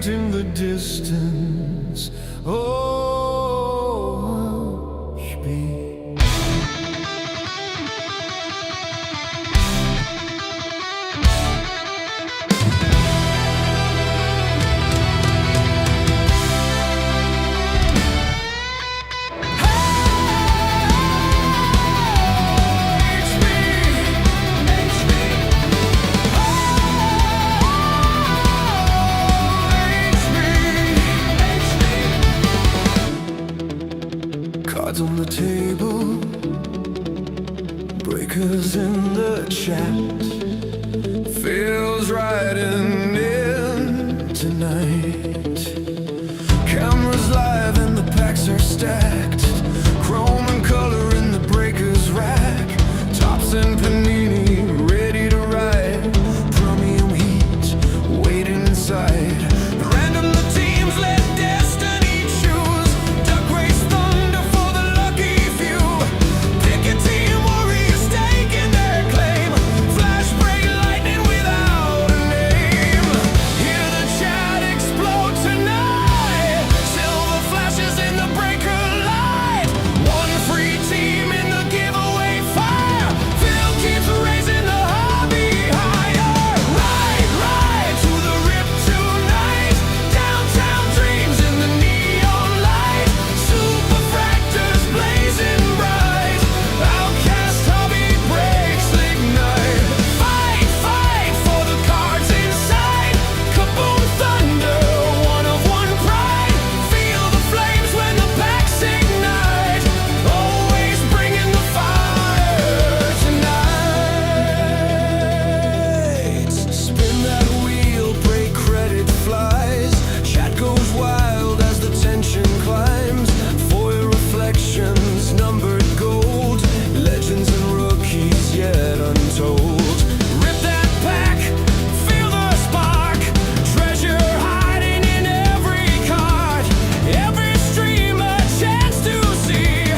faint in the distance. Oh, speak. Cards on the table, breakers in the chat. Feels right in tonight. Cameras live and the packs are stacked. Chrome and color in the breakers rack. Tops and panini ready to ride. Premium heat waiting inside. Random the teams let destiny choose. Duck race thunder for the lucky few. Pick a team, warriors taking their claim. Flash break lightning without a name. Hear the chat explode tonight. Silver flashes in the breaker light. One free team in the giveaway fire. Phil keeps raising the hobby higher. Ride to the rip tonight. Downtown dreams in the neon light. Super fractors blazing bright. Outcast hobby breaks ignite. Fight for the cards inside. Kaboom thunder, one of one pride. Feel the flames when the packs ignite. Always bringing the fire tonight. Spin that wheel, break credit flies. Chat goes wild as the tension climbs. Foil reflections, numbered gold. Legends and rookies yet untold. Rip that pack, feel the spark. Treasure hiding in every card. Every stream a chance to see.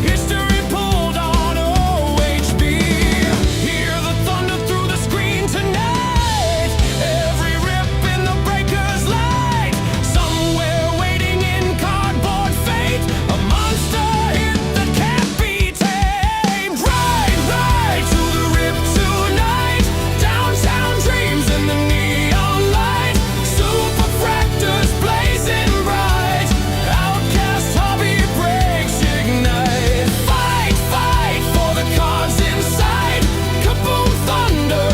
History pulled on OHB. Hear the thunder through the screen tonight. Every rip in the breaker's light. Somewhere waiting in cardboard fate. A monster hit that can't be tamed. Ride to the rip tonight. Downtown dreams in the neon light. Super fractors blazing bright. Outcast hobby breaks ignite. Fight for the cards inside. Kaboom thunder,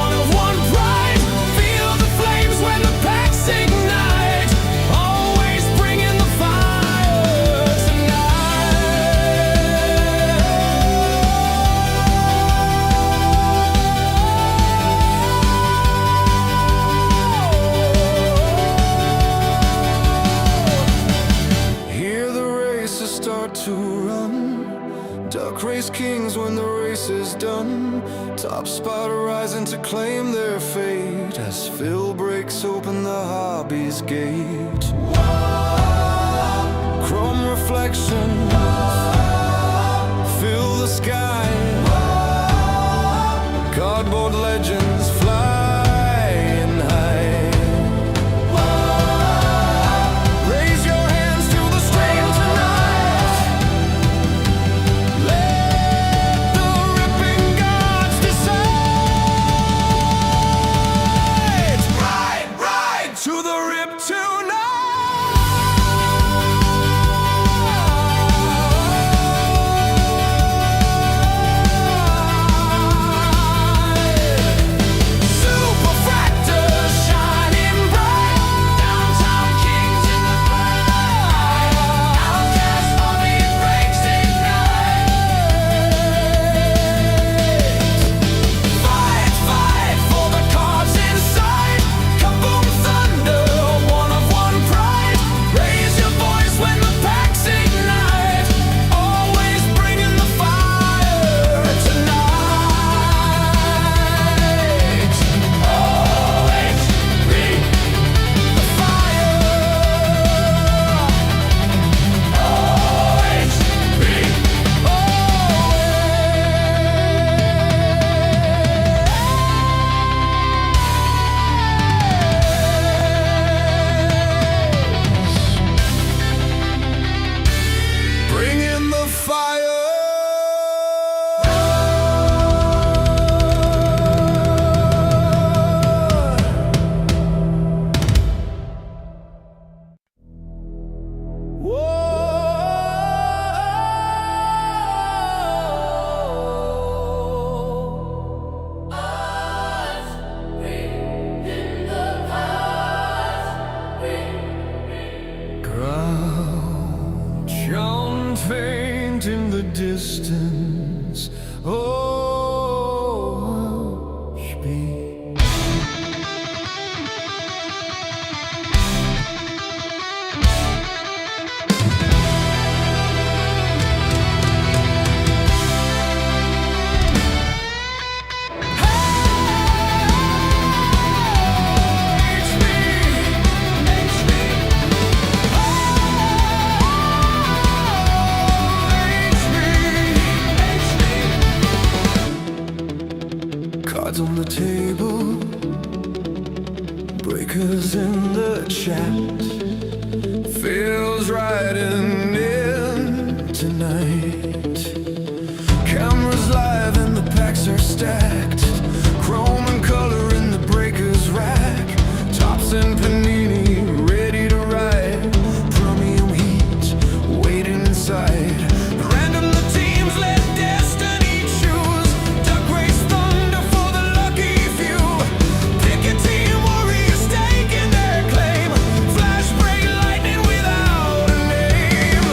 one of one pride. Feel the flames when the packs ignite. Always bringing the fire tonight. Hear the races start to run. Duck race kings when the race is done. Top spot rising to claim their fate. As Phil breaks open the hobby's gate. Chrome reflections fill the sky. Cardboard legends flying high. Raise your hands to the stream tonight. Let the ripping gods decide. Ride to the rip tonight. Breakers in the chat. Feels right in tonight. Cameras live and the packs are stacked. Chrome and color in the breakers rack. Tops and panini ready to ride. Premium heat waiting inside. Random the teams let destiny choose. Duck race thunder for the lucky few. Pick a team, warriors staking their claim. Flash break lightning without a name.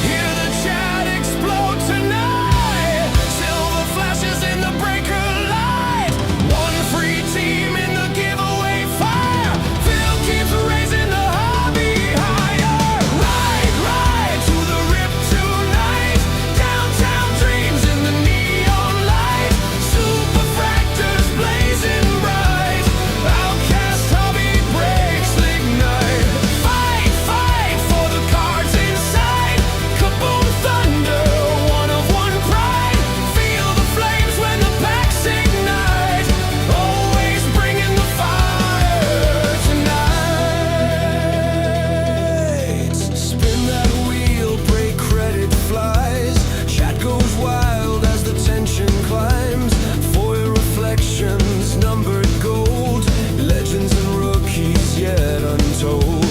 Hear the chat explode tonight. Silver flashes in the breaker light. One free team in the giveaway fire. Phil keeps raising the hobby higher. Ride to the rip tonight. Downtown dreams in the neon light. Super fractors blazing bright. Outcast hobby breaks ignite. Fight for the cards inside. Kaboom thunder, one of one pride. Feel the flames when the packs ignite. Always bringing the fire tonight. Spin that wheel, break credit flies. Chat goes wild as the tension climbs. Foil reflections, numbered gold. Legends and rookies yet untold.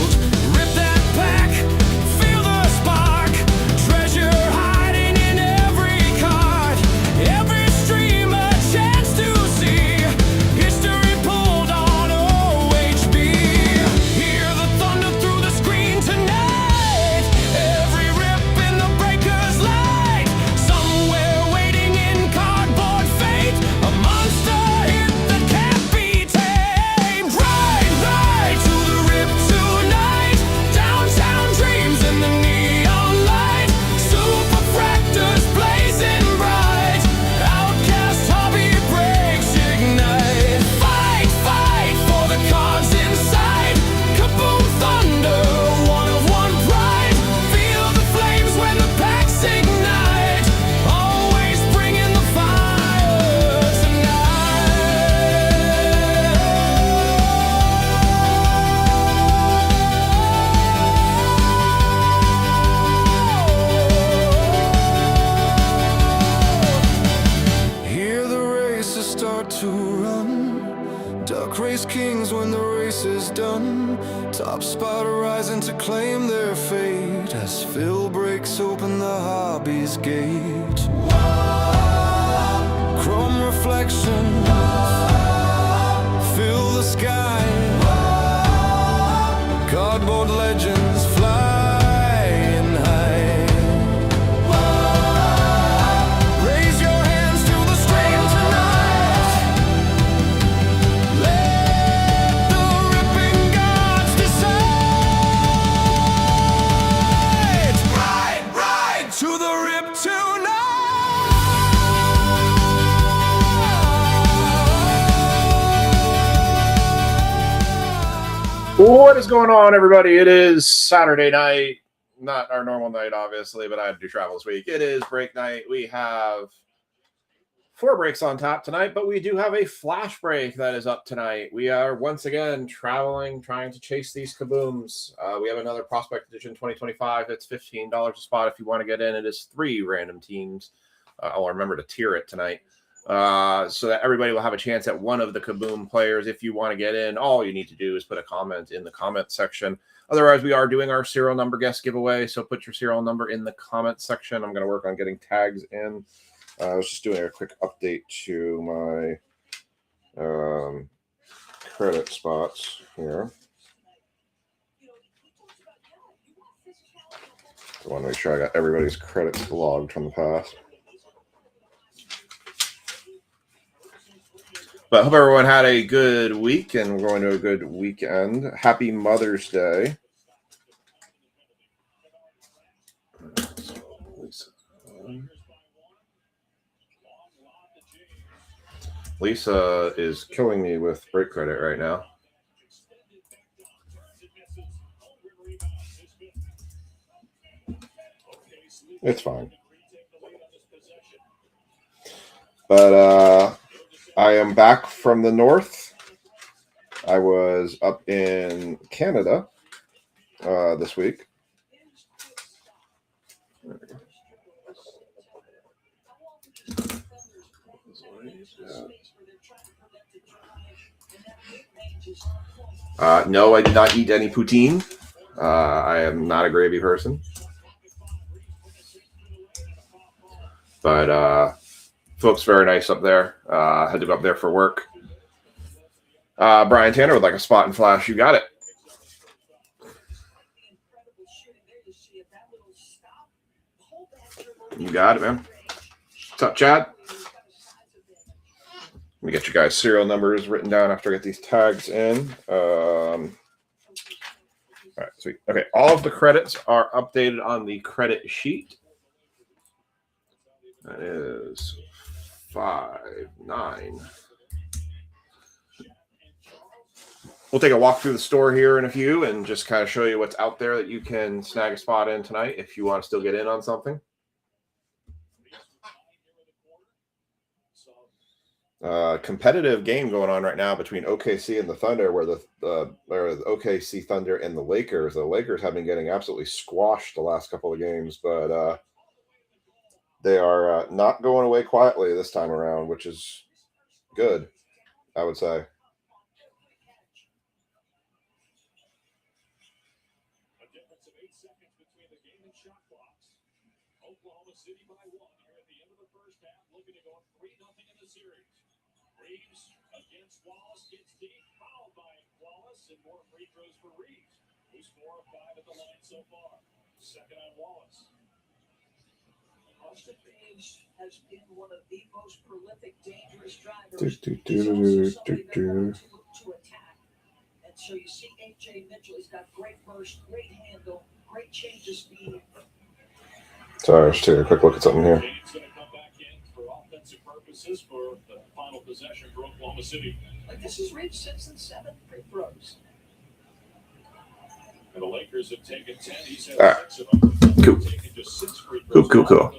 Rip that pack, feel the spark. Treasure hiding in every card. Every stream a chance to see. History pulled on OHB. Hear the thunder through the screen tonight. Every rip in the breaker's light. Somewhere waiting in cardboard fate. A monster hit that can't be tamed. Ride to the rip tonight. Downtown dreams in the neon light. Super fractors blazing bright. Outcast hobby breaks ignite. Fight for the cards inside. Kaboom thunder, one of one pride. Feel the flames when the packs ignite. Always bringing the fire tonight. Hear the races start to run. Duck race kings when the race is done. Top spot rising to claim their fate. As Phil breaks open the hobby's gate. Chrome reflections fill the sky. Cardboard legends flying high. Raise your hands to the stream tonight. Let the ripping gods decide. Ride to the rip tonight. What is going on, everybody? It is Saturday night. Not our normal night, obviously, but I had to do travel this week. It is break night. We have 4 breaks on top tonight, but we do have a flash break that is up tonight. We are once again traveling, trying to chase these kabooms. We have another Prospect Edition 2025. It's $15 a spot if you want to get in. It is 3 random teams. I'll remember to tier it tonight. So that everybody will have a chance at one of the Kaboom players. If you want to get in, all you need to do is put a comment in the comment section. Otherwise, we are doing our serial number guest giveaway, so put your serial number in the comment section. I'm going to work on getting tags in. I was just doing a quick update to my credit spots here. I want to make sure I got everybody's credits logged from the past. But I hope everyone had a good week, and we're going to a good weekend. Happy Mother's Day. Lisa is killing me with break credit right now. It's fine. But I am back from the north. I was up in Canada this week. No, I did not eat any poutine. I am not a gravy person. But folks, very nice up there. Had to go up there for work. Brian Tanner would like a spot and flash. You got it. You got it, man. What's up, Chad? Let me get you guys' serial numbers written down after I get these tags in. All right, sweet. Okay, all of the credits are updated on the credit sheet. That is 5-9. We'll take a walk through the store here in a few and just kind of show you what's out there that you can snag a spot in tonight if you want to still get in on something. Competitive game going on right now between OKC and the Thunder, where the OKC Thunder and the Lakers. The Lakers have been getting absolutely squashed the last couple of games, but they are not going away quietly this time around, which is good, I would say. Oklahoma City by 1 here at the end of the first half, looking to go 3-0 in the series. Reeves against Wallace, gets deep, fouled by Wallace, and more free throws for Reeves, who's 4 of 5 at the line so far. Second on Wallace. Austin Reeves has been one of the most prolific, dangerous drivers. He's also somebody that wants to attack. And so you see A.J. Mitchell, he's got great burst, great handle, great change of speed. Sorry, let's take a quick look at something here. He's going to come back in for offensive purposes for the final possession for Oklahoma City. Like this is Reeves 6 and 7 free throws. And the Lakers have taken 10. He's had 6 of them. Cool. Taken just 6 free throws. Cool.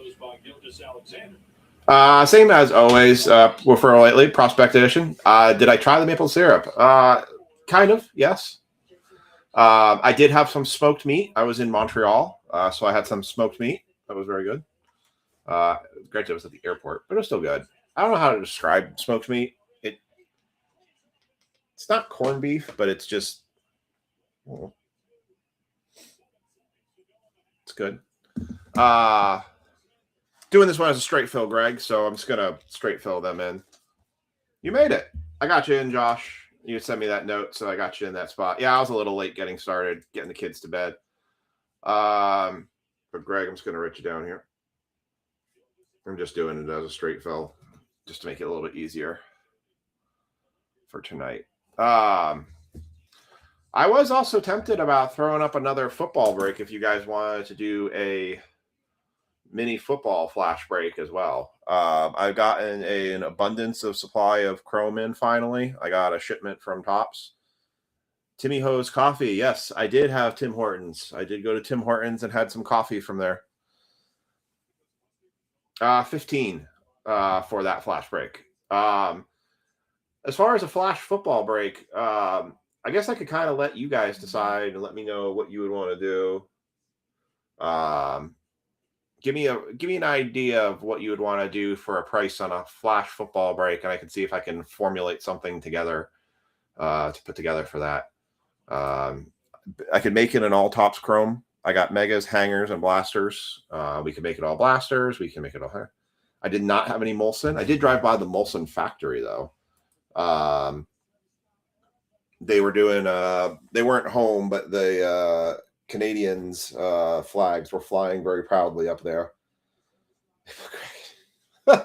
Same as always. Referral lately, Prospect Edition. Did I try the maple syrup? Kind of, yes. I did have some smoked meat. I was in Montreal, so I had some smoked meat. That was very good. Granted, it was at the airport, but it was still good. I don't know how to describe smoked meat. It's not corned beef, but it's just it's good. Doing this one as a straight fill, Greg, so I'm just gonna straight fill them in. You made it. I got you in, Josh. You sent me that note, so I got you in that spot. Yeah, I was a little late getting started, getting the kids to bed. But Greg, I'm just gonna write you down here. I'm just doing it as a straight fill, just to make it a little bit easier for tonight. I was also tempted about throwing up another football break if you guys wanted to do a mini football flash break as well. I've gotten an abundance of supply of Chrome in finally. I got a shipment from Tops. Timmy Ho's Coffee. Yes, I did have Tim Hortons. I did go to Tim Hortons and had some coffee from there. 15 for that flash break. As far as a flash football break, I guess I could kind of let you guys decide and let me know what you would want to do. Give me an idea of what you would want to do for a price on a flash football break, and I can see if I can formulate something together to put together for that. I could make it an all Tops Chrome. I got Megas, hangers, and blasters. We can make it all blasters. We can make it all. I did not have any Molson. I did drive by the Molson factory though. They were doing. They weren't home, but the Canadians flags were flying very proudly up there. I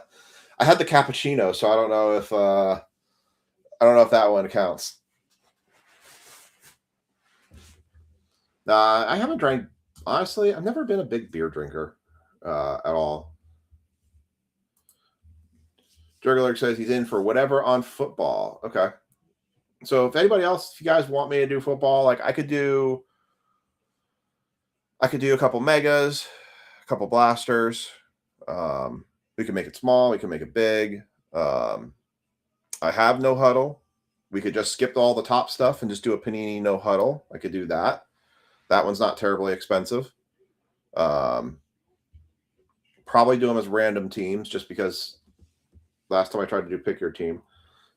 had the cappuccino, so I don't know if that one counts. I haven't drank. Honestly, I've never been a big beer drinker at all. Jurgler says he's in for whatever on football. Okay. So if anybody else, if you guys want me to do football, like I could do a couple megas, a couple blasters. We can make it small. We can make it big. I have no huddle. We could just skip all the top stuff and just do a Panini no huddle. I could do that. That one's not terribly expensive. Probably do them as random teams just because last time I tried to do pick your team,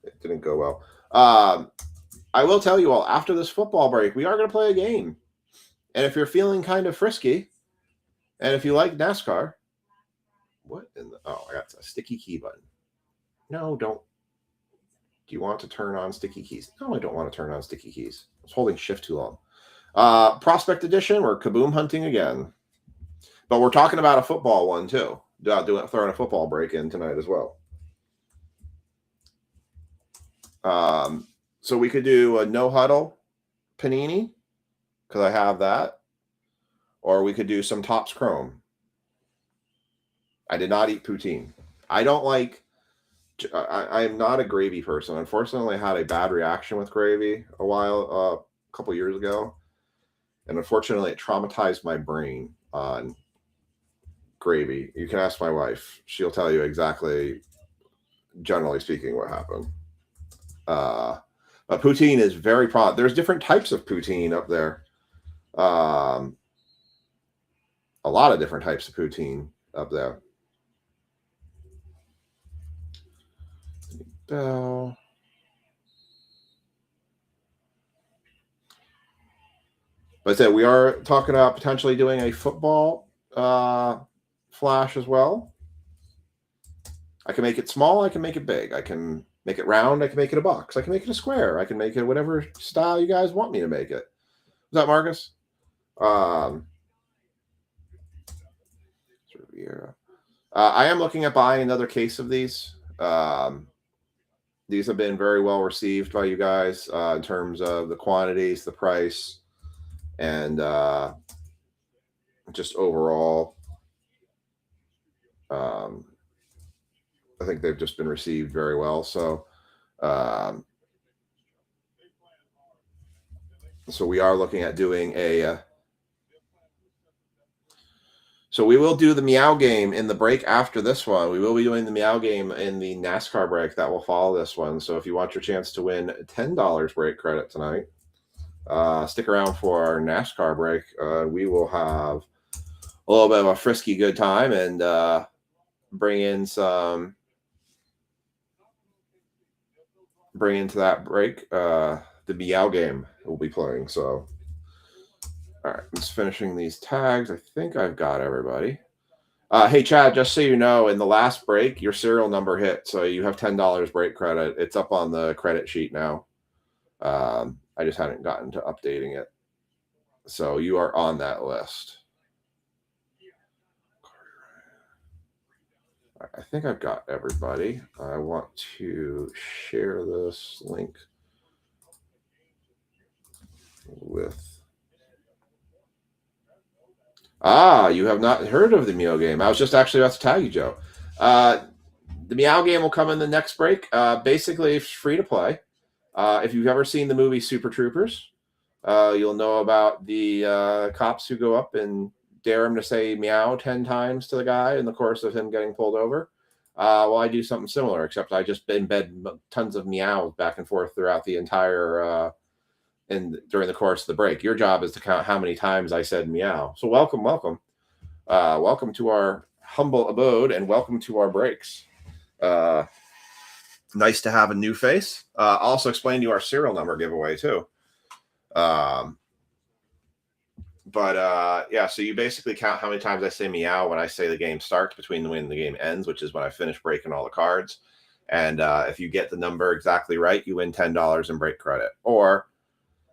it didn't go well. I will tell you all, after this football break, we are going to play a game. And if you're feeling kind of frisky, and if you like NASCAR, what in the, oh, I got a sticky key button. No, don't. Do you want to turn on sticky keys? No, I don't want to turn on sticky keys. I was holding shift too long. Prospect edition, we're kaboom hunting again. But we're talking about a football one too. Throwing a football break in tonight as well. So we could do a no huddle Panini because I have that, or we could do some Topps Chrome. I did not eat poutine. I don't like. I am not a gravy person. Unfortunately, I had a bad reaction with gravy a couple years ago, and unfortunately, it traumatized my brain on gravy. You can ask my wife; she'll tell you exactly, generally speaking, what happened. But poutine is very there's different types of poutine up there. A lot of different types of poutine up there. Bell. But I said we are talking about potentially doing a football flash as well. I can make it small. I can make it big. I can make it round. I can make it a box. I can make it a square. I can make it whatever style you guys want me to make it. Is that Marcus? I am looking at buying another case of these. These have been very well received by you guys in terms of the quantities, the price, and just overall. I think they've just been received very well. So, so we are looking at doing a. So we will do the Meow game in the break after this one. We will be doing the Meow game in the NASCAR break that will follow this one. So if you want your chance to win $10 break credit tonight, stick around for our NASCAR break. We will have a little bit of a frisky good time and bring into that break the Meow game we'll be playing. So. All right, I'm just finishing these tags. I think I've got everybody. Hey, Chad, just so you know, in the last break, your serial number hit, so you have $10 break credit. It's up on the credit sheet now. I just hadn't gotten to updating it. So you are on that list. All right, I think I've got everybody. I want to share this link with... you have not heard of the Meow game. I was just actually about to tag you, Joe. The Meow game will come in the next break. Basically, it's free to play. If you've ever seen the movie Super Troopers, you'll know about the cops who go up and dare him to say meow 10 times to the guy in the course of him getting pulled over. Well, I do something similar, except I just embed tons of meows back and forth throughout the entire... and during the course of the break. Your job is to count how many times I said meow. So welcome. Welcome to our humble abode and welcome to our breaks. Nice to have a new face. I'll also explain to you our serial number giveaway too. Yeah, so you basically count how many times I say meow when I say the game starts between when the game ends, which is when I finish breaking all the cards. And if you get the number exactly right, you win $10 in break credit. Or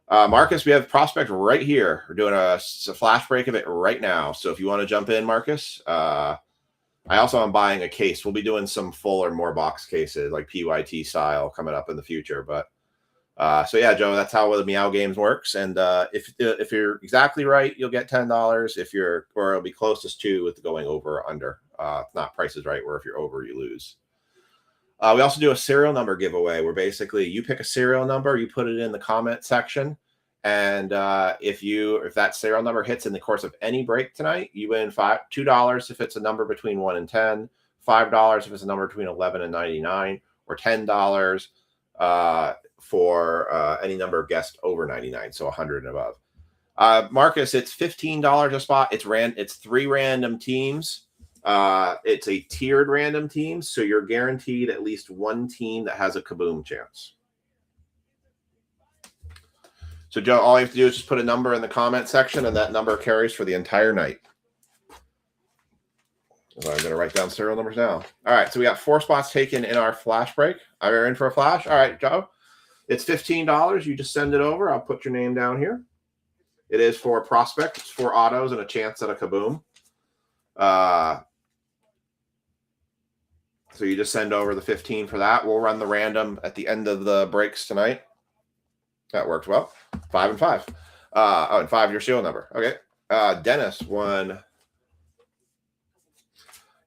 Marcus, we have Prospect right here. We're doing a flash break of it right now. So if you want to jump in, Marcus, I also am buying a case. We'll be doing some full or more box cases, like PYT style, coming up in the future. But so yeah, Joe, that's how the Meow games works. And if you're exactly right, you'll get $10. Or it'll be closest to with going over or under. Not Price is Right, where if you're over, you lose. We also do a serial number giveaway where basically you pick a serial number, you put it in the comment section, and if that serial number hits in the course of any break tonight, you win $2 if it's a number between 1 and 10, $5 if it's a number between 11 and 99, or $10 for any number of guests over 99, so 100 and above. Marcus, it's $15 a spot. It's 3 random teams. It's a tiered random team, so you're guaranteed at least one team that has a kaboom chance. So, Joe, all you have to do is just put a number in the comment section, and that number carries for the entire night. So I'm going to write down serial numbers now. All right, so we got 4 spots taken in our flash break. Are you in for a flash? All right, Joe. It's $15. You just send it over. I'll put your name down here. It is for a prospect. It's 4 autos and a chance at a kaboom. So you just send over the 15 for that. We'll run the random at the end of the breaks tonight. That worked well. 5 and 5. And 5 your serial number. Okay. Dennis won.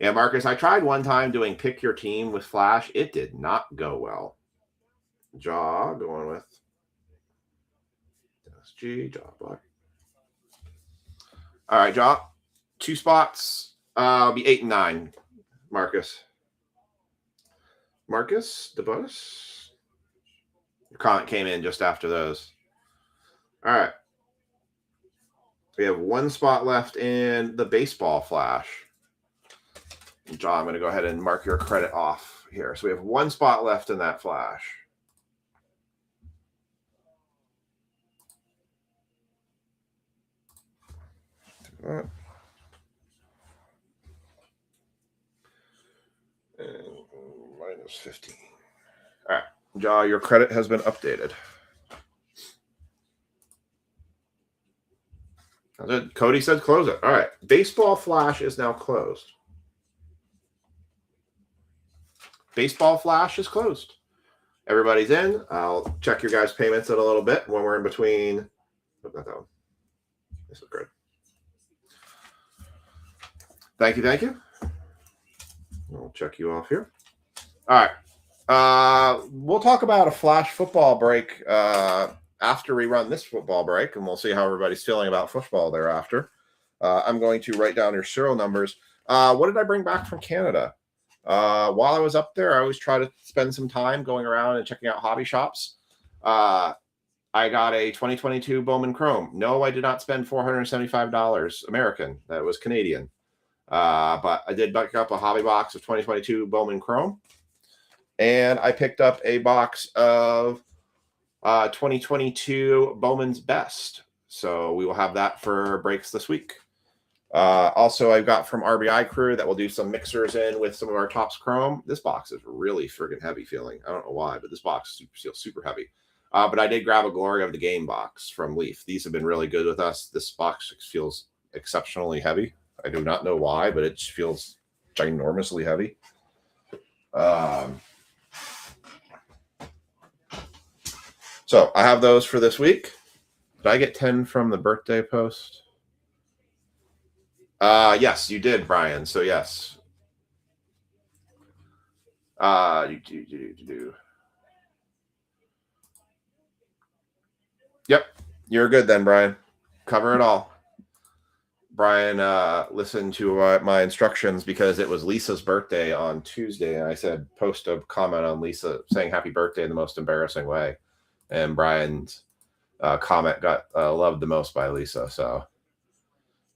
Yeah, Marcus, I tried one time doing pick your team with Flash. It did not go well. Jaw going with Dennis G. Jaw Black. All right, Jaw. 2 spots. Be 8 and 9. Marcus. DeBus. Your comment came in just after those. All right. We have 1 spot left in the baseball flash. John, I'm going to go ahead and mark your credit off here. So we have 1 spot left in that flash. And minus 15. All right. John, your credit has been updated. Cody said close it. All right. Baseball flash is now closed. Baseball flash is closed. Everybody's in. I'll check your guys' payments in a little bit when we're in between. Oh, not that one. This is good. Thank you. I'll check you off here. All right. We'll talk about a flash football break after we run this football break, and we'll see how everybody's feeling about football thereafter. I'm going to write down your serial numbers. What did I bring back from Canada? While I was up there, I always try to spend some time going around and checking out hobby shops. I got a 2022 Bowman Chrome. No, I did not spend $475 American. That was Canadian. But I did pick up a hobby box of 2022 Bowman Chrome. And I picked up a box of 2022 Bowman's Best. So we will have that for breaks this week. Also, I've got from RBI Crew that will do some mixers in with some of our Topps Chrome. This box is really friggin' heavy feeling. I don't know why, but this box feels super heavy. But I did grab a Glory of the Game box from Leaf. These have been really good with us. This box feels exceptionally heavy. I do not know why, but it feels ginormously heavy. So I have those for this week. Did I get 10 from the birthday post? Yes, you did, Brian. So yes. Yep, you're good then, Brian. Cover it all. Brian listened to my instructions because it was Lisa's birthday on Tuesday, and I said post a comment on Lisa saying happy birthday in the most embarrassing way. And Brian's comment got loved the most by Lisa. So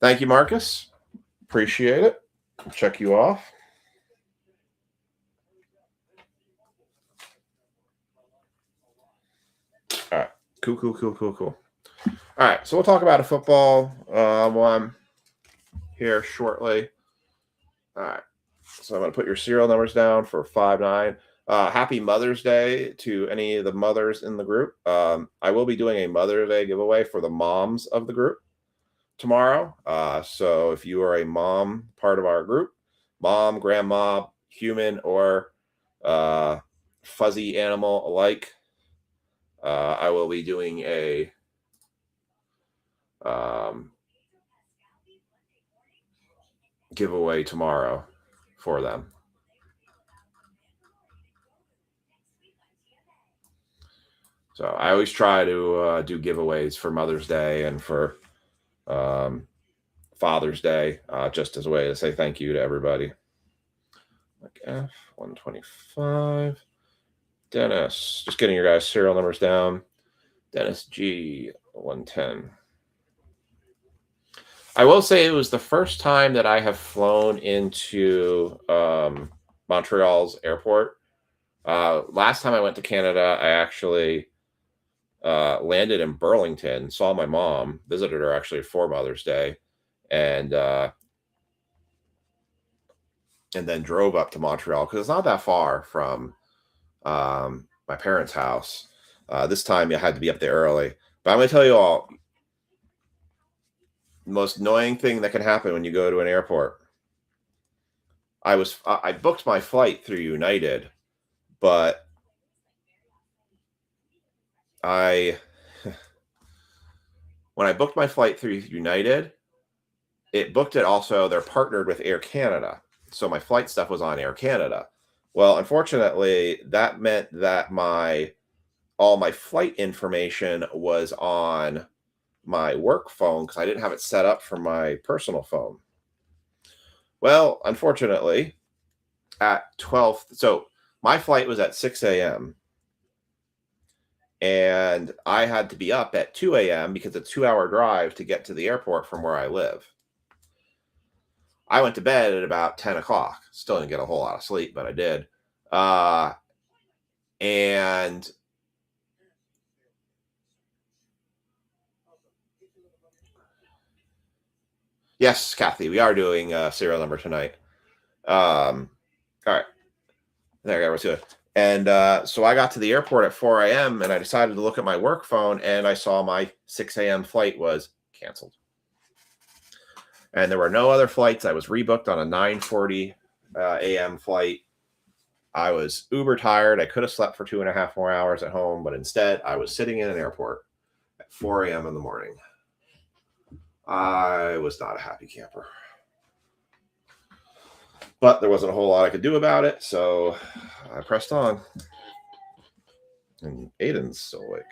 thank you, Marcus. Appreciate it. I'll check you off. All right. Cool. All right. So we'll talk about a football one here shortly. All right. So I'm going to put your serial numbers down for 5-9. Happy Mother's Day to any of the mothers in the group. I will be doing a Mother's Day giveaway for the moms of the group tomorrow. So if you are a mom part of our group, mom, grandma, human, or fuzzy animal alike, I will be doing a giveaway tomorrow for them. So I always try to do giveaways for Mother's Day and for Father's Day, just as a way to say thank you to everybody. Like F125. Dennis, just getting your guys' serial numbers down. Dennis G 110. I will say it was the first time that I have flown into Montreal's airport. Last time I went to Canada, I actually landed in Burlington, saw my mom, visited her actually for Mother's Day, and then drove up to Montreal because it's not that far from my parents' house. This time I had to be up there early. But I'm going to tell you all, the most annoying thing that can happen when you go to an airport. I booked my flight through United, but when I booked my flight through United, it booked it also, they're partnered with Air Canada. So my flight stuff was on Air Canada. Well, unfortunately, that meant that all my flight information was on my work phone because I didn't have it set up for my personal phone. Well, unfortunately, at 12, so my flight was at 6 a.m. and I had to be up at 2 a.m. because it's a 2-hour drive to get to the airport from where I live. I went to bed at about 10 o'clock. Still didn't get a whole lot of sleep, but I did. And yes, Kathy, we are doing serial number tonight. All right. There, I got to it. And so I got to the airport at 4 a.m. and I decided to look at my work phone and I saw my 6 a.m. flight was canceled. And there were no other flights. I was rebooked on a 9:40 a.m. flight. I was uber tired. I could have slept for 2.5 more hours at home, but instead I was sitting in an airport at 4 a.m. in the morning. I was not a happy camper. But there wasn't a whole lot I could do about it, so I pressed on. And Aiden's still awake.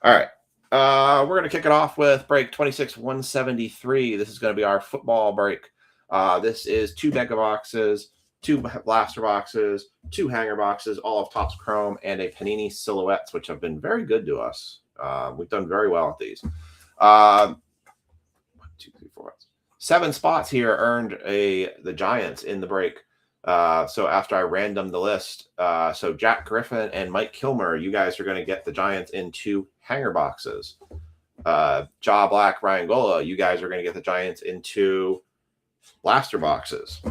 All right. We're going to kick it off with break 26-173. This is going to be our football break. This is 2 mega boxes, 2 blaster boxes, 2 hanger boxes, all of Topps Chrome, and a Panini Silhouettes, which have been very good to us. We've done very well at these. 1, 2, 3, 4, 7 spots here earned the Giants in the break. So after I random the list, so Jack Griffin and Mike Kilmer, you guys are going to get the Giants in 2 hanger boxes. Ja Black, Ryan Gola, you guys are going to get the Giants in 2 blaster boxes.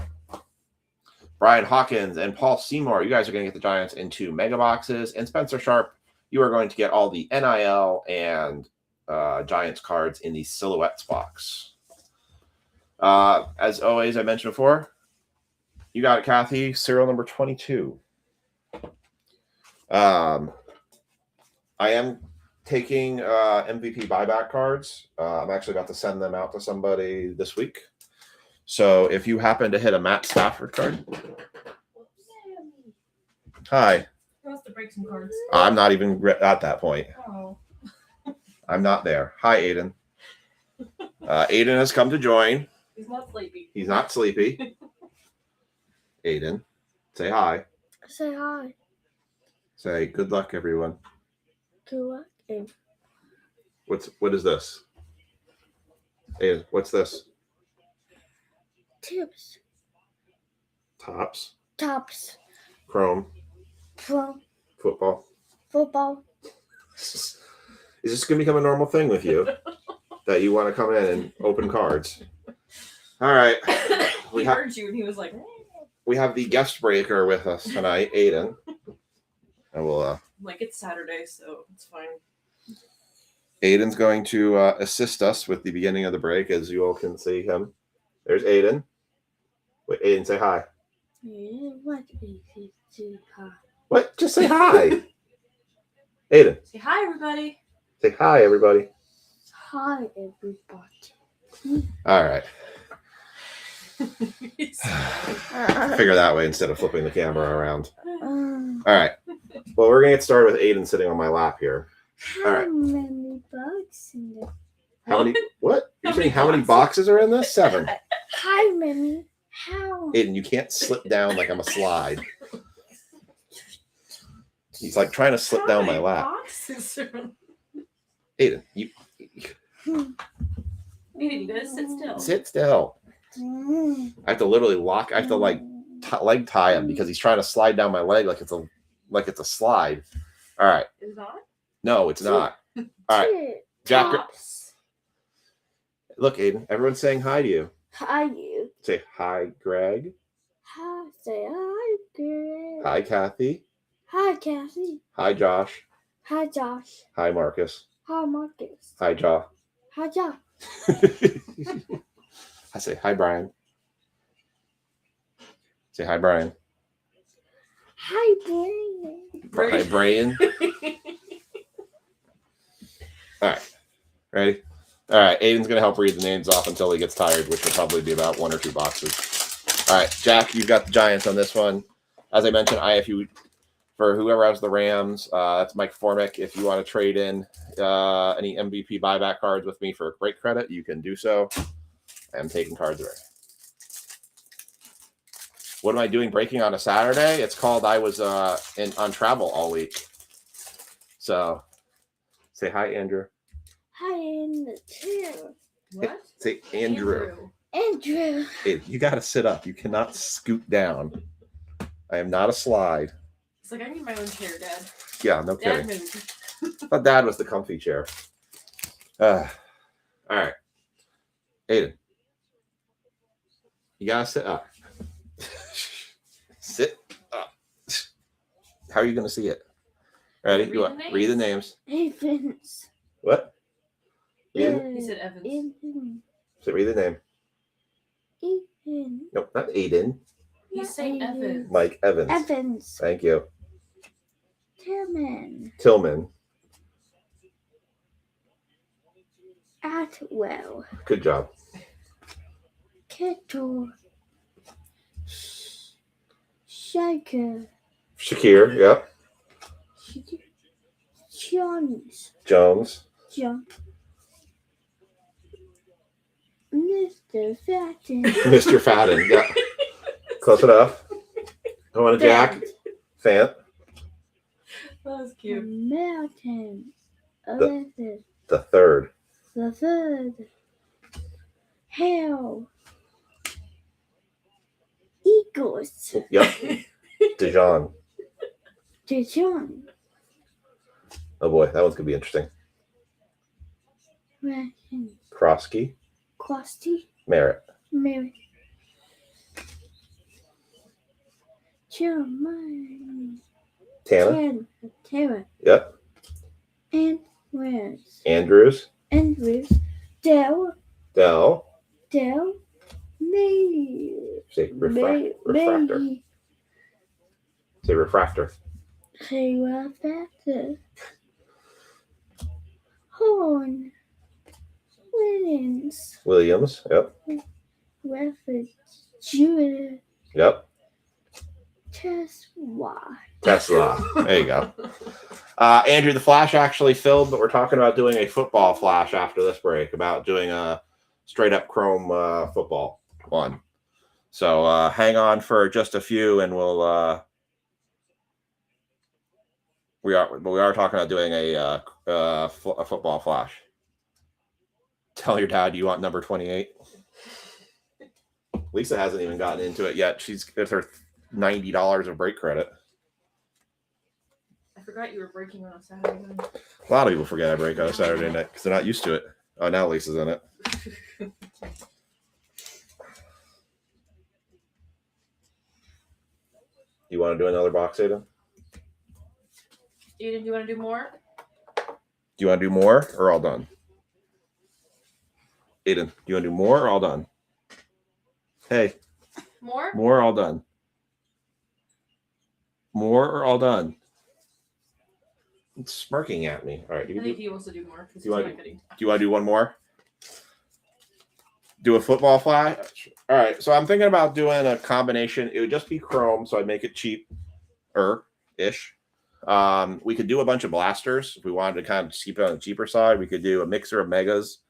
Brian Hawkins and Paul Seymour, you guys are going to get the Giants in 2 mega boxes. And Spencer Sharp, you are going to get all the NIL and Giants cards in the Silhouettes box. As always, I mentioned before, you got it, Kathy. Serial number 22. I am taking MVP buyback cards. I'm actually about to send them out to somebody this week. So if you happen to hit a Matt Stafford card. Hi. He wants to break some cards. I'm not even at that point. Oh. I'm not there. Hi, Aiden. Aiden has come to join. He's not sleepy. He's not sleepy. Aiden, say hi. Say hi. Say good luck, everyone. Good luck. What is this? Aiden, what's this? Tips. Topps, Tops. Chrome, From football. football. Is this going to become a normal thing with you? That you want to come in and open cards? All right. He heard you and he was like, We have the guest breaker with us tonight, Aiden. And we'll like, it's Saturday, so it's fine. Aiden's going to assist us with the beginning of the break, as you all can see him. There's Aiden. Wait, Aiden, say hi. What is it to hi? What? Just say hi. Aiden, Say hi, everybody. say hi, everybody. Hi, everybody. All right. Figure that way instead of flipping the camera around. All right. Well, we're going to get started with Aiden sitting on my lap here. How many bugs in there? How many? What? You're How saying many how many boxes? boxes are in this? 7. How many? How? Aiden, you can't slip down like I'm a slide. He's like trying to slip down my lap. Boxes. Aiden, you Aiden, you gotta sit still. sit still. I have to literally lock. I have to like leg tie him because he's trying to slide down my leg like it's a slide. All right. Is it not? No, it's not. All right. Jack, Tops. look, Aiden. Everyone's saying hi to you. Hi, you. Say hi, Greg. Hi, say hi, Greg. Hi, Kathy. Hi, Cassie. Hi, Josh. Hi, Josh. Hi, Marcus. Hi, Marcus. Hi, Jaw. Hi, Josh. I say hi, Brian. Say hi, Brian. Hi, Brian. Hi, Brian. All right. Ready? All right. Aiden's going to help read the names off until he gets tired, which will probably be about 1 or 2 boxes. All right. Jack, you've got the Giants on this one. As I mentioned, IFU for whoever has the Rams. That's Mike Formick. If you want to trade in any MVP buyback cards with me for break credit, you can do so. I am taking cards away. What am I doing breaking on a Saturday? It's called I was on travel all week. So say hi, Andrew. Hi, in the chair. What? Say Andrew. Andrew. Hey, you got to sit up. You cannot scoot down. I am not a slide. It's like I need my own chair, Dad. Yeah, no Dad kidding. moved. But Dad was the comfy chair. All right. Aiden. You got to sit up. Sit up. How are you going to see it? Ready? Read You want the read the names. names. Evans. What? Read He said Evans. Ethan. So read the name. Ethan. Nope, not Aiden. He's saying Evans. Mike Evans. Evans. Thank you. Tillman. Tillman. Atwell. Good job. Kettle. Shaker. Shakir. Yep. Jones. Jones. John. Mr. Fatton. Mr. Fadden. Yeah. Close enough. I want a Jack. Fant. That was cute. Mountain. Elizabeth. The third. The third. Hell. Eagles. Yep. Dijon. Dijon. Oh boy, that one's gonna be interesting. Ration. Krosky. Clusty. Merritt. Mary. Jeremiah. Tana. Tara. Yep. And where's Andrews. Andrews. Dell. Dell. Dell. May. Say refractor. May. Say refractor. Say refractor. Horn. Williams. Williams. Yep. Reference. Jewel. Yep. Tesla. There you go. Andrew, the flash actually filled, but we're talking about doing a football flash after this break, about doing a straight up Chrome football one. So hang on for just a few, and we are talking about doing a football flash. Tell your dad you want number 28. Lisa hasn't even gotten into it yet. It's her $90 of break credit. I forgot you were breaking on a Saturday night. A lot of people forget I break on a Saturday night because they're not used to it. Oh, now Lisa's in it. You want to do another box, Aiden? Aiden, do you want to do more? Do you want to do more or all done? Aiden, do you want to do more or all done? Hey, More? more or all done? More or all done? It's smirking at me. All right. I think he wants to do more because You he's want- not getting. Do you want to do one more? Do a football flash? All right. So I'm thinking about doing a combination. It would just be Chrome, so I'd make it cheap-ish. We could do a bunch of blasters if we wanted to kind of keep it on the cheaper side. We could do a mixer of megas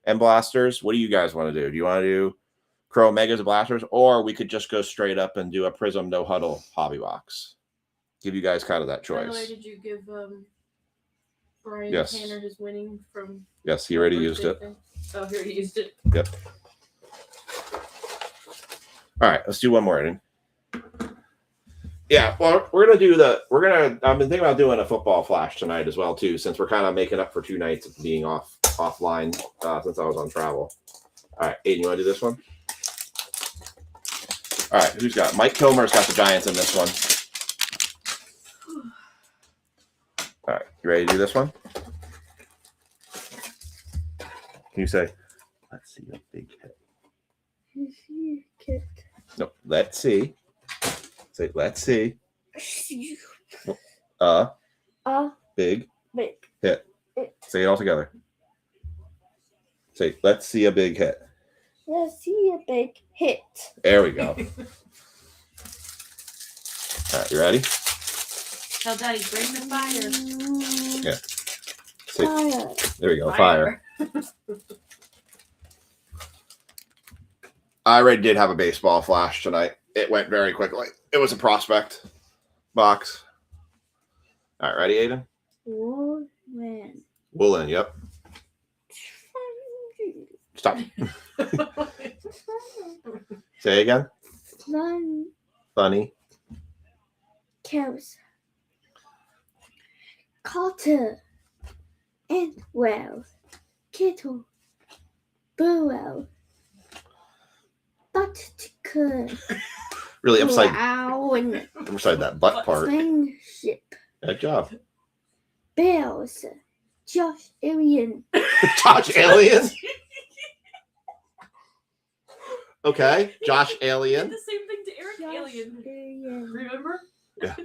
and blasters. What do you guys want to do? Do you want to do Chrome megas and blasters, or we could just go straight up and do a Prism no huddle hobby box? give you guys kind of that By the way, choice. did you give Brian Yes. Tanner his winning from? Yes, he already used it. Thing? Oh, he already used it. Yep. All right, let's do one more inning. Yeah, well, I've been thinking about doing a football flash tonight as well too, since we're kind of making up for 2 nights of being offline since I was on travel. All right, Aiden, you want to do this one? All right, who's got? Mike Kilmer's got the Giants in this one. All right, you ready to do this one? Can you say, let's see a big hit? No, let's see. Say, let's see. Big hit. Say it all together. Say, let's see a big hit. Let's see a big hit. There we go. All right, you ready? Tell Daddy, bring the fire. Yeah. Say, Fire. there we go. Fire. I already did have a baseball flash tonight. It went very quickly. It was a prospect box. All right, ready, Aiden? Woolen. Woolen, yep. Stop. Say again. Funny. Cows. Cotter. And well. Kettle. Burrow. Buttercup. Really upside that butt part. Friendship. Good job. Bells. Josh Alien. Josh Alien. Okay, Josh Did Alien. the same thing to Eric Alien. Remember? Yeah.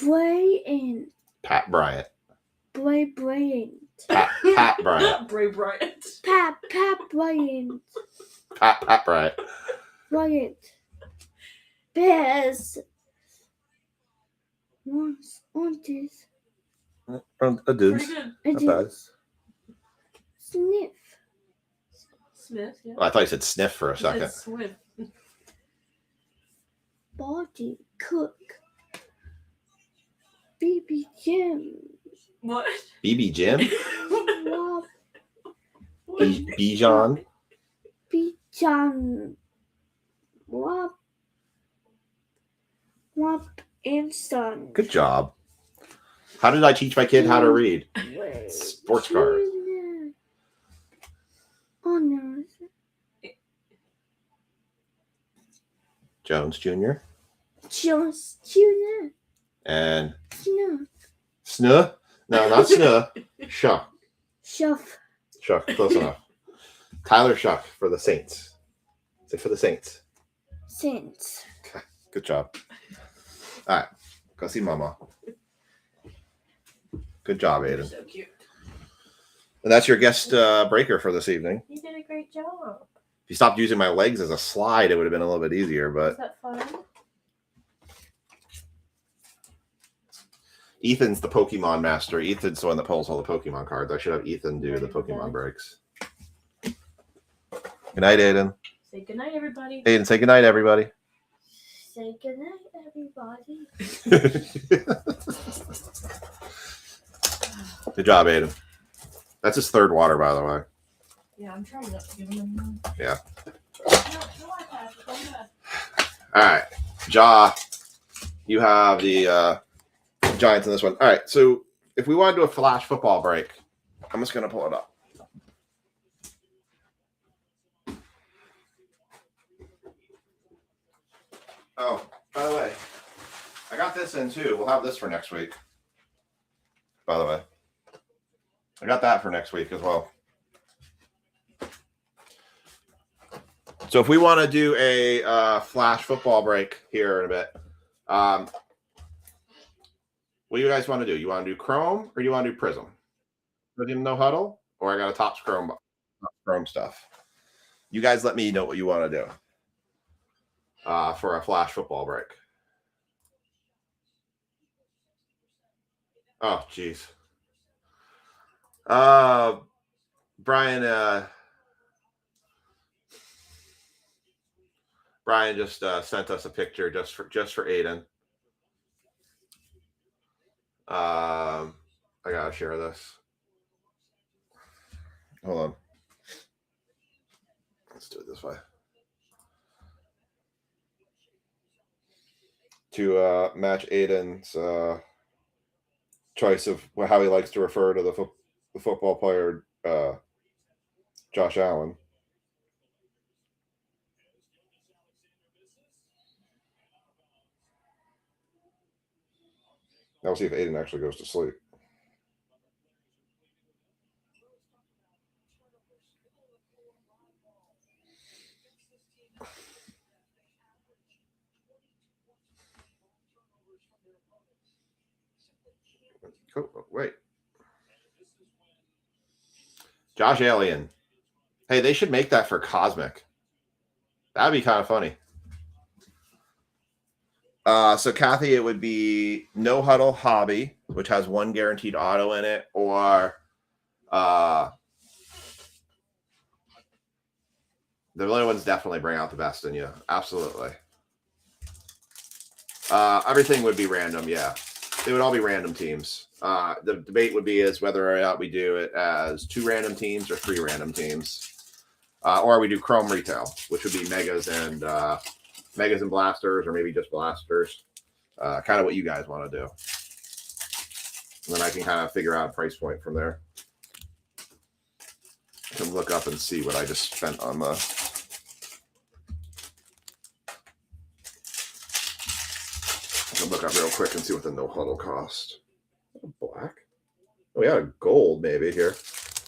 Brian. Pat Bryant. Brian. Pat Bryant. Bray Bryant. Pat Brian. Pat Bryant. Bryant. Bears. Once on this. A Pretty dude. good. Not bad. Sniff. Smith, yeah. Oh, I thought you said sniff for a He said second. Swift. Body cook. BB Jim. What? BB Jim. Wop. Bijan. Bijan. Wop. Wop and son. Good job. How did I teach my kid how to read? Sports card. Honors. Jones Jr. Jones Jr. And Snuff. Snuh. No, not Snuh. Shuck. Shuff. Shuck. Close enough. Tyler Shuck for the Saints. Say for the Saints. Saints. Good job. All right. Go see Mama. Good job, Aiden. So cute. And that's your guest breaker for this evening. You did a great job. If you stopped using my legs as a slide, it would have been a little bit easier. Was But that fun? Ethan's the Pokemon master. Ethan's the one that pulls all the Pokemon cards. I should have Ethan do the Pokemon breaks. Good night, Aiden. Say goodnight, everybody. Aiden, say good night, everybody. Say goodnight, everybody. Good job, Aiden. That's his third water, by the way. Yeah, I'm trying not to give him one. Yeah. No, iPad. Go ahead. All right. Ja, you have the Giants in this one. All right. So if we want to do a flash football break, I'm just going to pull it up. Oh, by the way, I got this in too. We'll have this for next week. By the way, I got that for next week as well. So if we want to do a flash football break here in a bit, what do you guys want to do? You want to do Chrome or you want to do Prism? Prism no huddle, or I got a Topps Chrome stuff. You guys let me know what you want to do for a flash football break. Oh, geez. Brian, Brian just sent us a picture just for Aiden. I gotta share this. Hold on. Let's do it this way. To match Aiden's choice of how he likes to refer to the football player Josh Allen. Now we'll see if Aiden actually goes to sleep. Oh, wait. Josh Allen. Hey, they should make that for Cosmic. That'd be kind of funny. So Kathy, it would be No Huddle Hobby, which has 1 guaranteed auto in it, or the other ones definitely bring out the best in you. Absolutely. Everything would be random, yeah. They would all be random teams. The debate would be is whether or not we do it as 2 random teams or 3 random teams. Or we do Chrome Retail, which would be Megas and Blasters, or maybe just Blasters. Kind of what you guys want to do. And then I can kind of figure out a price point from there. I can look up and see what I just spent on the... I can look up real quick and see what the No Huddle cost. Black? Oh, we got a gold maybe here.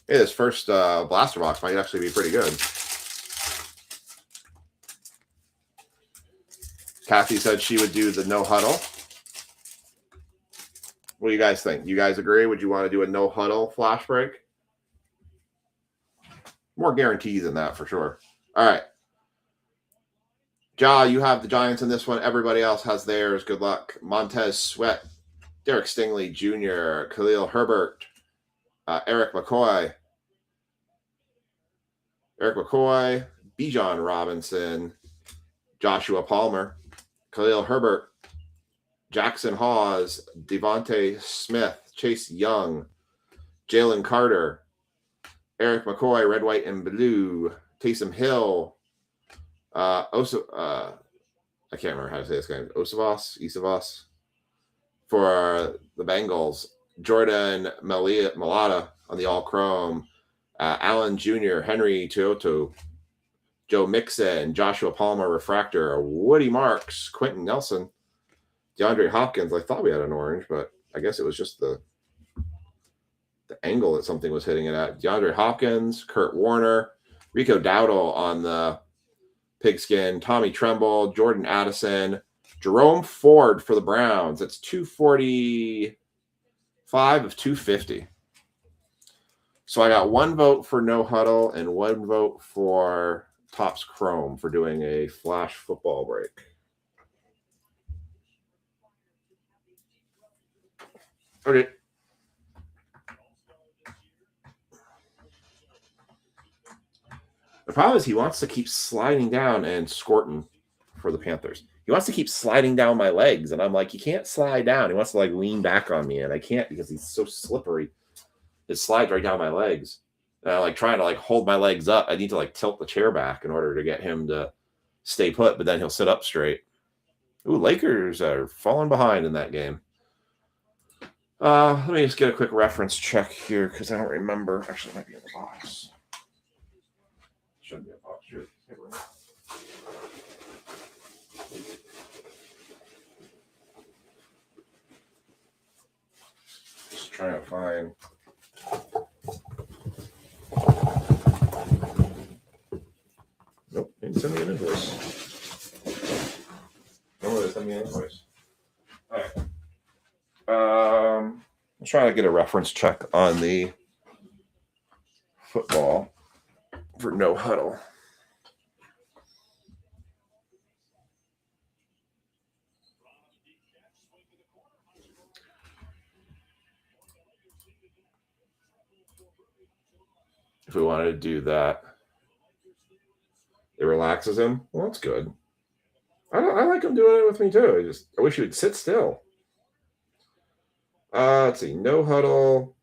Hey, this first blaster box might actually be pretty good. Kathy said she would do the No Huddle. What do you guys think? You guys agree? Would you want to do a No Huddle flash break? More guarantees than that for sure. All right. Ja, you have the Giants in this one. Everybody else has theirs. Good luck. Montez Sweat, Derek Stingley Jr., Khalil Herbert, Eric McCoy, Bijan Robinson, Joshua Palmer, Khalil Herbert, Jackson Hawes, Devontae Smith, Chase Young, Jalen Carter, Eric McCoy, red, white, and blue, Taysom Hill, I can't remember how to say this guy, Isavas, for the Bengals, Jordan Malata on the all-chrome, Allen Jr., Henry Toyoto, Joe Mixon, Joshua Palmer refractor, Woody Marks, Quentin Nelson, DeAndre Hopkins. I thought we had an orange, but I guess it was just the angle that something was hitting it at. DeAndre Hopkins, Kurt Warner, Rico Dowdle on the pigskin, Tommy Tremble, Jordan Addison, Jerome Ford for the Browns. That's 245 of 250. So I got 1 vote for No Huddle and 1 vote for Topps Chrome for doing a flash football break. Okay. The problem is he wants to keep sliding down and squirting for the Panthers. He wants to keep sliding down my legs, and I'm like, you can't slide down. He wants to like lean back on me, and I can't because he's so slippery. It slides right down my legs. And I'm like trying to like hold my legs up. I need to like tilt the chair back in order to get him to stay put, but then he'll sit up straight. Ooh, Lakers are falling behind in that game. Let me just get a quick reference check here because I don't remember. Actually, it might be in the box. Should be a box here. Just trying to find. Nope, didn't send me an invoice. No, they sent me an invoice. All right. I'm trying to get a reference check on the football for No Huddle. If we wanted to do that, it relaxes him. Well, that's good. I like him doing it with me too. I wish he would sit still. Let's see. No huddle.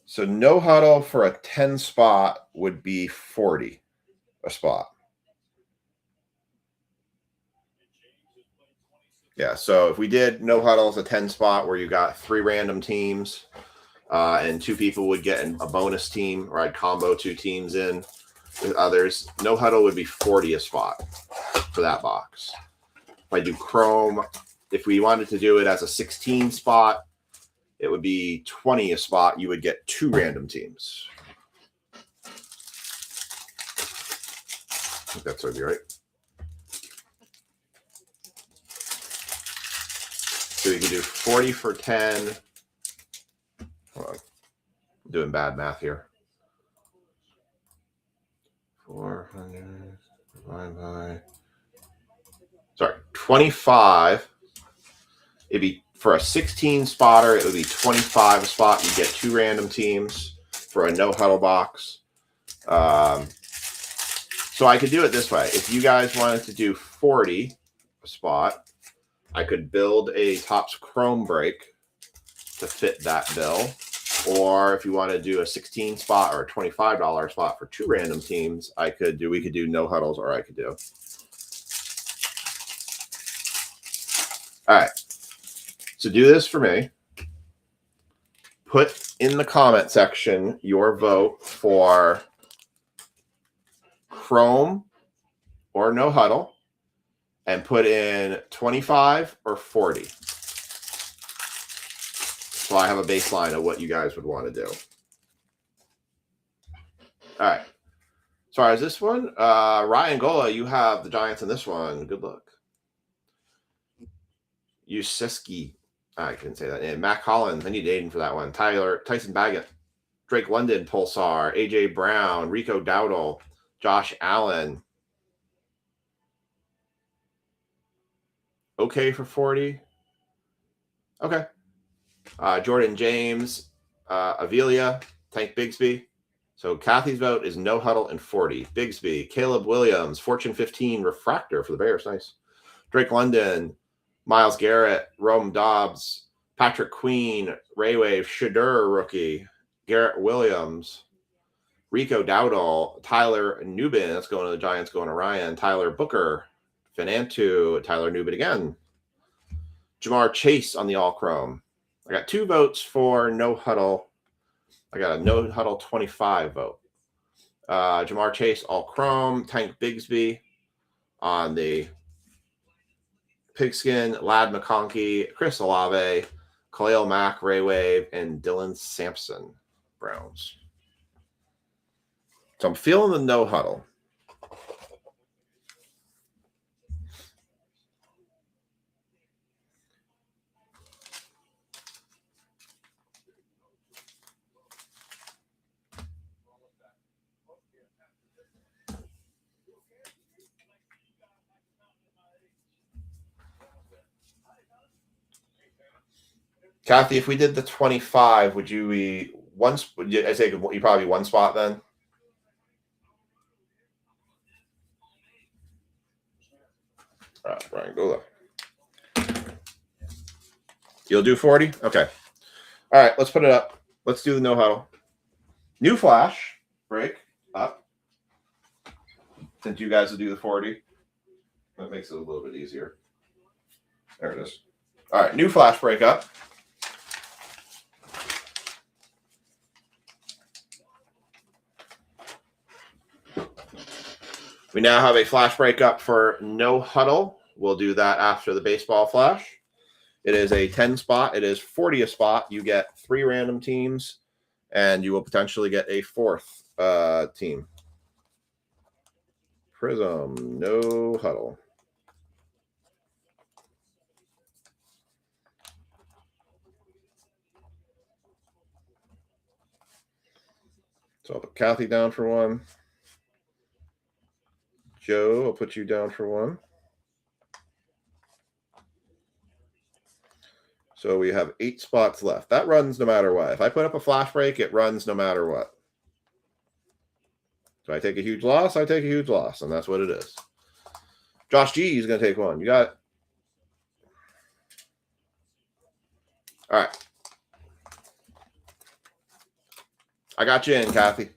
So no huddle for a 10 spot would be 40 a spot. Yeah, so if we did no huddle as a 10 spot where you got 3 random teams and 2 people would get a bonus team, or I'd combo 2 teams in with others, no huddle would be 40 a spot for that box. If I do Chrome, if we wanted to do it as a 16 spot, it would be 20 a spot. You would get 2 random teams. I think that's would be right. So we can do 40 for 10. Hold on. I'm doing bad math here. 400 divided by, sorry, 25. It'd be for a 16 spotter, it would be 25 a spot. You get 2 random teams for a no huddle box. So I could do it this way. If you guys wanted to do 40 a spot, I could build a Topps Chrome break to fit that bill. Or if you want to do a 16 spot or a $25 spot for 2 random teams, we could do no huddles, or I could do. All right. So do this for me. Put in the comment section your vote for Chrome or no huddle, and put in 25 or 40. So I have a baseline of what you guys would want to do. All right. Sorry, is this one? Ryan Gola, you have the Giants in this one. Good luck. Usiski. I couldn't say that name. Matt Collins. I need Aiden for that one. Tyson Baggett. Drake London, Pulsar. AJ Brown. Rico Dowdle. Josh Allen. Okay for 40. Okay. Jordan James, Avila, Tank Bigsby. So Kathy's vote is no huddle and 40. Bigsby, Caleb Williams, Fortune 15 refractor for the Bears. Nice. Drake London, Myles Garrett, Rome Dobbs, Patrick Queen, Raywave, Shadur rookie, Garrett Williams, Rico Dowdle, Tyler Nubin. That's going to the Giants, going to Ryan. Tyler Booker, Finantu, Tyler Nubin again. Jamar Chase on the All Chrome. I got 2 votes for no huddle. I got a no huddle 25 vote. Jamar Chase, All Chrome. Tank Bigsby on the Pigskin. Lad McConkey, Chris Olave, Khalil Mack, Ray Wave, and Dylan Sampson, Browns. So I'm feeling the no huddle. Kathy, if we did the 25, would you be once? I say you probably 1 spot then. All right, Brian, go there. You'll do 40? Okay. All right, let's put it up. Let's do the no huddle. New flash break up. Since you guys will do the 40, that makes it a little bit easier. There it is. All right, new flash break up. We now have a flash breakup for no huddle. We'll do that after the baseball flash. It is a 10 spot. It is 40 a spot. You get 3 random teams, and you will potentially get a 4th team. Prism, no huddle. So I'll put Kathy down for 1. Joe, I'll put you down for 1. So we have 8 spots left. That runs no matter what. If I put up a flash break, it runs no matter what. So I take a huge loss, I take a huge loss, and that's what it is. Josh G is going to take one. You got it. All right. I got you in, Kathy.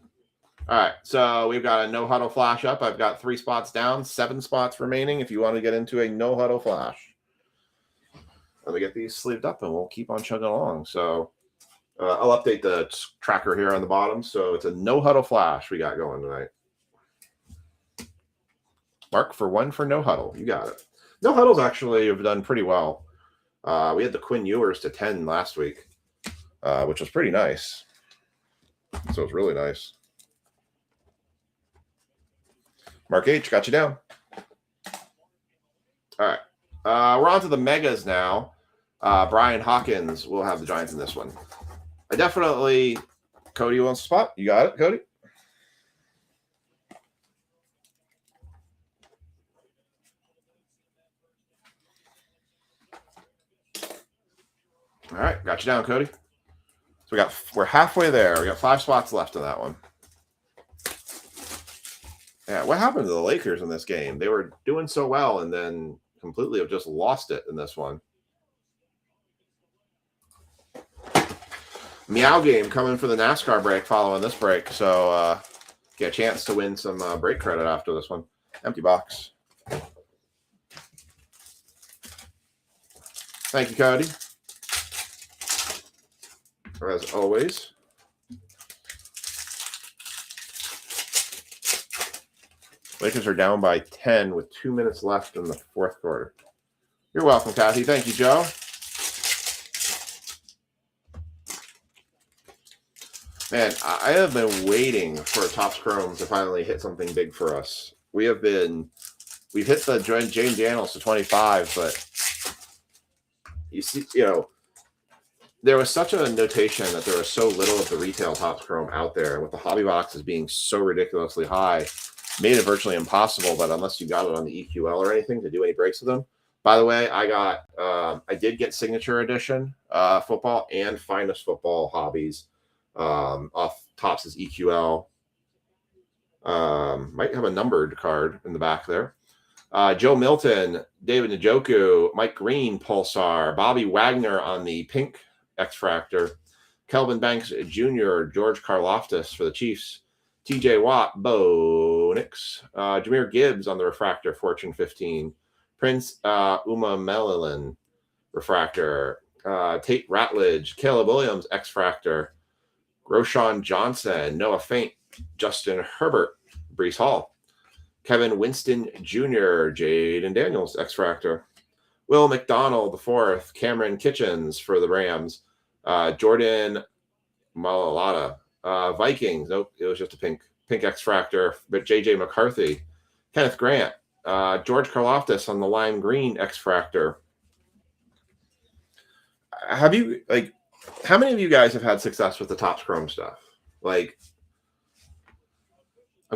All right, so we've got a no-huddle flash up. I've got 3 spots down, 7 spots remaining if you want to get into a no-huddle flash. Let me get these sleeved up, and we'll keep on chugging along. So I'll update the tracker here on the bottom. So it's a no-huddle flash we got going tonight. Mark for 1 for no-huddle. You got it. No-huddles actually have done pretty well. We had the Quinn Ewers to 10 last week, which was pretty nice. So it's really nice. Mark H, got you down. All right. We're on to the megas now. Brian Hawkins will have the Giants in this one. I definitely, Cody wants to spot. You got it, Cody? All right, got you down, Cody. So we're halfway there. We got 5 spots left in that one. Yeah, what happened to the Lakers in this game? They were doing so well and then completely have just lost it in this one. Meow game coming for the NASCAR break following this break. So get a chance to win some break credit after this one. Empty box. Thank you, Cody. As always. Lakers are down by 10 with 2 minutes left in the 4th quarter. You're welcome, Kathy. Thank you, Joe. Man, I have been waiting for Topps Chrome to finally hit something big for us. We've hit the Jane Daniels to 25, but you see, there was such a notation that there was so little of the retail Topps Chrome out there, with the hobby boxes being so ridiculously high, made it virtually impossible. But unless you got it on the EQL or anything to do any breaks with them. By the way, I did get Signature Edition football and Finest Football hobbies off Topps' EQL. Might have a numbered card in the back there. Joe Milton, David Njoku, Mike Green, Pulsar, Bobby Wagner on the pink X-Fractor, Kelvin Banks Jr., George Karlaftis for the Chiefs, TJ Watt, Bo Nix, Jahmyr Gibbs on the Refractor, Fortune 15, Prince Uma Melilin Refractor, Tate Ratledge, Caleb Williams X-Fractor, Roshan Johnson, Noah Fant, Justin Herbert, Breece Hall, Kevin Winston Jr., Jaden Daniels X-Fractor, Will McDonald IV, Cameron Kitchens for the Rams, Jordan Malalata, Vikings. Nope, it was just a pink X-Fractor. But JJ McCarthy, Kenneth Grant, George Karlaftis on the lime green X-Fractor. How many of you guys have had success with the Topps Chrome stuff? I'm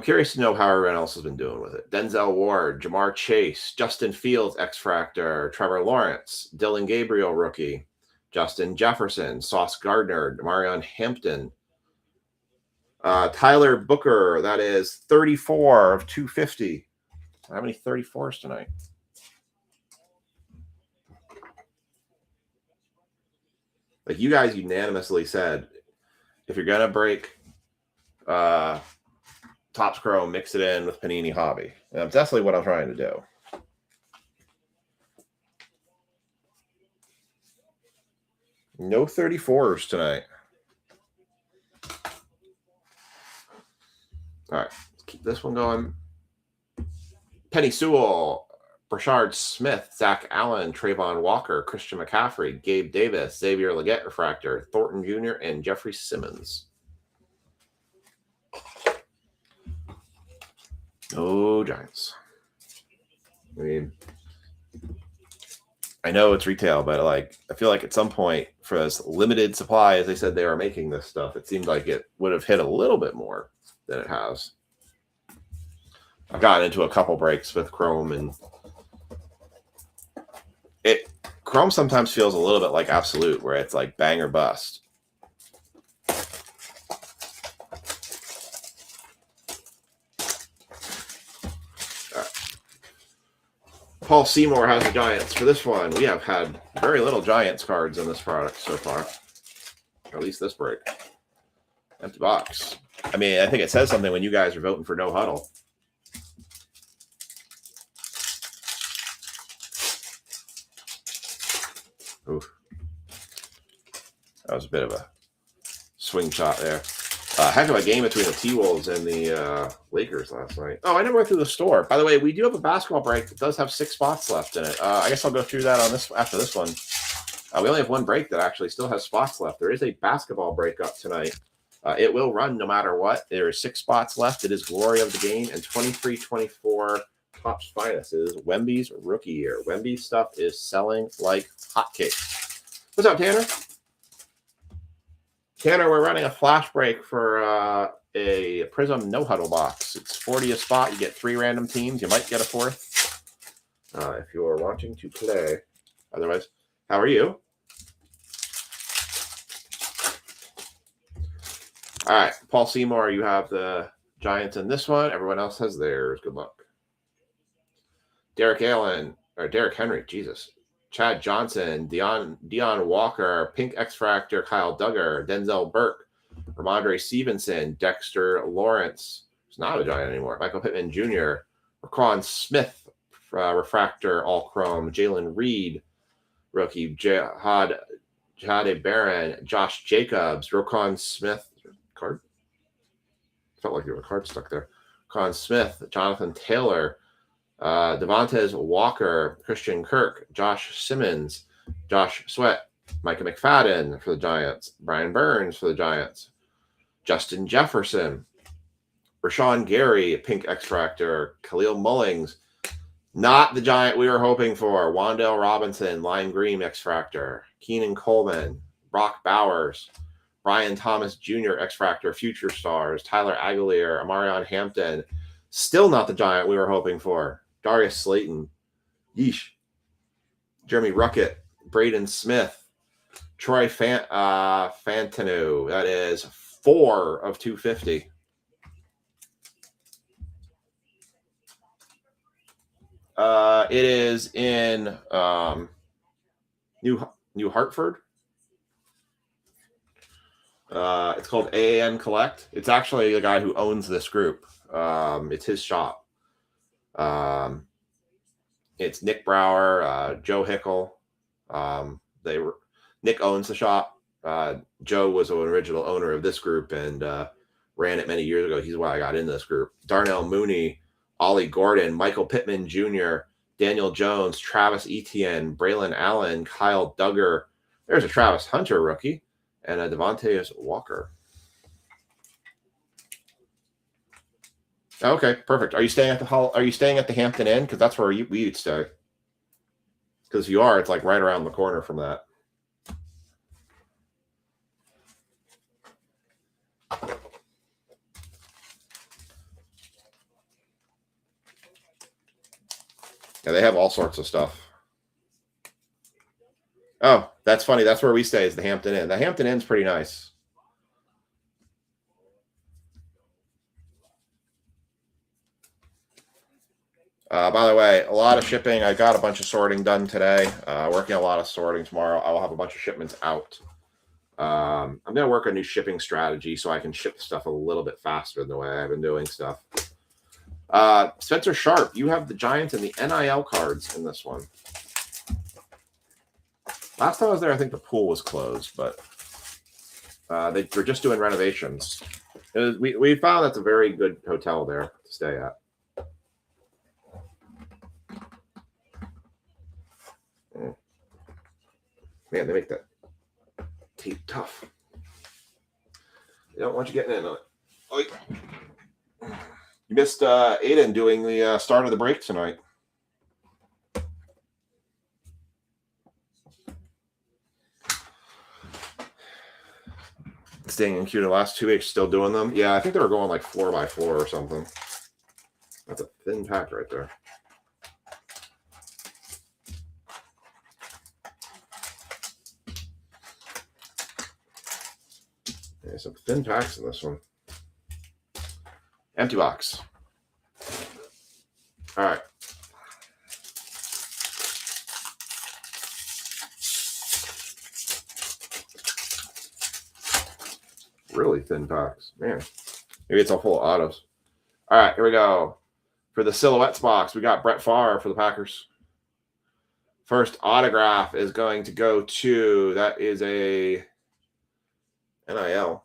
curious to know how everyone else has been doing with it. Denzel Ward, Jamar Chase, Justin Fields, X-Fractor, Trevor Lawrence, Dylan Gabriel, rookie, Justin Jefferson, Sauce Gardner, Marion Hampton, Tyler Booker, that is 34 of 250. How many 34s tonight? You guys unanimously said, if you're going to break Topps Chrome, mix it in with Panini Hobby. And that's definitely what I'm trying to do. No 34s tonight. All right, let's keep this one going. Penny Sewell, Brashard Smith, Zach Allen, Trayvon Walker, Christian McCaffrey, Gabe Davis, Xavier Legette Refractor, Thornton Jr., and Jeffrey Simmons. No Giants. I mean, I know it's retail, but I feel like at some point, for as limited supply as they said they were making this stuff, it seemed like it would have hit a little bit more than it has. I've gotten into a couple breaks with Chrome, and Chrome sometimes feels a little bit like Absolute, where it's like bang or bust. Paul Seymour has the Giants. For this one, we have had very little Giants cards in this product so far. Or at least this break. Empty box. I mean, I think it says something when you guys are voting for no huddle. Oof. That was a bit of a swing shot there. Heck of a game between the T-Wolves and the Lakers last night. Oh, I never went through the store. By the way, we do have a basketball break that does have 6 spots left in it. I guess I'll go through that on this after this one. We only have one break that actually still has spots left. There is a basketball break up tonight. It will run no matter what. There are 6 spots left. It is glory of the game and 23-24 Topps Finest. It is Wemby's rookie year. Wemby's stuff is selling like hotcakes. What's up, Tanner? Tanner, we're running a flash break for a Prism No Huddle box. It's 40 a spot. You get 3 random teams. You might get a 4th if you are wanting to play. Otherwise, how are you? All right, Paul Seymour, you have the Giants in this one. Everyone else has theirs. Good luck. Derek Henry, Jesus. Chad Johnson, Dion Walker, Pink X-Fractor, Kyle Duggar, Denzel Burke, Ramondre Stevenson, Dexter Lawrence, who's not a Giant anymore, Michael Pittman Jr., Raquan Smith, Refractor, All Chrome, Jalen Reed, rookie, Jade Barron, Josh Jacobs, Roquan Smith, card? Felt like there was a card stuck there. Roquan Smith, Jonathan Taylor, Devontae Walker, Christian Kirk, Josh Simmons, Josh Sweat, Micah McFadden for the Giants, Brian Burns for the Giants, Justin Jefferson, Rashawn Gary, Pink X-Fractor, Khalil Mullings, not the Giant we were hoping for, Wan'Dale Robinson, Lime Green X-Fractor, Keenan Coleman, Brock Bowers, Brian Thomas Jr. X-Fractor, Future Stars, Tyler Aguilar, Amarion Hampton, still not the Giant we were hoping for, Darius Slayton, yeesh, Jeremy Ruckett, Braden Smith, Troy Fantanu. That is 4 of 250. It is in New Hartford. It's called AAN Collect. It's actually the guy who owns this group. It's his shop. It's Nick Brower, Joe Hickel. Nick owns the shop. Joe was an original owner of this group and ran it many years ago. He's why I got into this group. Darnell Mooney, Ollie Gordon, Michael Pittman Jr., Daniel Jones, Travis Etienne, Braylon Allen, Kyle Duggar. There's a Travis Hunter rookie and a Devontae Walker. Okay, perfect. Are you staying at the Hampton Inn? Because that's where we'd stay. Because if you are, it's like right around the corner from that. Yeah, they have all sorts of stuff. Oh, that's funny. That's where we stay is the Hampton Inn. The Hampton Inn's pretty nice. By the way, a lot of shipping. I got a bunch of sorting done today. Working a lot of sorting tomorrow. I will have a bunch of shipments out. I'm going to work a new shipping strategy so I can ship stuff a little bit faster than the way I've been doing stuff. Spencer Sharp, you have the Giants and the NIL cards in this one. Last time I was there, I think the pool was closed, but they were just doing renovations. We found that's a very good hotel there to stay at. Man, they make that tape tough. They don't want you getting in on it. Oh, you missed Aiden doing the start of the break tonight. Staying in queue the last 2 weeks, still doing them. Yeah, I think they were going like 4x4 or something. That's a thin pack right there. Yeah, some thin packs in this one. Empty box. All right. really thin packs. Man, maybe it's all full of autos. All right, here we go. For the silhouettes box, we got Brett Favre for the Packers. First autograph is going to go to, that is a NIL.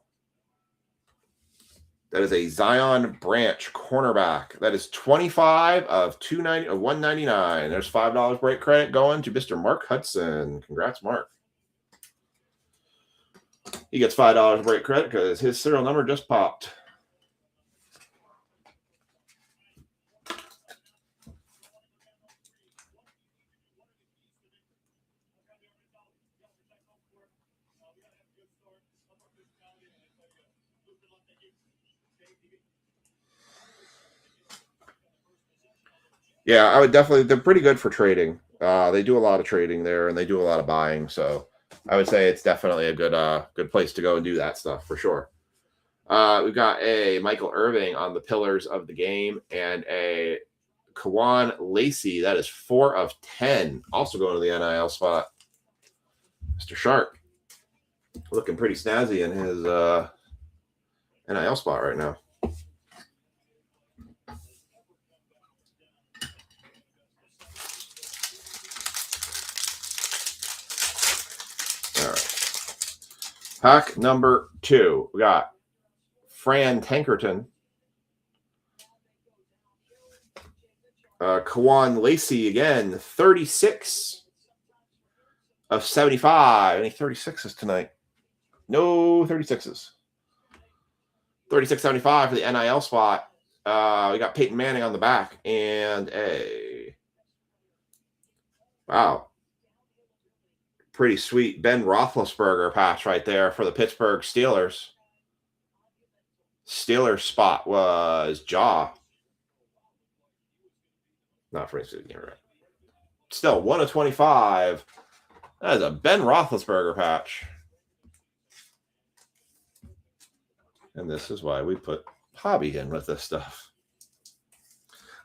That is a Zion Branch cornerback. That is 25 of 199. There's $5 break credit going to Mr. Mark Hudson. Congrats, Mark. He gets $5 break credit because his serial number just popped. Yeah, I would definitely. They're pretty good for trading. They do a lot of trading there, and they do a lot of buying. So I would say it's definitely a good place to go and do that stuff for sure. We've got a Michael Irving on the pillars of the game, and a Kawan Lacey. That is 4 of 10. Also going to the NIL spot. Mr. Shark looking pretty snazzy in his NIL spot right now. Pack number 2. We got Fran Tankerton. Kawan Lacey again, 36 of 75. Any 36s tonight? No 36s. 36.75 for the NIL spot. We got Peyton Manning on the back and a wow. Pretty sweet Ben Roethlisberger patch right there for the Pittsburgh Steelers. Steelers spot was Jaw. Not for instance, right? Still 1 of 25. That is a Ben Roethlisberger patch. And this is why we put Hobby in with this stuff.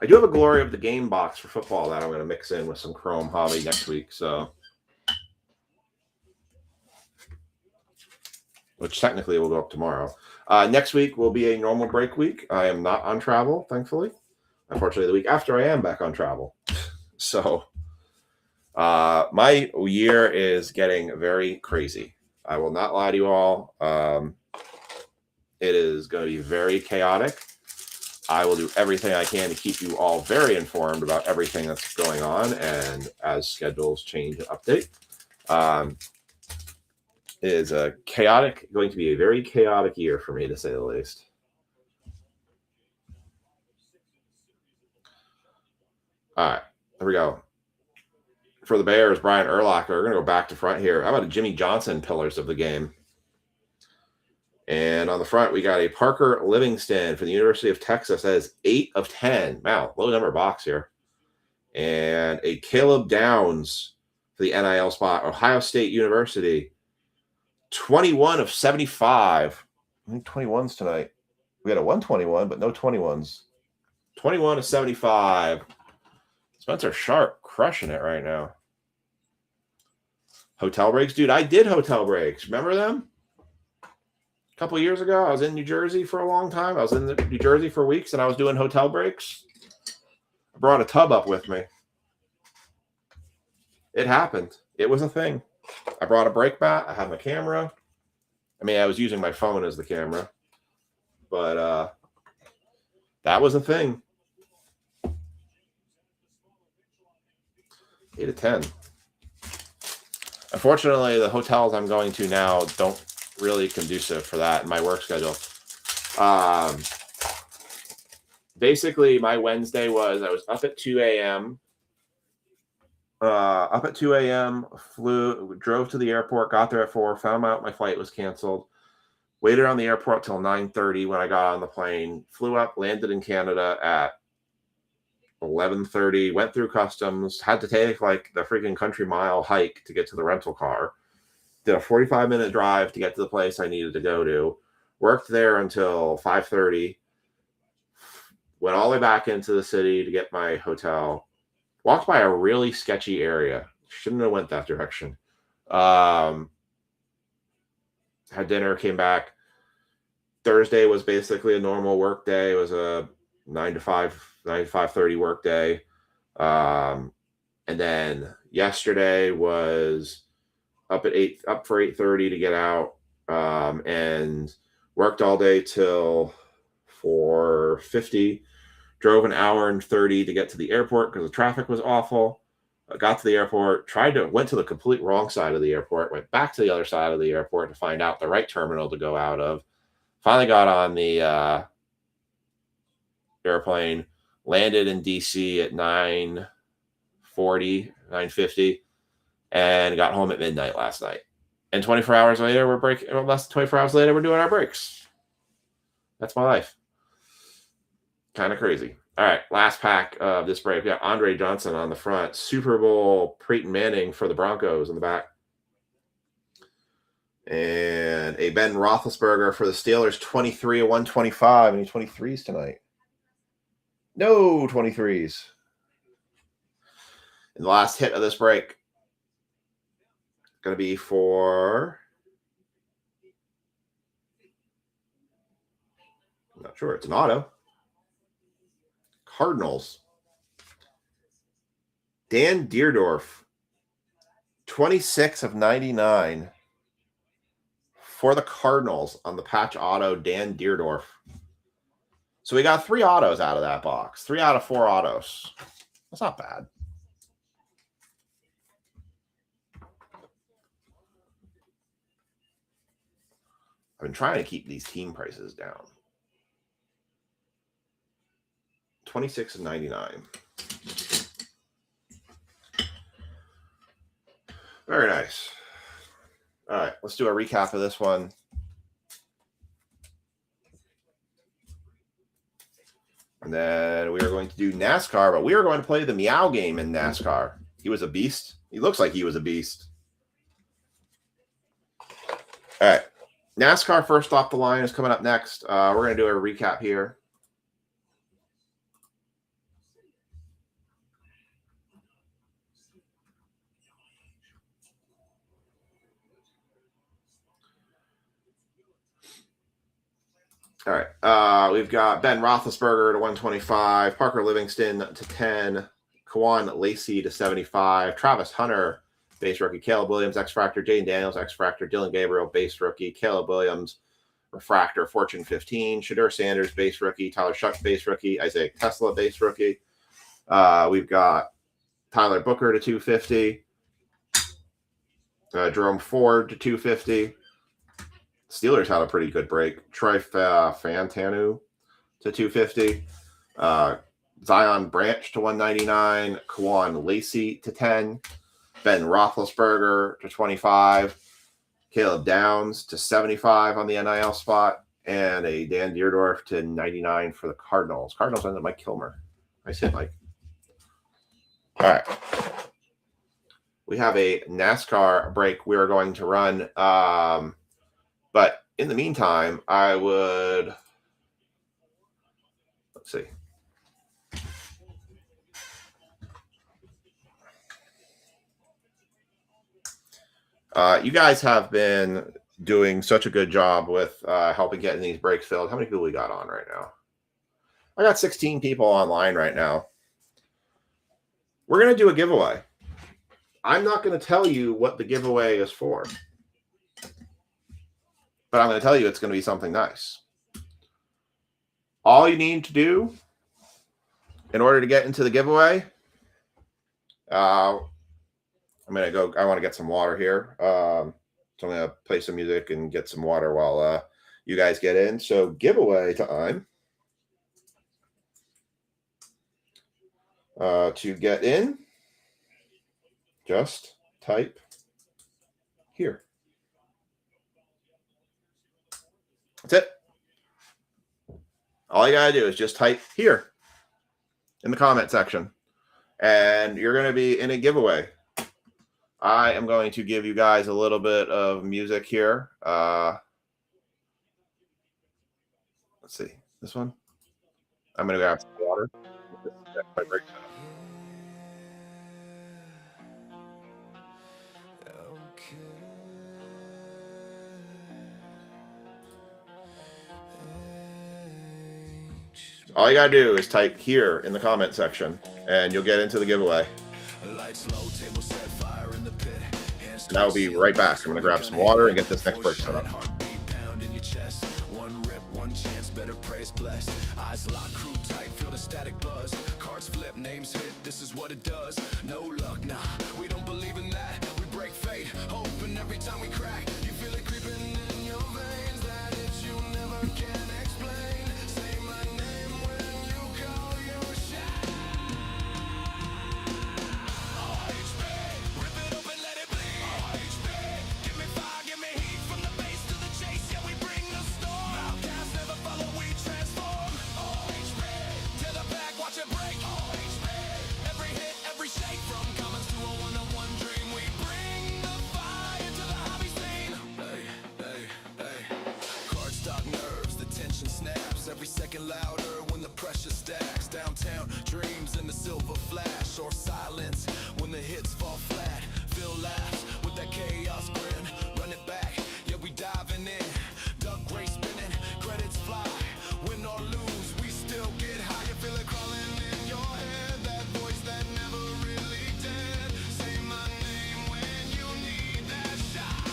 I do have a Glory of the Game box for football that I'm going to mix in with some Chrome Hobby next week. So, which technically will go up tomorrow. Next week will be a normal break week. I am not on travel, thankfully. Unfortunately, the week after I am back on travel. So my year is getting very crazy. I will not lie to you all. It is going to be very chaotic. I will do everything I can to keep you all very informed about everything that's going on, and as schedules change and update. It is going to be a very chaotic year for me, to say the least. All right, here we go. For the Bears, Brian Urlacher. We're going to go back to front here. How about a Jimmy Johnson pillars of the game? And on the front, we got a Parker Livingston for the University of Texas. That is 8 of 10. Wow, low number box here. And a Caleb Downs for the NIL spot, Ohio State University. 21 of 75. I think 21s tonight. We got a 121, but no 21s. 21 of 75. Spencer Sharp crushing it right now. Hotel breaks. Dude, I did hotel breaks. Remember them? A couple of years ago, I was in New Jersey for a long time. I was in New Jersey for weeks, and I was doing hotel breaks. I brought a tub up with me. It happened. It was a thing. I brought a break mat. I had my camera. I mean, I was using my phone as the camera. But that was a thing. 8 of 10. Unfortunately, the hotels I'm going to now don't really conducive for that in my work schedule. Basically, my Wednesday was I was up at 2 a.m. Drove to the airport, got there at 4, found out my flight was canceled, waited on the airport till 9:30 when I got on the plane, flew up, landed in Canada at 11:30, went through customs, had to take like the freaking country mile hike to get to the rental car, did a 45-minute drive to get to the place I needed to go to, worked there until 5:30, went all the way back into the city to get my hotel, walked by a really sketchy area. Shouldn't have went that direction. Had dinner, came back, Thursday was basically a normal work day. It was a 9 to 5:30 work day. And then yesterday was up for 8:30 to get out, and worked all day till 4:50. Drove an hour and 30 to get to the airport because the traffic was awful. Got to the airport, went to the complete wrong side of the airport, went back to the other side of the airport to find out the right terminal to go out of. Finally got on the airplane, landed in DC at 9:50, and got home at midnight last night. And 24 hours later, less than 24 hours later, we're doing our breaks. That's my life. Kind of crazy. All right, last pack of this break. We got Andre Johnson on the front. Super Bowl Peyton Manning for the Broncos in the back. And a Ben Roethlisberger for the Steelers, 23 of 125. Any 23s tonight? No 23s. And the last hit of this break going to be for, I'm not sure, it's an auto. Cardinals. Dan Deerdorf, 26 of 99 for the Cardinals on the patch auto, Dan Deerdorf. So we got 3 autos out of that box. 3 out of 4 autos. That's not bad. I've been trying to keep these team prices down. 26 of 99. Very nice. All right, let's do a recap of this one. And then we are going to do NASCAR, but we are going to play the Meow game in NASCAR. He was a beast. He looks like he was a beast. All right. NASCAR first off the line is coming up next. We're going to do a recap here. All right. We've got Ben Roethlisberger to 125, Parker Livingston to 10, Kawan Lacey to 75, Travis Hunter, base rookie, Caleb Williams, X-Factor, Jaden Daniels, X-Factor, Dylan Gabriel, base rookie, Caleb Williams, refractor, Fortune 15, Shadur Sanders, base rookie, Tyler Shuck, base rookie, Isaiah Tesla, base rookie. We've got Tyler Booker to 250, Jerome Ford to 250. Steelers had a pretty good break. Troy Fantanu to 250. Zion Branch to 199. Kawan Lacey to 10. Ben Roethlisberger to 25. Caleb Downs to 75 on the NIL spot. And a Dan Deerdorf to 99 for the Cardinals. Cardinals ended Mike Kilmer. Nice hit, Mike. All right. We have a NASCAR break we are going to run. But in the meantime, I would, let's see. You guys have been doing such a good job with helping getting these breaks filled. How many people we got on right now? I got 16 people online right now. We're going to do a giveaway. I'm not going to tell you what the giveaway is for. But I'm going to tell you it's going to be something nice. All you need to do in order to get into the giveaway, I'm going to go. I want to get some water here. So I'm going to play some music and get some water while you guys get in. So giveaway time. To get in, just type here. That's it. All you got to do is just type here in the comment section, and you're going to be in a giveaway. I am going to give you guys a little bit of music here. Let's see. This one. I'm going to grab some water. All you gotta do is type here in the comment section, and you'll get into the giveaway. Lights low, table set, fire in the pit. Hands And I'll be right back. I'm gonna grab some water and get this next break set up. heartbeat pound in your chest. One rip, one chance, better praise blessed. Eyes locked, crew tight, feel the static buzz. Cards flip, names hit, this is what it does. No luck, nah, we don't believe in that. We break fate, hoping every time we crack. You feel it creeping in your veins, that itch you never can explain. Say my name when you call your shot. OHB, rip it open, let it bleed. OHB, give me fire, give me heat. From the base to the chase, yeah, we bring the storm. Outcasts never follow, we transform. OHB, to the back, watch it break. OHB, every hit, every shake. From commons to a one-on-one dream, we bring the fire to the hobby scene. Hey, hey, hey. Cardstock nerves, the tension snaps. Every second louder when the pressure stacks. Downtown dreams in the silver flash, or silence when the hits fall flat. Feel laughs with that chaos grin. Run it back, yeah, we diving in. Duck race spinning, credits fly. Win or lose, we still get high. You feel it crawling in your head. That voice that never really dead. Say my name when you need that shot.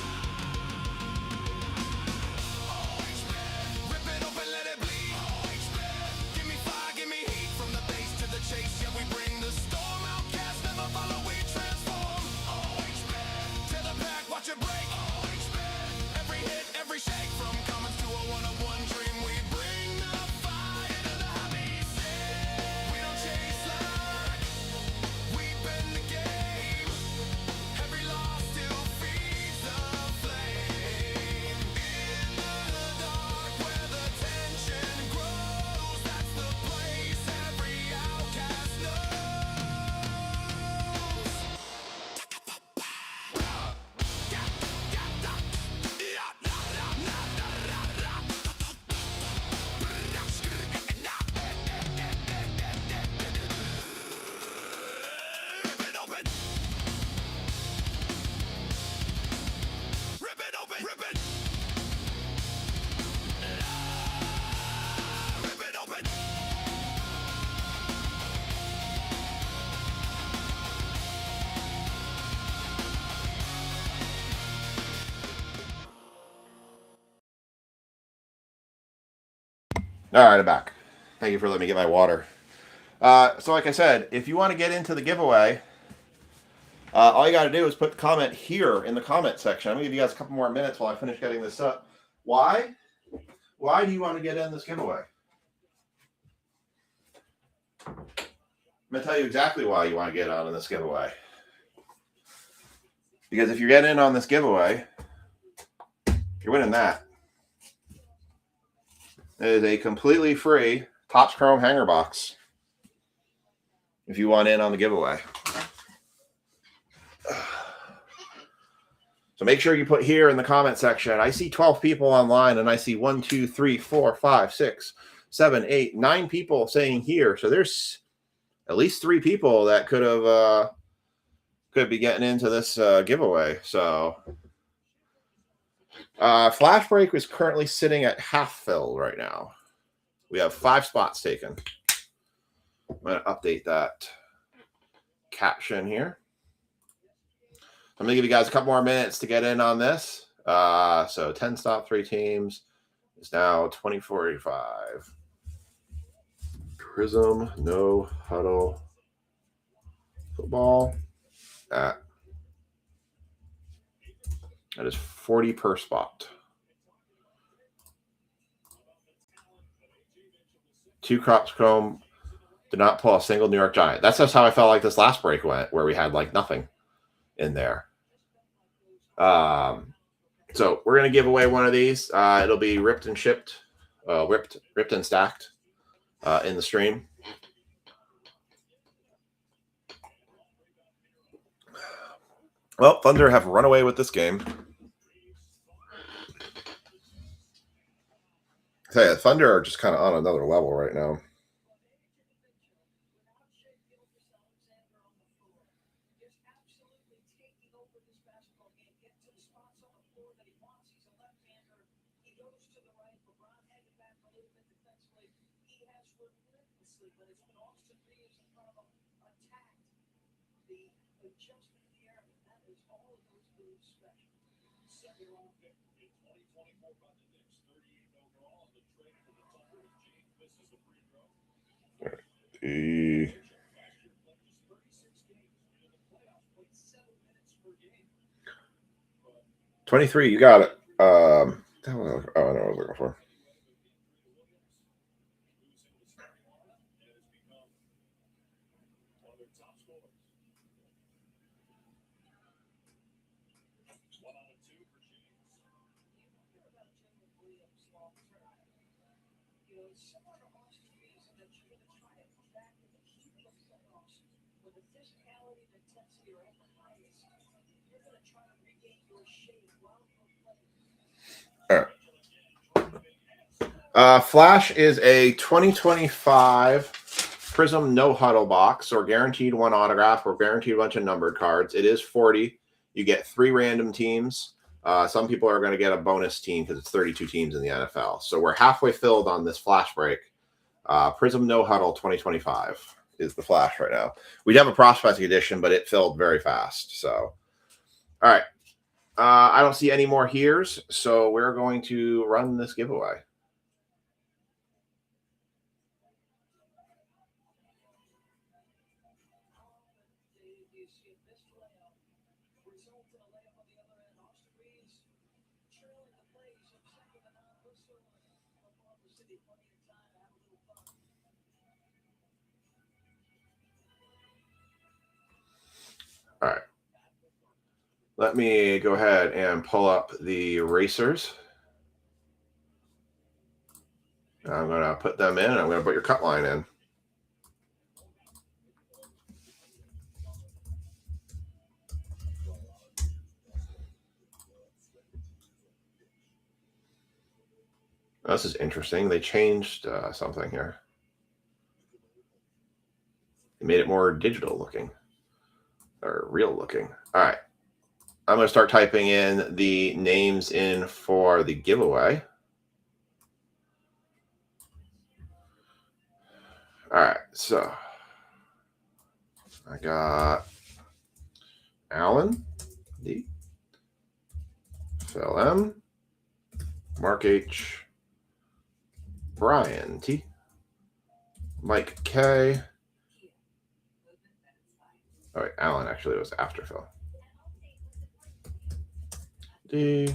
OHB, rip it open, let it bleed. OHB, give me fire, give me heat. From the base to the chase, yeah, we bring the storm. Outcasts never follow, we transform. OHB, to the back, watch it break. OHB, every hit, every shake. From commons to a one-on-one dream, we bring the fire to the hobby scene. We don't chase luck, we bend the game. Every loss still feeds the flame. In the dark where the tension grows, that's the place every outcast knows. Rip it open. Rip it open. Rip it. Rip it open. All right, I'm back. Thank you for letting me get my water. So like I said, if you want to get into the giveaway, all you got to do is put the comment here in the comment section. I'm going to give you guys a couple more minutes while I finish getting this up. Why? Why do you want to get in this giveaway? I'm going to tell you exactly why you want to get on in this giveaway. Because if you get in on this giveaway, you're winning that. It is a completely free Topps Chrome hanger box if you want in on the giveaway. So make sure you put here in the comment section. I see 12 people online, and I see 1, 2, 3, 4, 5, 6, 7, 8, 9 people saying here. So there's at least 3 people that could be getting into this giveaway. So Flash Break is currently sitting at half filled right now. We have 5 spots taken. I'm going to update that caption here. I'm going to give you guys a couple more minutes to get in on this. So 10 stop, 3 teams is now 24.85. Prism, no huddle, football. That is 40 per spot. 2 Topps Chrome did not pull a single New York Giant. That's just how I felt like this last break went, where we had like nothing in there. So we're going to give away one of these. It'll be ripped and shipped, ripped and stacked in the stream. Well, Thunder have run away with this game. I tell you, Thunder are just kind of on another level right now. relentlessly, but it's when Austin Reeves in front of him attacked the adjustment in the air. That is all of those moves special. Second round pick in 2024 by the Knicks, 38th overall, and the trade for the Thunder. James misses the free throw. The Last year played just 36 games in the playoffs, played 7 minutes per game. 23, you got it. Oh, no, I know what I was looking for. You know, it's similar to Austin Reeves in that you're going to try to come back in the heat of the playoffs when the physicality and intensity are at the highest. You're going to try to regain your shape while you're playing. Flash is a 2025 Prism No Huddle box, or guaranteed one autograph, or guaranteed a bunch of numbered cards. It is 40. You get 3 random teams. Some people are going to get a bonus team because it's 32 teams in the NFL. So we're halfway filled on this Flash break. Prism No Huddle 2025 is the Flash right now. We have a prospecting edition, but it filled very fast. So, all right. I don't see any more here's, so we're going to run this giveaway. You see a missed layup, result in a layup on the other end. Austin Reeves trailing the plays of second and on whistle. Oklahoma City, plenty of time to have a little fun. All right. Let me go ahead and pull up the erasers. I'm going to put them in. I'm going to put your cut line in. This is interesting. They changed something here. They made it more digital looking or real looking. All right. I'm going to start typing in the names in for the giveaway. All right. So I got Alan D, Phil M, Mark H, Brian T, Mike K. Oh, wait, Alan actually was after Phil. D,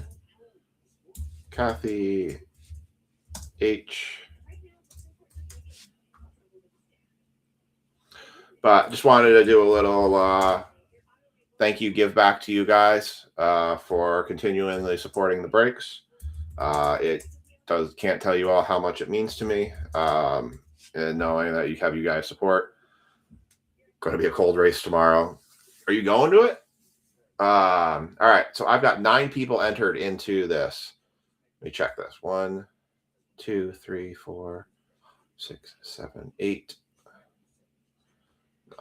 Kathy H. But just wanted to do a little thank you give back to you guys for continually supporting the breaks. Can't tell you all how much it means to me, and knowing that you have you guys support. Going to be a cold race tomorrow. Are you going to it? All right. So I've got 9 people entered into this. Let me check this. 1, 2, 3, 4, 6, 7, 8, 9.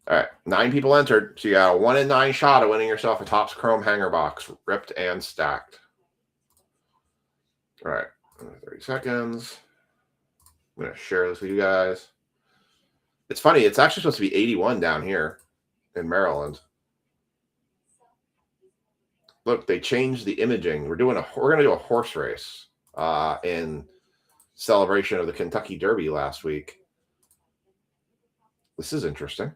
All right. 9 people entered. So you got a 1 in 9 shot of winning yourself a Topps Chrome hanger box, ripped and stacked. All right. 30 seconds. I'm going to share this with you guys. It's funny. It's actually supposed to be 81 down here in Maryland. Look, they changed the imaging. We're going to do a horse race in celebration of the Kentucky Derby last week. This is interesting.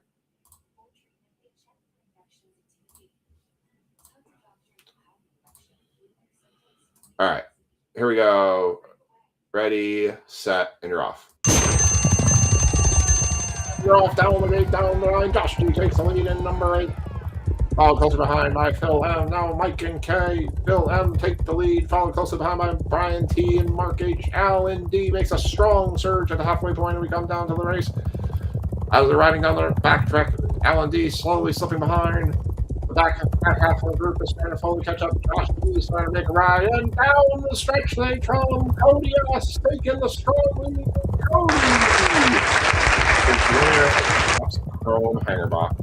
All right, here we go. Ready, set, and you're off. You're off down the gate, down the line. Josh D takes the lead in number 8. Followed closer behind by Phil M. Now Mike and K. Phil M take the lead. Followed closer behind by Brian T. and Mark H. Alan D makes a strong surge at the halfway point, and we come down to the race. As they're riding down the backtrack, Alan D. slowly slipping behind. The back half of the group is trying to fully catch up. Josh D. is trying to make a ride. And down the stretch they come. Cody S. taking the strong lead. Cody! Chrome hanger box.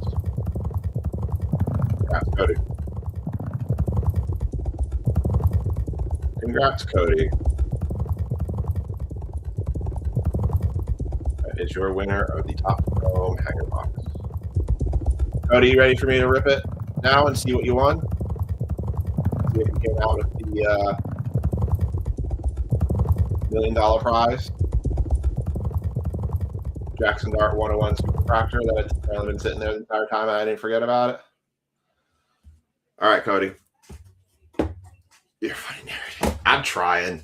Congrats, Cody. Congrats, Cody. is your winner of the Top Chrome Hanger Box. Cody, you ready for me to rip it now and see what you won? See if you came out with the $1 million prize. Jackson Dart 101 Super Fractor that's been sitting there the entire time and I didn't forget about it. All right, Cody. You're a funny narrator. I'm trying.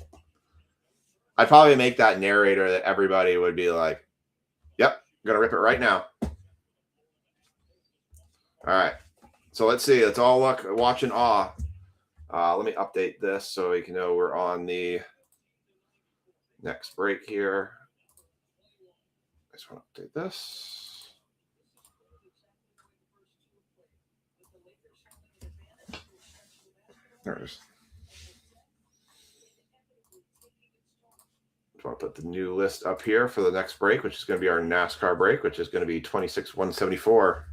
I'd probably make that narrator that everybody would be like, yep, I'm going to rip it right now. All right. So let's see. Let's all watch in awe. Let me update this so we can know we're on the next break here. I just want to update this. There it is. I want to put the new list up here for the next break, which is going to be our NASCAR break, which is going to be 26,174.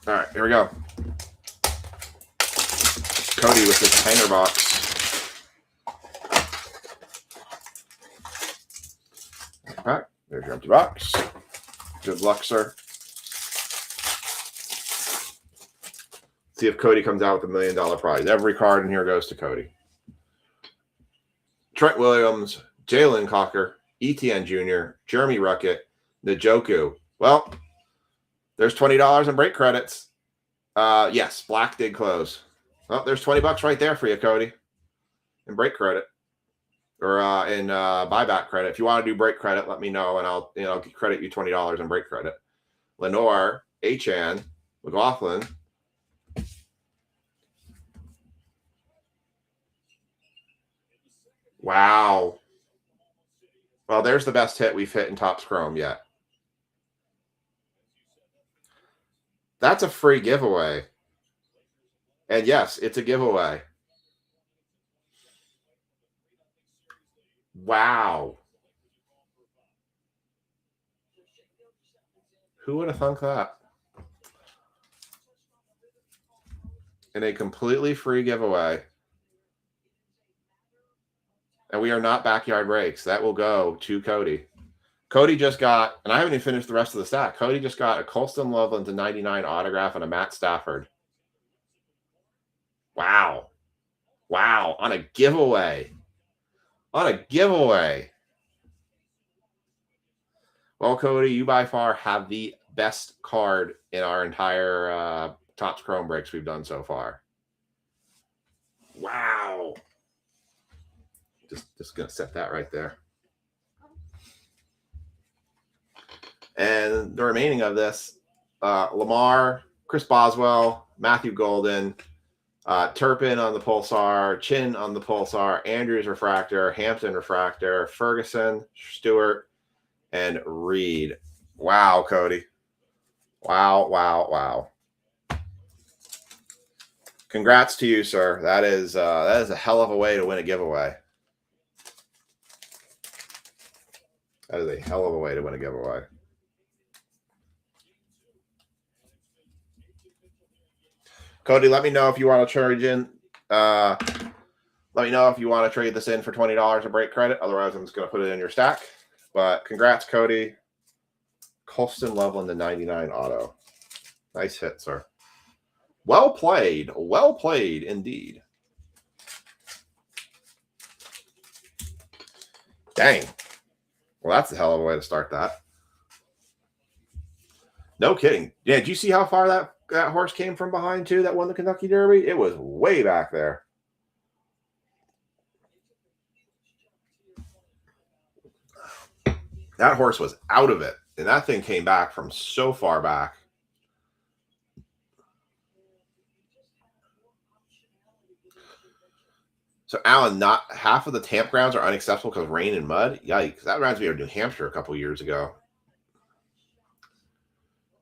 All right, here we go. Cody with his hanger box. Back. There's your empty box. Good luck, sir. See if Cody comes out with $1 million prize. Every card in here goes to Cody. Trent Williams, Jalen Cocker, ETN Jr., Jeremy Ruckett, Njoku. Well, there's $20 in break credits. Yes, Black did close. Well, there's $20 right there for you, Cody, in break credit or in buyback credit. If you want to do break credit, let me know, and I'll credit you $20 in break credit. Lenore, Achan, McLaughlin. Wow. Well, there's the best hit we've hit in Topps Chrome yet. That's a free giveaway. And yes, it's a giveaway. Wow. Who would have thunk that? In a completely free giveaway. And we are not backyard breaks. That will go to Cody. Cody just got, and I haven't even finished the rest of the stack. Cody just got a Colston Loveland to 99 autograph and a Matt Stafford. Wow. Wow. On a giveaway. On a giveaway. Well, Cody, you by far have the best card in our entire Topps Chrome breaks we've done so far. Wow. Just going to set that right there. And the remaining of this, Lamar, Chris Boswell, Matthew Golden, Turpin on the Pulsar, Chin on the Pulsar, Andrews Refractor, Hampton Refractor, Ferguson, Stewart, and Reed. Wow, Cody. Wow, wow, wow. Congrats to you, sir. That is a hell of a way to win a giveaway. That is a hell of a way to win a giveaway. Cody, let me know if you want to trade in. Let me know if you want to trade this in for $20 of break credit. Otherwise, I'm just going to put it in your stack. But congrats, Cody. Colston Loveland, the 99 auto. Nice hit, sir. Well played. Well played, indeed. Dang. Well, that's a hell of a way to start that. No kidding. Yeah, did you see how far that horse came from behind, too, that won the Kentucky Derby? It was way back there. That horse was out of it, and that thing came back from so far back. So, Alan, not half of the camp grounds are unacceptable because of rain and mud. Yikes. That reminds me of New Hampshire a couple years ago.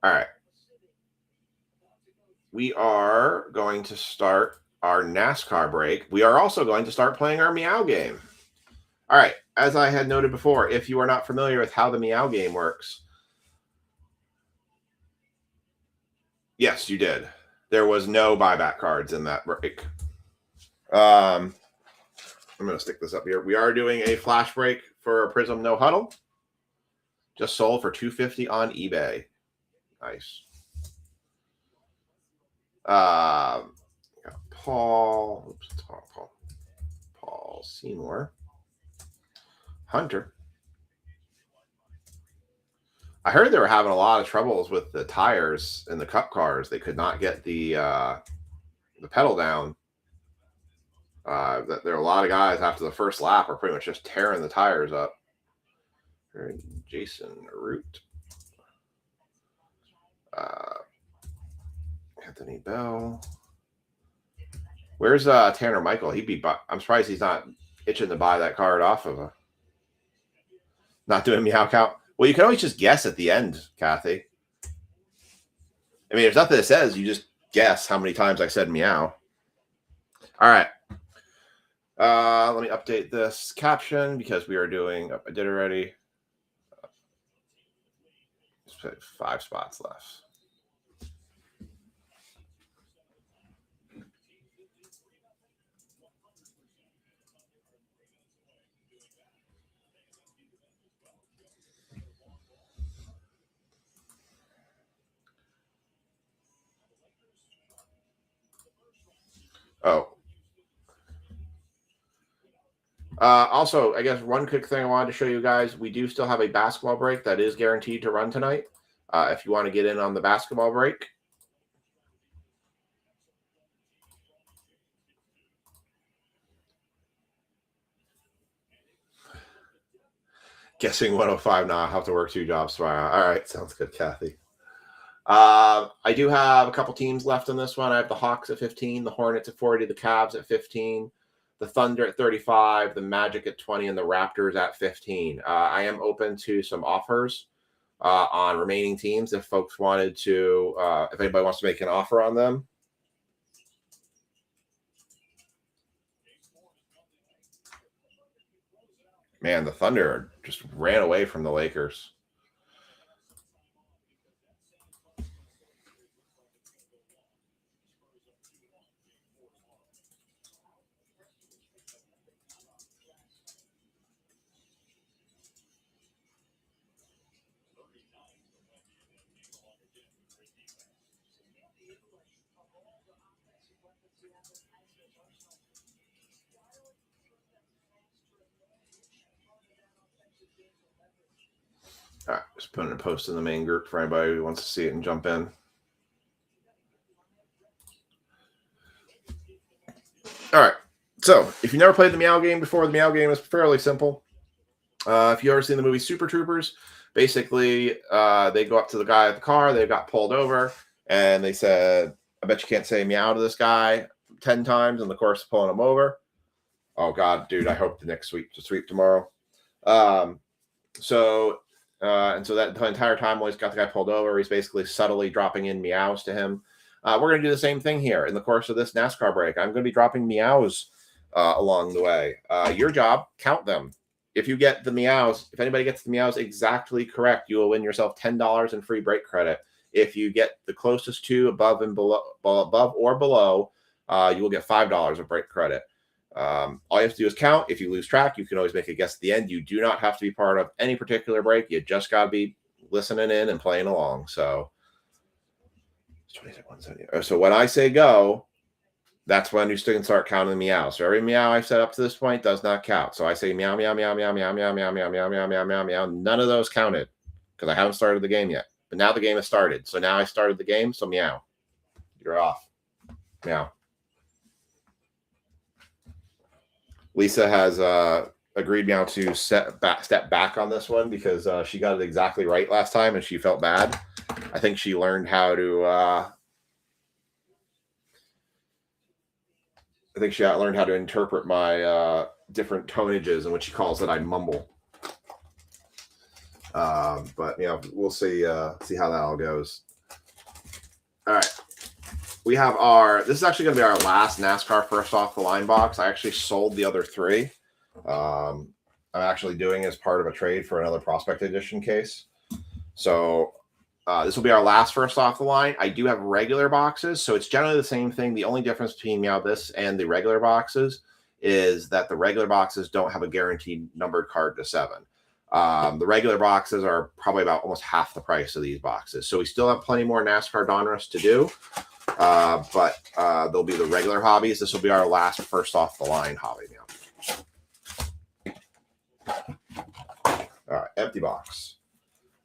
All right. We are going to start our NASCAR break. We are also going to start playing our Meow game. All right. As I had noted before, if you are not familiar with how the Meow game works, yes, you did. There was no buyback cards in that break. I'm going to stick this up here. We are doing a flash break for Prism No Huddle. Just sold for $250 on eBay. Nice. Got Paul Seymour. Hunter. I heard they were having a lot of troubles with the tires in the Cup cars. They could not get the pedal down. There are a lot of guys after the first lap are pretty much just tearing the tires up. Jason Root. Anthony Bell. Where's Tanner Michael? I'm surprised he's not itching to buy that card off of a. Not doing meow count. Well, you can always just guess at the end, Kathy. I mean, there's nothing that says. You just guess how many times I said meow. All right. Let me update this caption because we are doing. I did already. 5 spots left. Oh. Also, I guess one quick thing I wanted to show you guys. We do still have a basketball break that is guaranteed to run tonight. If you want to get in on the basketball break. Guessing 105 now. I have to work 2 jobs tomorrow. All right. Sounds good, Kathy. I do have a couple teams left in this one. I have the Hawks at 15, the Hornets at 40, the Cavs at 15, the Thunder at 35, the Magic at 20, and the Raptors at 15. I am open to some offers on remaining teams if folks wanted to, if anybody wants to make an offer on them. Man, the Thunder just ran away from the Lakers. All right, just putting a post in the main group for anybody who wants to see it and jump in. All right, so if you've never played the Meow game before, the Meow game is fairly simple. If you've ever seen the movie Super Troopers, basically they go up to the guy at the car, they got pulled over, and they said, I bet you can't say meow to this guy 10 times in the course of pulling him over. Oh, God, dude, I hope the Knicks sweep tomorrow. So that the entire time while he's got the guy pulled over, he's basically subtly dropping in meows to him. We're going to do the same thing here in the course of this NASCAR break. I'm going to be dropping meows along the way. Your job, count them. If you get the meows, if anybody gets the meows exactly correct, you will win yourself $10 in free break credit. If you get the closest to above or below, you will get $5 of break credit. All you have to do is count. If you lose track, you can always make a guess at the end. You do not have to be part of any particular break. You just got to be listening in and playing along. So, so when I say go, that's when you can start counting the meows. So every meow I've set up to this point does not count. So I say meow, meow, meow, meow, meow, meow, meow, meow, meow, meow, meow, meow, meow. None of those counted because I haven't started the game yet. But now the game has started. So now I started the game. So meow. You're off. Meow. Lisa has agreed now to step back on this one because she got it exactly right last time and she felt bad. I think she learned how to learned how to interpret my different tonages and what she calls that I mumble. But we'll see how that all goes. All right. We have this is actually going to be our last NASCAR first off the line box. I actually sold the other 3. I'm actually doing it as part of a trade for another Prospect Edition case. So this will be our last first off the line. I do have regular boxes, so it's generally the same thing. The only difference between Meow This and the regular boxes is that the regular boxes don't have a guaranteed numbered card to 7. The regular boxes are probably about almost half the price of these boxes. So we still have plenty more NASCAR Donruss to do. But there'll be the regular hobbies. This will be our last first off the line hobby now. All right, empty box.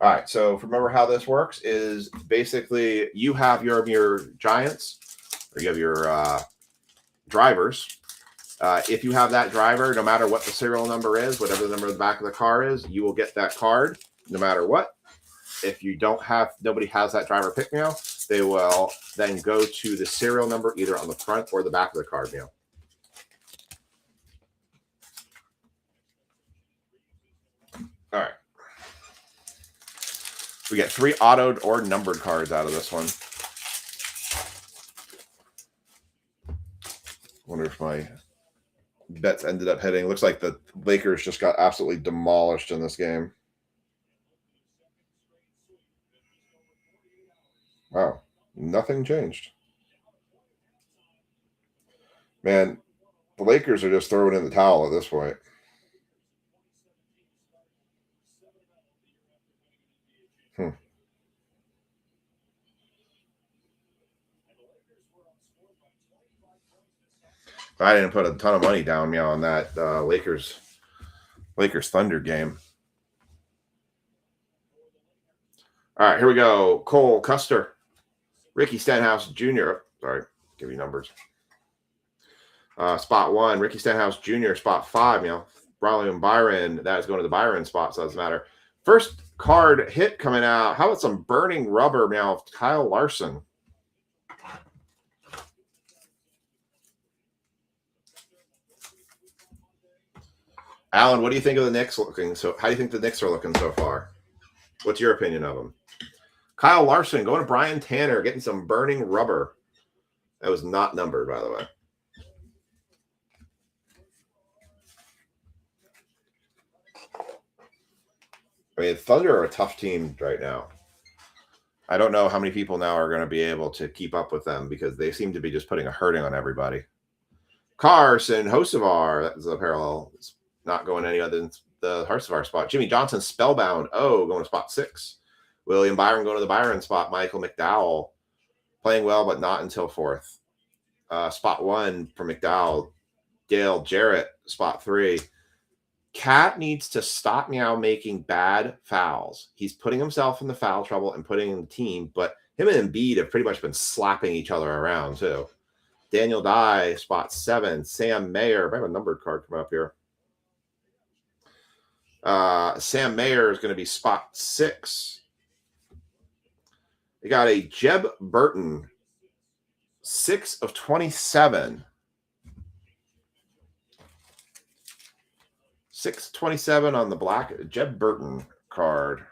All right, so remember how this works is basically you have your Giants, or you have your drivers. If you have that driver, no matter what the serial number is, whatever the number of the back of the car is, you will get that card no matter what. If you don't have, nobody has that driver pick now, they will then go to the serial number either on the front or the back of the card now. All right. We get 3 autoed or numbered cards out of this one. Wonder if my bets ended up hitting. Looks like the Lakers just got absolutely demolished in this game. Wow, nothing changed. Man, the Lakers are just throwing in the towel at this point. I didn't put a ton of money down on that Lakers Thunder game. All right, here we go. Cole Custer, Ricky Stenhouse Jr. Sorry, give you numbers. Spot 1, Ricky Stenhouse Jr. Spot 5. Brawley and Byron. That is going to the Byron spot, so it doesn't matter. First card hit coming out. How about some burning rubber now of Kyle Larson? Alan, what do you think of the Knicks looking? So, how do you think the Knicks are looking so far? What's your opinion of them? Kyle Larson going to Brian Tanner, getting some burning rubber. That was not numbered, by the way. I mean, Thunder are a tough team right now. I don't know how many people now are going to be able to keep up with them because they seem to be just putting a hurting on everybody. Carson Hocevar, that is a parallel. It's not going any other than the Hocevar spot. Jimmy Johnson, Spellbound. Oh, going to spot 6. William Byron going to the Byron spot. Michael McDowell playing well, but not until 4th. Spot 1 for McDowell. Dale Jarrett, spot 3. Cat needs to stop now making bad fouls. He's putting himself in the foul trouble and putting in the team, but him and Embiid have pretty much been slapping each other around too. Daniel Dye, spot 7. Sam Mayer. I have a numbered card coming up here. Sam Mayer is going to be spot 6. We got a Jeb Burton, 6 of 27. 627 on the black Jeb Burton card.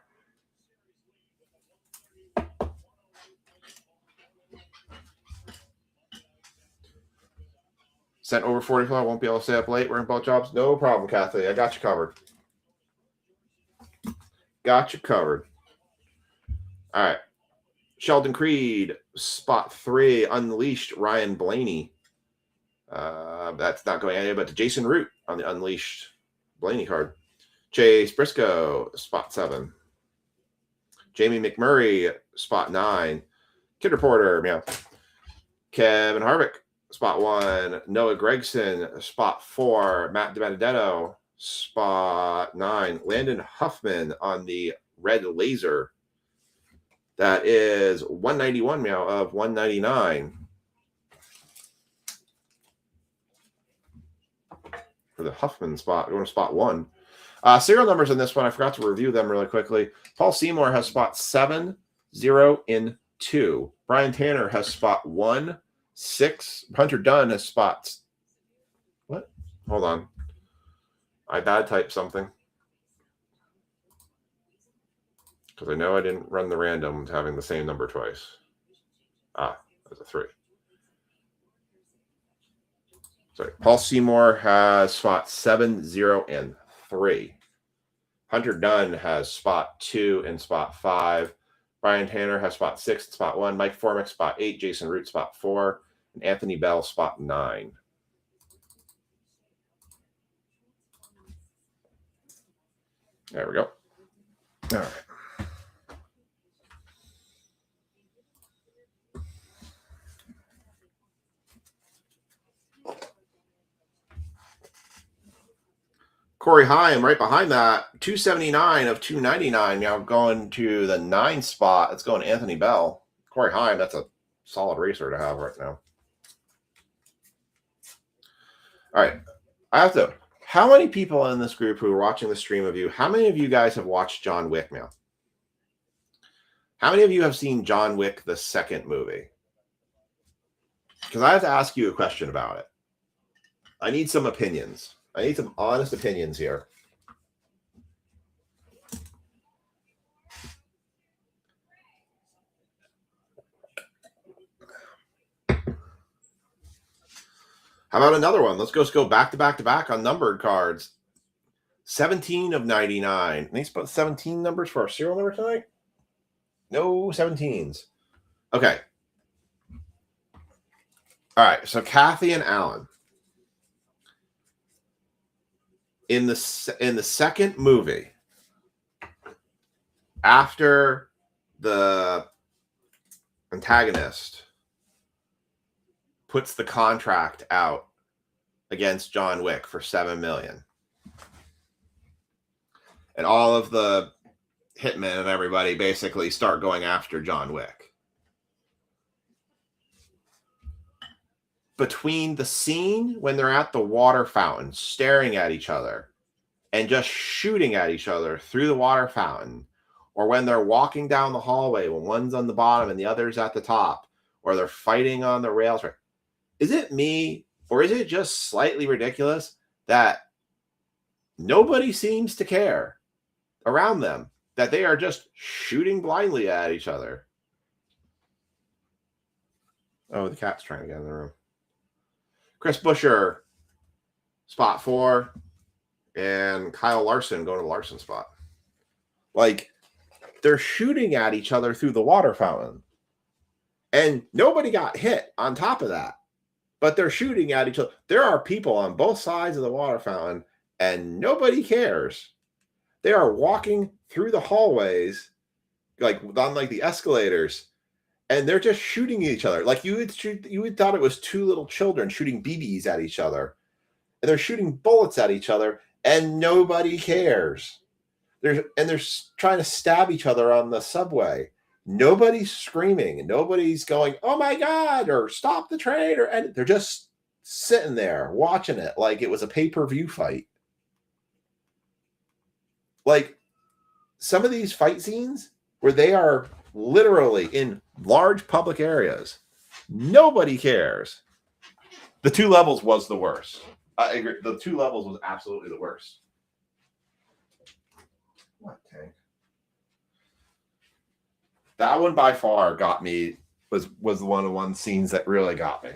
Sent over 44. Won't be able to stay up late. We're in both jobs. No problem, Kathy. I got you covered. Got you covered. All right. Sheldon Creed, spot 3. Unleashed Ryan Blaney. That's not going anywhere but to Jason Root on the Unleashed Blaney card. Chase Briscoe, spot 7. Jamie McMurray, spot 9. Kid Reporter, meow. Kevin Harvick, spot 1. Noah Gregson, spot 4. Matt DiBenedetto, spot 9. Landon Huffman on the red laser. That is 191 meow of 199. For the Huffman spot, going to spot 1. Serial numbers in this one, I forgot to review them really quickly. Paul Seymour has spot 7, 0, and 2. Brian Tanner has spot 1, 6. Hunter Dunn has spots. What? Hold on. I bad typed something. Because I know I didn't run the random having the same number twice. That's a 3. Sorry. Paul Seymour has spot 7, 0, and 3. Hunter Dunn has spot 2 and spot 5. Brian Tanner has spot 6 and spot 1. Mike Formick, spot 8. Jason Root, spot 4. And Anthony Bell, spot 9. There we go. All right. Corey Haim right behind that, 279 of 299. Now going to the 9 spot. It's going to Anthony Bell. Corey Haim, that's a solid racer to have right now. All right. I have to. How many people in this group who are watching the stream of you, how many of you guys have watched John Wick now? How many of you have seen John Wick, the second movie? Because I have to ask you a question about it. I need some opinions. I need some honest opinions here. How about another one? Let's go back to back to back on numbered cards. 17 of 99. Any 17 numbers for our serial number tonight? No 17s. Okay. All right. So Kathy and Alan. In the second movie, after the antagonist puts the contract out against John Wick for $7 million, and all of the hitmen and everybody basically start going after John Wick. Between the scene when they're at the water fountain staring at each other and just shooting at each other through the water fountain, or when they're walking down the hallway when one's on the bottom and the other's at the top, or they're fighting on the rails, is it me or is it just slightly ridiculous that nobody seems to care around them, that they are just shooting blindly at each other? Oh, the cat's trying to get in the room. Chris Buescher, spot 4, and Kyle Larson going to the Larson spot. Like, they're shooting at each other through the water fountain, and nobody got hit on top of that, but they're shooting at each other. There are people on both sides of the water fountain, and nobody cares. They are walking through the hallways, like on like the escalators, and they're just shooting at each other. Like you would thought it was two little children shooting BBs at each other. And they're shooting bullets at each other, and nobody cares. They're trying to stab each other on the subway. Nobody's screaming. Nobody's going, "Oh my God," or "Stop the train," and they're just sitting there watching it like it was a pay-per-view fight. Like some of these fight scenes where they are literally in large public areas, nobody cares. The 2 levels was the worst. I agree. The 2 levels was absolutely the worst. What tank? That one by far got me. Was one of the scenes that really got me.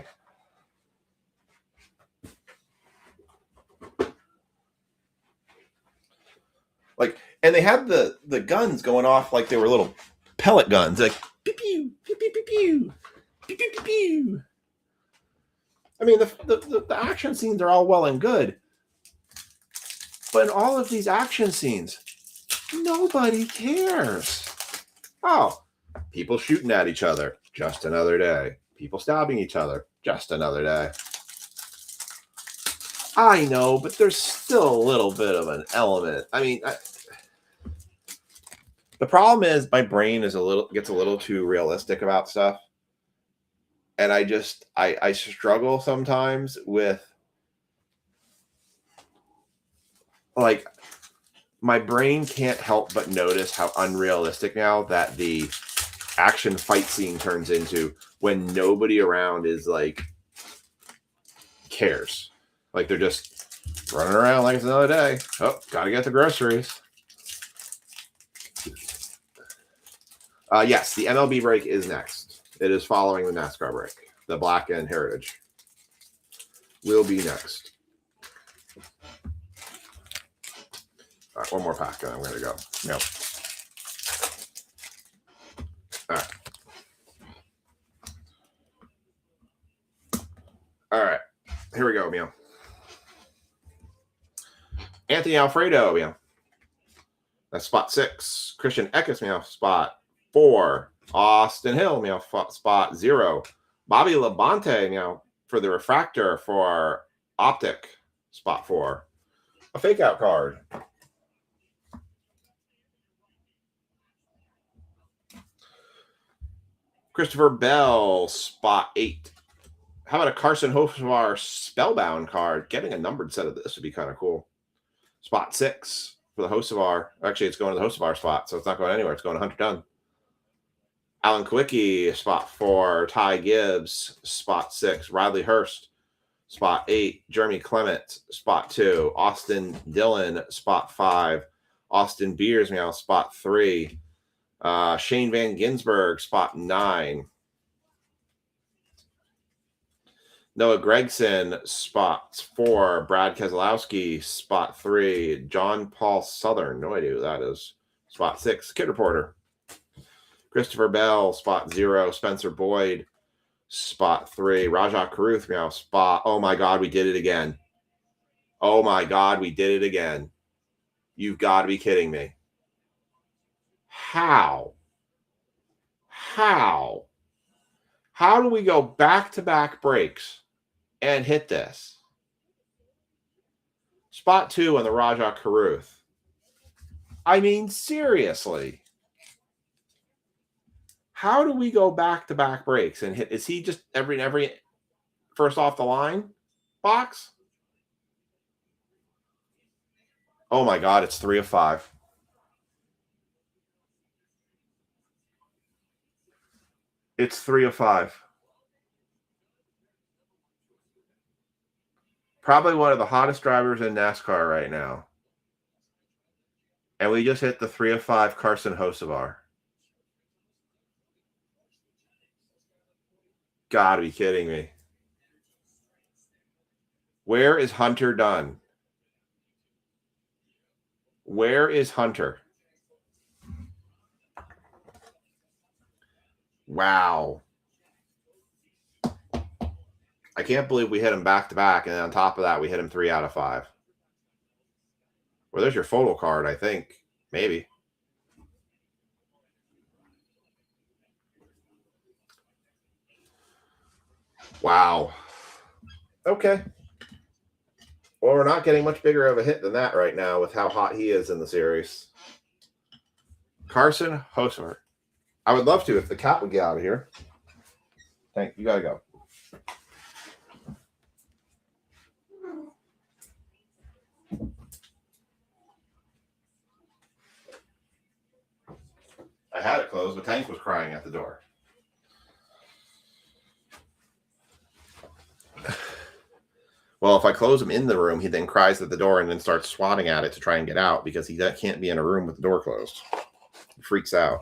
Like, and they had the guns going off like they were little pellet guns, like pew pew pew pew pew pew pew pew pew pew. I mean, the action scenes are all well and good, but in all of these action scenes, nobody cares. Oh, people shooting at each other, just another day. People stabbing each other, just another day. I know, but there's still a little bit of an element. I mean, the problem is my brain gets a little too realistic about stuff. And I struggle sometimes with, like, my brain can't help but notice how unrealistic now that the action fight scene turns into when nobody around is like cares. Like they're just running around like it's another day. Oh, gotta get the groceries. Yes, the MLB break is next. It is following the NASCAR break. The Black and Heritage will be next. All right, one more pack and I'm going to go. Yep. All right. All right. Here we go, Mio. Anthony Alfredo, Mio. That's spot 6. Christian Eckes, meow, spot 4. Austin Hill, meow, spot 0. Bobby Labonte, meow, for the refractor for Optic, spot 4. A fake out card. Christopher Bell, spot 8. How about a Carson Hocevar Spellbound card? Getting a numbered set of this would be kind of cool. Spot 6 for the Hocevar. Actually, it's going to the Hocevar spot, so it's not going anywhere. It's going to Hunter Dunn. Alan Kwiatkowski, spot 4. Ty Gibbs, spot 6. Riley Hurst, spot 8. Jeremy Clement, spot 2. Austin Dillon, spot 5. Austin Beers, meow, spot 3. Shane Van Gisbergen, spot 9. Noah Gregson, spot 4. Brad Keselowski, spot 3. John Paul Southern, no idea who that is, spot 6. Kid Reporter. Christopher Bell, spot 0. Spencer Boyd, spot 3. Rajah Caruth, meow, spot. Oh my God, we did it again. Oh my God, we did it again. You've got to be kidding me. How? How do we go back-to-back breaks and hit this? Spot 2 on the Rajah Caruth. I mean, seriously. How do we go back-to-back breaks and hit? Is he just every first off the line box? Oh my God, it's 3 of 5. It's 3 of 5. Probably one of the hottest drivers in NASCAR right now. And we just hit the 3 of 5 Carson Hocevar. Gotta be kidding me. Where is Hunter Dunn? Where is Hunter? Wow. I can't believe we hit him back to back, and on top of that, we hit him 3 out of 5. Well, there's your photo card, I think. Maybe. Wow. Okay. Well, we're not getting much bigger of a hit than that right now with how hot he is in the series. Carson Hocevar. I would love to if the cat would get out of here. Thank you. Gotta go. I had it closed, but Tank was crying at the door. Well, if I close him in the room, he then cries at the door and then starts swatting at it to try and get out because he can't be in a room with the door closed. He freaks out.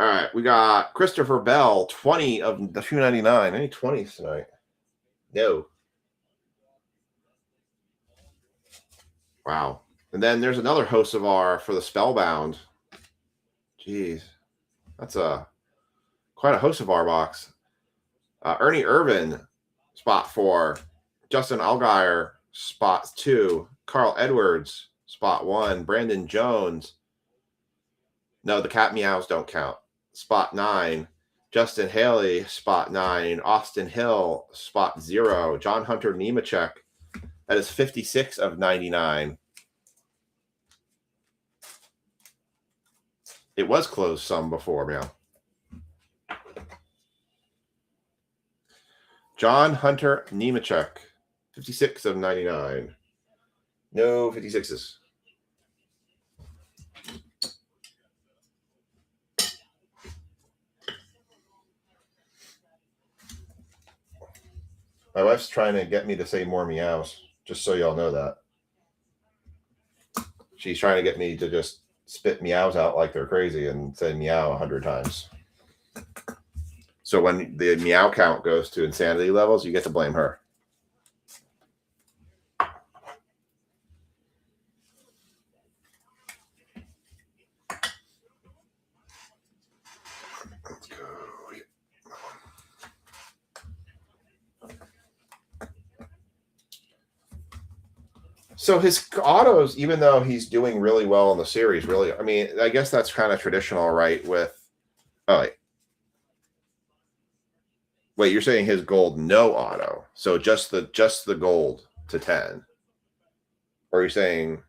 All right, we got Christopher Bell, 20 of the 299. Any 20s tonight? No. Wow. And then there's another Hocevar for the Spellbound. Jeez. That's quite a Hocevar box. Ernie Irvan, spot 4. Justin Allgaier, spot 2. Carl Edwards, spot 1. Brandon Jones. No, the cat meows don't count. Spot 9. Justin Haley, spot 9. Austin Hill, spot 0. John Hunter Nemechek. That is 56 of 99. It was closed some before, meow. John Hunter Nemechek, 56 of 99. No 56s. My wife's trying to get me to say more meows, just so y'all know that. She's trying to get me to just spit meows out like they're crazy and say meow 100 times. So when the meow count goes to insanity levels, you get to blame her. Let's go. So his autos, even though he's doing really well in the series, really, I mean, I guess that's kind of traditional, right? With, oh, wait, you're saying his gold no auto, so just the gold to 10, or are you saying?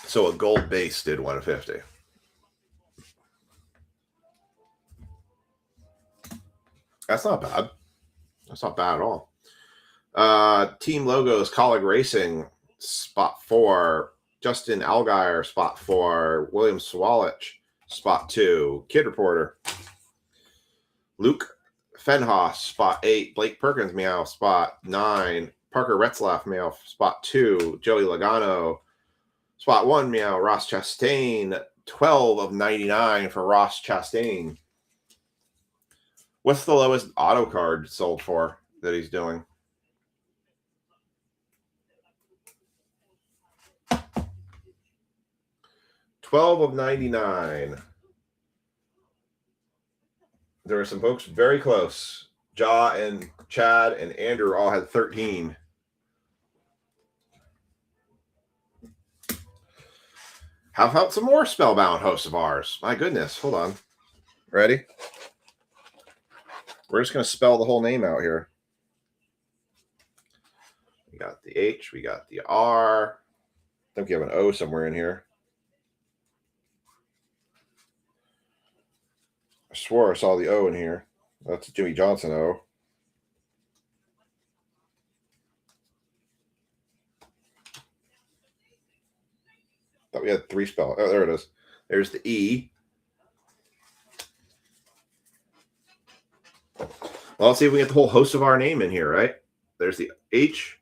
So a gold base did 150. That's not bad. That's not bad at all. Team logos, Colleague Racing, spot 4. Justin Allgaier, spot 4. William Swalich, spot 2. Kid Reporter. Luke Fenhaus, spot 8. Blake Perkins, meow, spot 9. Parker Retzlaff, meow, spot 2. Joey Logano, spot 1, meow. Ross Chastain, 12 of 99 for Ross Chastain. What's the lowest auto card sold for that he's doing? $12 of 99. There were some folks very close. Ja and Chad and Andrew all had 13. How about some more Spellbound hosts of ours? My goodness. Hold on. Ready? We're just going to spell the whole name out here. We got the H. We got the R. I think we have an O somewhere in here. I swore I saw the O in here. That's a Jimmy Johnson O. Thought we had 3 spell. Oh, there it is. There's the E. Well, let's see if we get the whole host of our name in here, right? There's the H,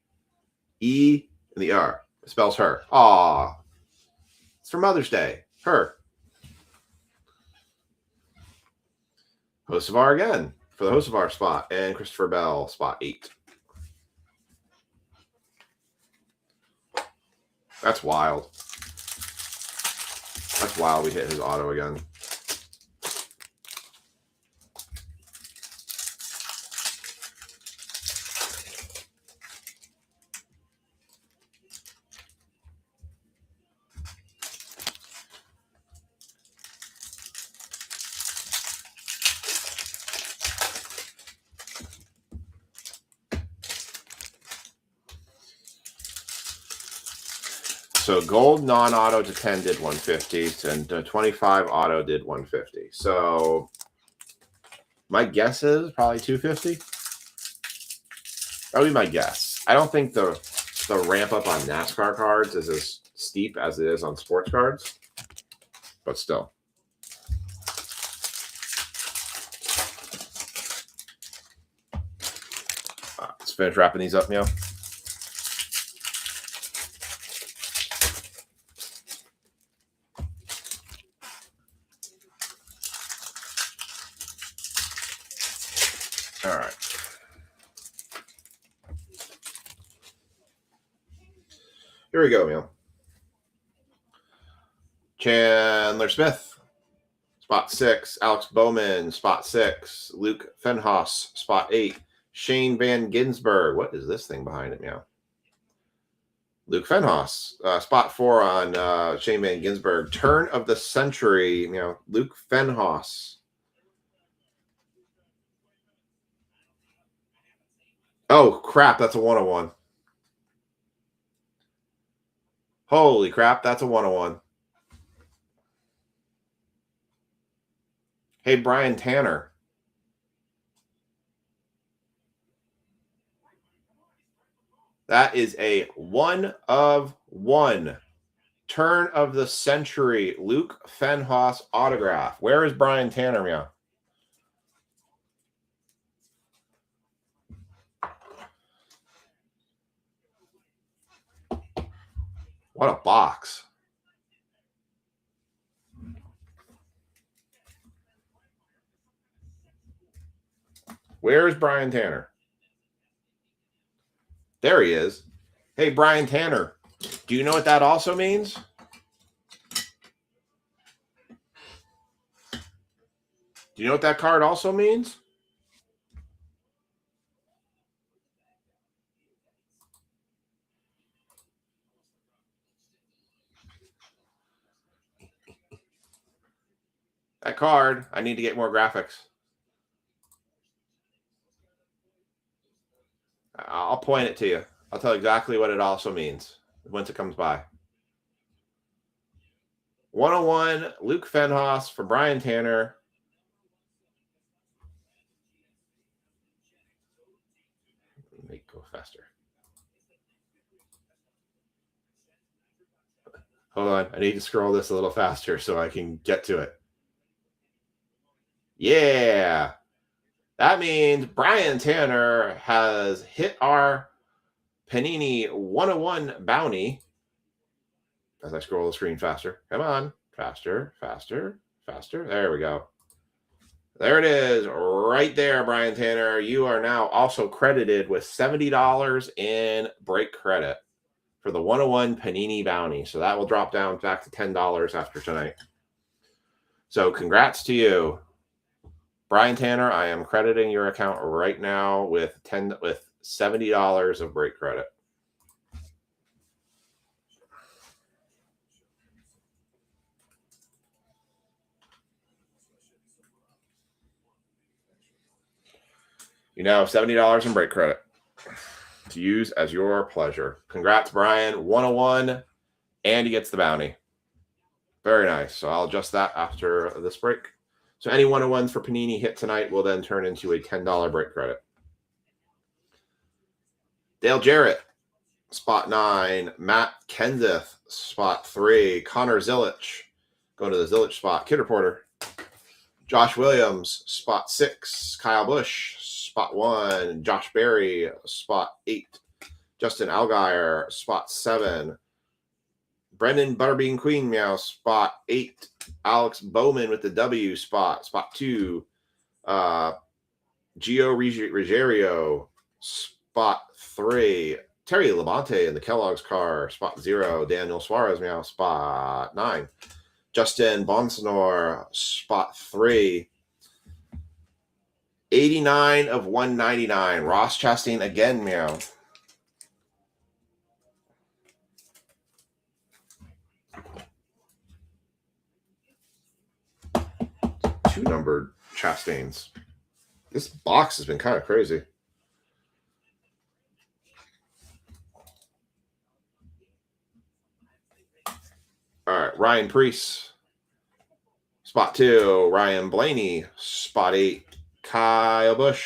E, and the R. It spells her. Aw. It's for Mother's Day. Her. Host of R again for the host of R spot. And Christopher Bell, spot 8. That's wild. That's wild we hit his auto again. So gold non-auto to 10 did 150, and 25 auto did 150. So my guess is probably 250. That would be my guess. I don't think the ramp up on NASCAR cards is as steep as it is on sports cards, but still. Let's finish wrapping these up now. All right. Here we go, Neil. Chandler Smith, spot 6. Alex Bowman, spot 6. Luke Fenhaus, spot 8. Shane Van Ginsberg. What is this thing behind it, meow? Luke Fenhaus, spot 4 on Shane Van Ginsberg. Turn of the century, meow. Luke Fenhaus. Oh, crap. That's a 101. Holy crap. That's a 101. Hey, Brian Tanner. That is a 1 of 1. Turn of the century. Luke Fenhaus autograph. Where is Brian Tanner, meow? What a box. Where is Brian Tanner? There he is. Hey, Brian Tanner. Do you know what that also means? Do you know what that card also means? That card, I need to get more graphics. I'll point it to you. I'll tell you exactly what it also means once it comes by. 101, Luke Fenhaus for Brian Tanner. Make it go faster. Hold on. I need to scroll this a little faster so I can get to it. Yeah. That means Brian Tanner has hit our Panini 101 bounty. As I scroll the screen faster. Come on. Faster, faster, faster. There we go. There it is. Right there, Brian Tanner. You are now also credited with $70 in break credit for the 101 Panini bounty. So that will drop down back to $10 after tonight. So congrats to you. Brian Tanner, I am crediting your account right now with $70 of break credit. You now have $70 in break credit to use as your pleasure. Congrats, Brian. 101, and he gets the bounty. Very nice. So I'll adjust that after this break. So any 101s for Panini hit tonight will then turn into a $10 break credit. Dale Jarrett, spot 9. Matt Kenseth, spot 3. Connor Zilic, going to the Zilic spot. Kid Reporter. Josh Williams, spot 6. Kyle Busch, spot 1. Josh Berry, spot 8. Justin Allgaier, spot 7. Brendan Butterbean Queen Meow, spot 8. Alex Bowman with the W spot 2. Gio Ruggiero, spot 3. Terry Labonte in the Kellogg's car, spot 0. Daniel Suarez Meow, spot 9. Justin Bonsanor, spot 3. 89 of 199. Ross Chastain again, Meow. Two numbered Chastains. This box has been kind of crazy. All right, Ryan Preece, spot 2. Ryan Blaney, spot 8. Kyle Busch,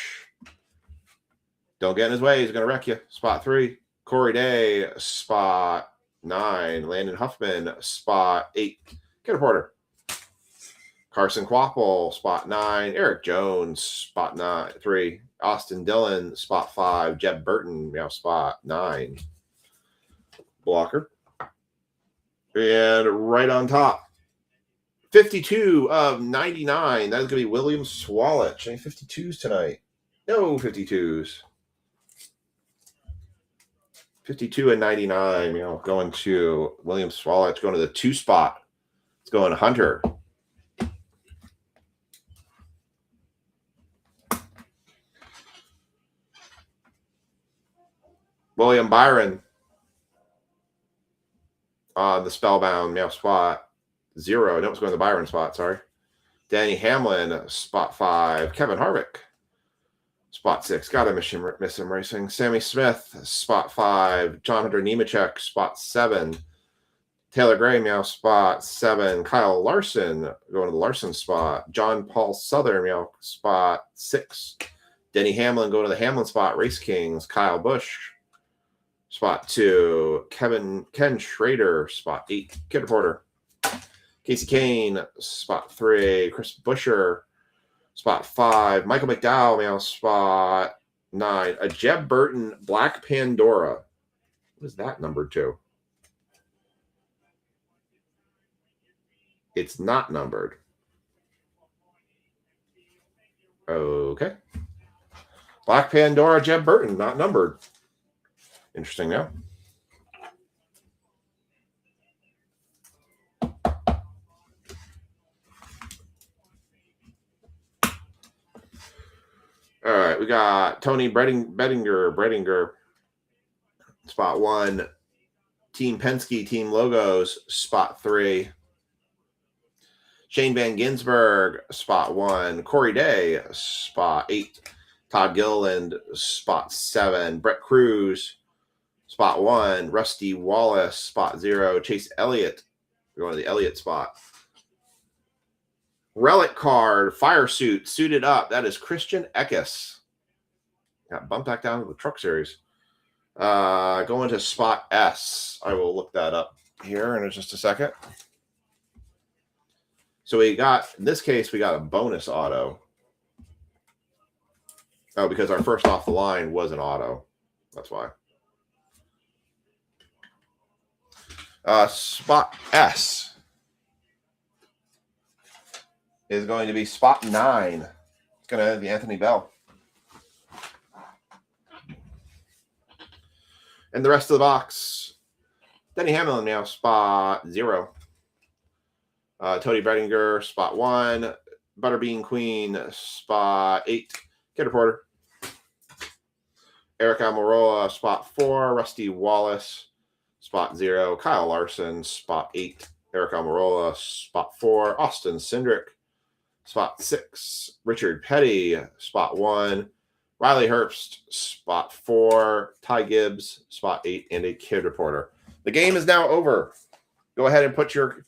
don't get in his way. He's going to wreck you. Spot 3. Corey Day, spot 9. Landon Huffman, spot 8. Kid Reporter. Carson Quapple, spot 9. Eric Jones, spot 3. Austin Dillon, spot 5. Jeb Burton, now spot 9. Blocker. And right on top, 52 of 99. That's going to be William Swalich. Any 52s tonight? No 52s. 52 and 99, going to William Swalich, going to the 2 spot. It's going Hunter. William Byron on the Spellbound spot 0. No, it's going to the Byron spot, sorry. Danny Hamlin, spot 5. Kevin Harvick, spot 6. Gotta miss him racing. Sammy Smith, spot 5. John Hunter Nemechek, spot 7. Taylor Gray, spot 7. Kyle Larson, going to the Larson spot. John Paul Southern, spot 6. Denny Hamlin, going to the Hamlin spot. Race Kings, Kyle Busch, spot 2. Ken Schrader, spot 8. Kid Reporter. Casey Kane, spot 3. Chris Buescher, spot 5. Michael McDowell, spot 9. A Jeb Burton Black Pandora. What is that numbered to? It's not numbered. Okay. Black Pandora, Jeb Burton, not numbered. Interesting now. All right, we got Tony Bredinger, spot 1. Team Penske, Team Logos, spot 3. Shane Van Ginsberg, spot 1. Corey Day, spot 8. Todd Gilliland, spot 7. Brett Cruz, spot 1. Rusty Wallace, spot 0. Chase Elliott, going to the Elliott spot. Relic card, fire suit, suited up. That is Christian Eckes. Got bumped back down to the Truck Series. Going to spot S. I will look that up here in just a second. So we got, in this case, we got a bonus auto. Oh, because our first off the line was an auto. That's why. Spot S is going to be spot 9. It's going to be Anthony Bell. And the rest of the box, Denny Hamlin now spot 0. Tony Bredinger, spot 1. Butterbean Queen, spot 8. Kidder Porter. Eric Almirola, spot 4. Rusty Wallace, spot 0. Kyle Larson, spot 8. Eric Almirola, spot 4. Austin Cindric, spot 6. Richard Petty, spot 1. Riley Herbst, spot 4. Ty Gibbs, spot 8. And a Kid Reporter. The game is now over. Go ahead and put your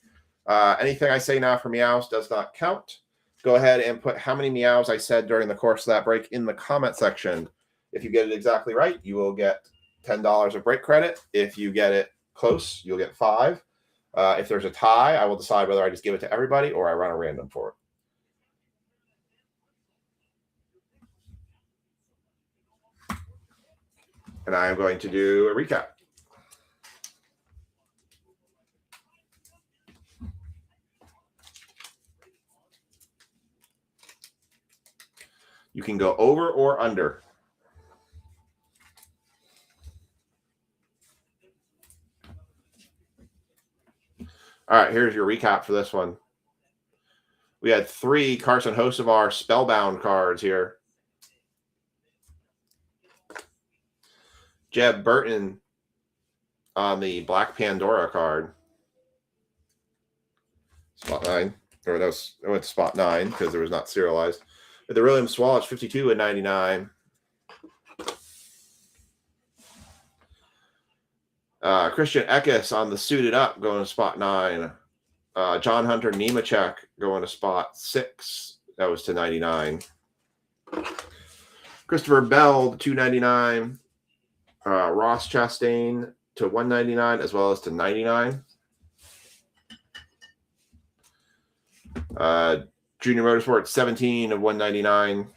anything I say now for meows does not count. Go ahead and put how many meows I said during the course of that break in the comment section. If you get it exactly right, you will get $10 of break credit. If you get it close, you'll get 5. If there's a tie, I will decide whether I just give it to everybody or I run a random for it. And I am going to do a recap. You can go over or under. All right, here's your recap for this one. We had 3 Carson Hocevar Spellbound cards here. Jeb Burton on the Black Pandora card. Spot 9. Or that was, I went to spot 9 because there was not serialized. With the William Swallows 52 and 99. Christian Eckes on the suited up going to spot 9. John Hunter Nemechek going to spot 6. That was to 99. Christopher Bell 299. Ross Chastain to 199 as well as to 99. Junior Motorsports 17 of 199.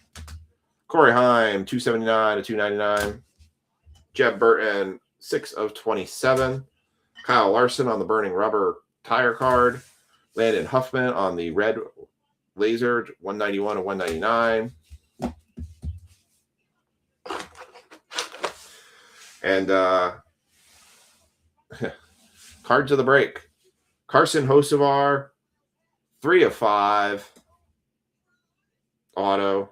Corey Heim 279 to 299. Jeb Burton 6 of 27. Kyle Larson on the Burning Rubber tire card. Landon Huffman on the red laser 191 of 199. And cards of the break. Carson Hocevar 3 of 5. Auto.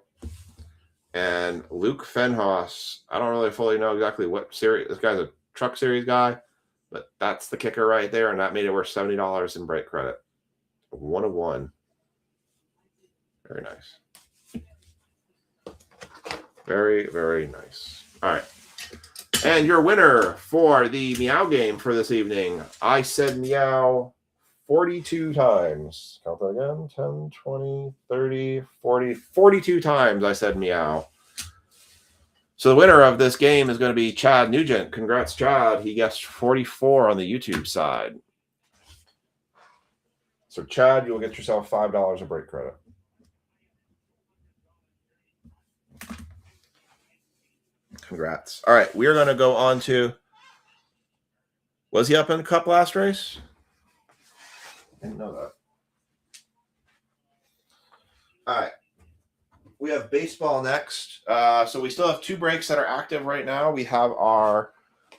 And Luke Fenhaus. I don't really fully know exactly what series. This guy's a Truck Series guy, but that's the kicker right there, and that made it worth $70 in break credit. 1 of 1. Very nice. Very, very nice. All right. And your winner for the meow game for this evening, I said meow 42 times. Count that again. 10, 20, 30, 40. 42 times I said meow. So the winner of this game is going to be Chad Nugent. Congrats, Chad. He guessed 44 on the YouTube side. So, Chad, you'll get yourself $5 of break credit. Congrats. All right, we are going to go on to, was he up in the Cup last race? I didn't know that. All right. We have baseball next. So we still have 2 breaks that are active right now. We have our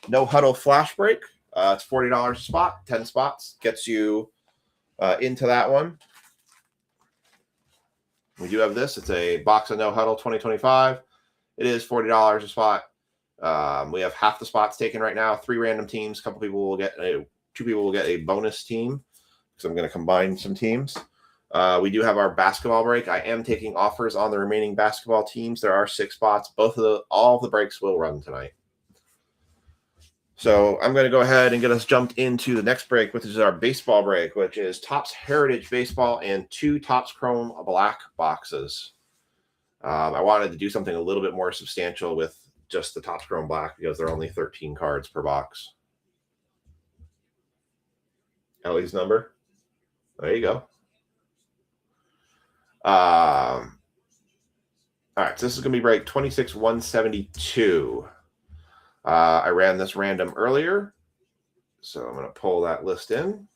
No Huddle Flash break. It's $40 a spot, 10 spots. Gets you into that one. We do have this. It's a box of No Huddle 2025. It is $40 a spot. We have half the spots taken right now. 3 random teams. A couple people will get 2 people will get a bonus team. So I'm going to combine some teams. We do have our basketball break. I am taking offers on the remaining basketball teams. There are 6 spots. All of the breaks will run tonight. So I'm going to go ahead and get us jumped into the next break, which is our baseball break, which is Topps Heritage Baseball and 2 Topps Chrome Black boxes. I wanted to do something a little bit more substantial with just the Topps Chrome Black because there are only 13 cards per box. Ellie's number. There you go. All right, so this is going to be break 26-172. I ran this random earlier, so I'm going to pull that list in.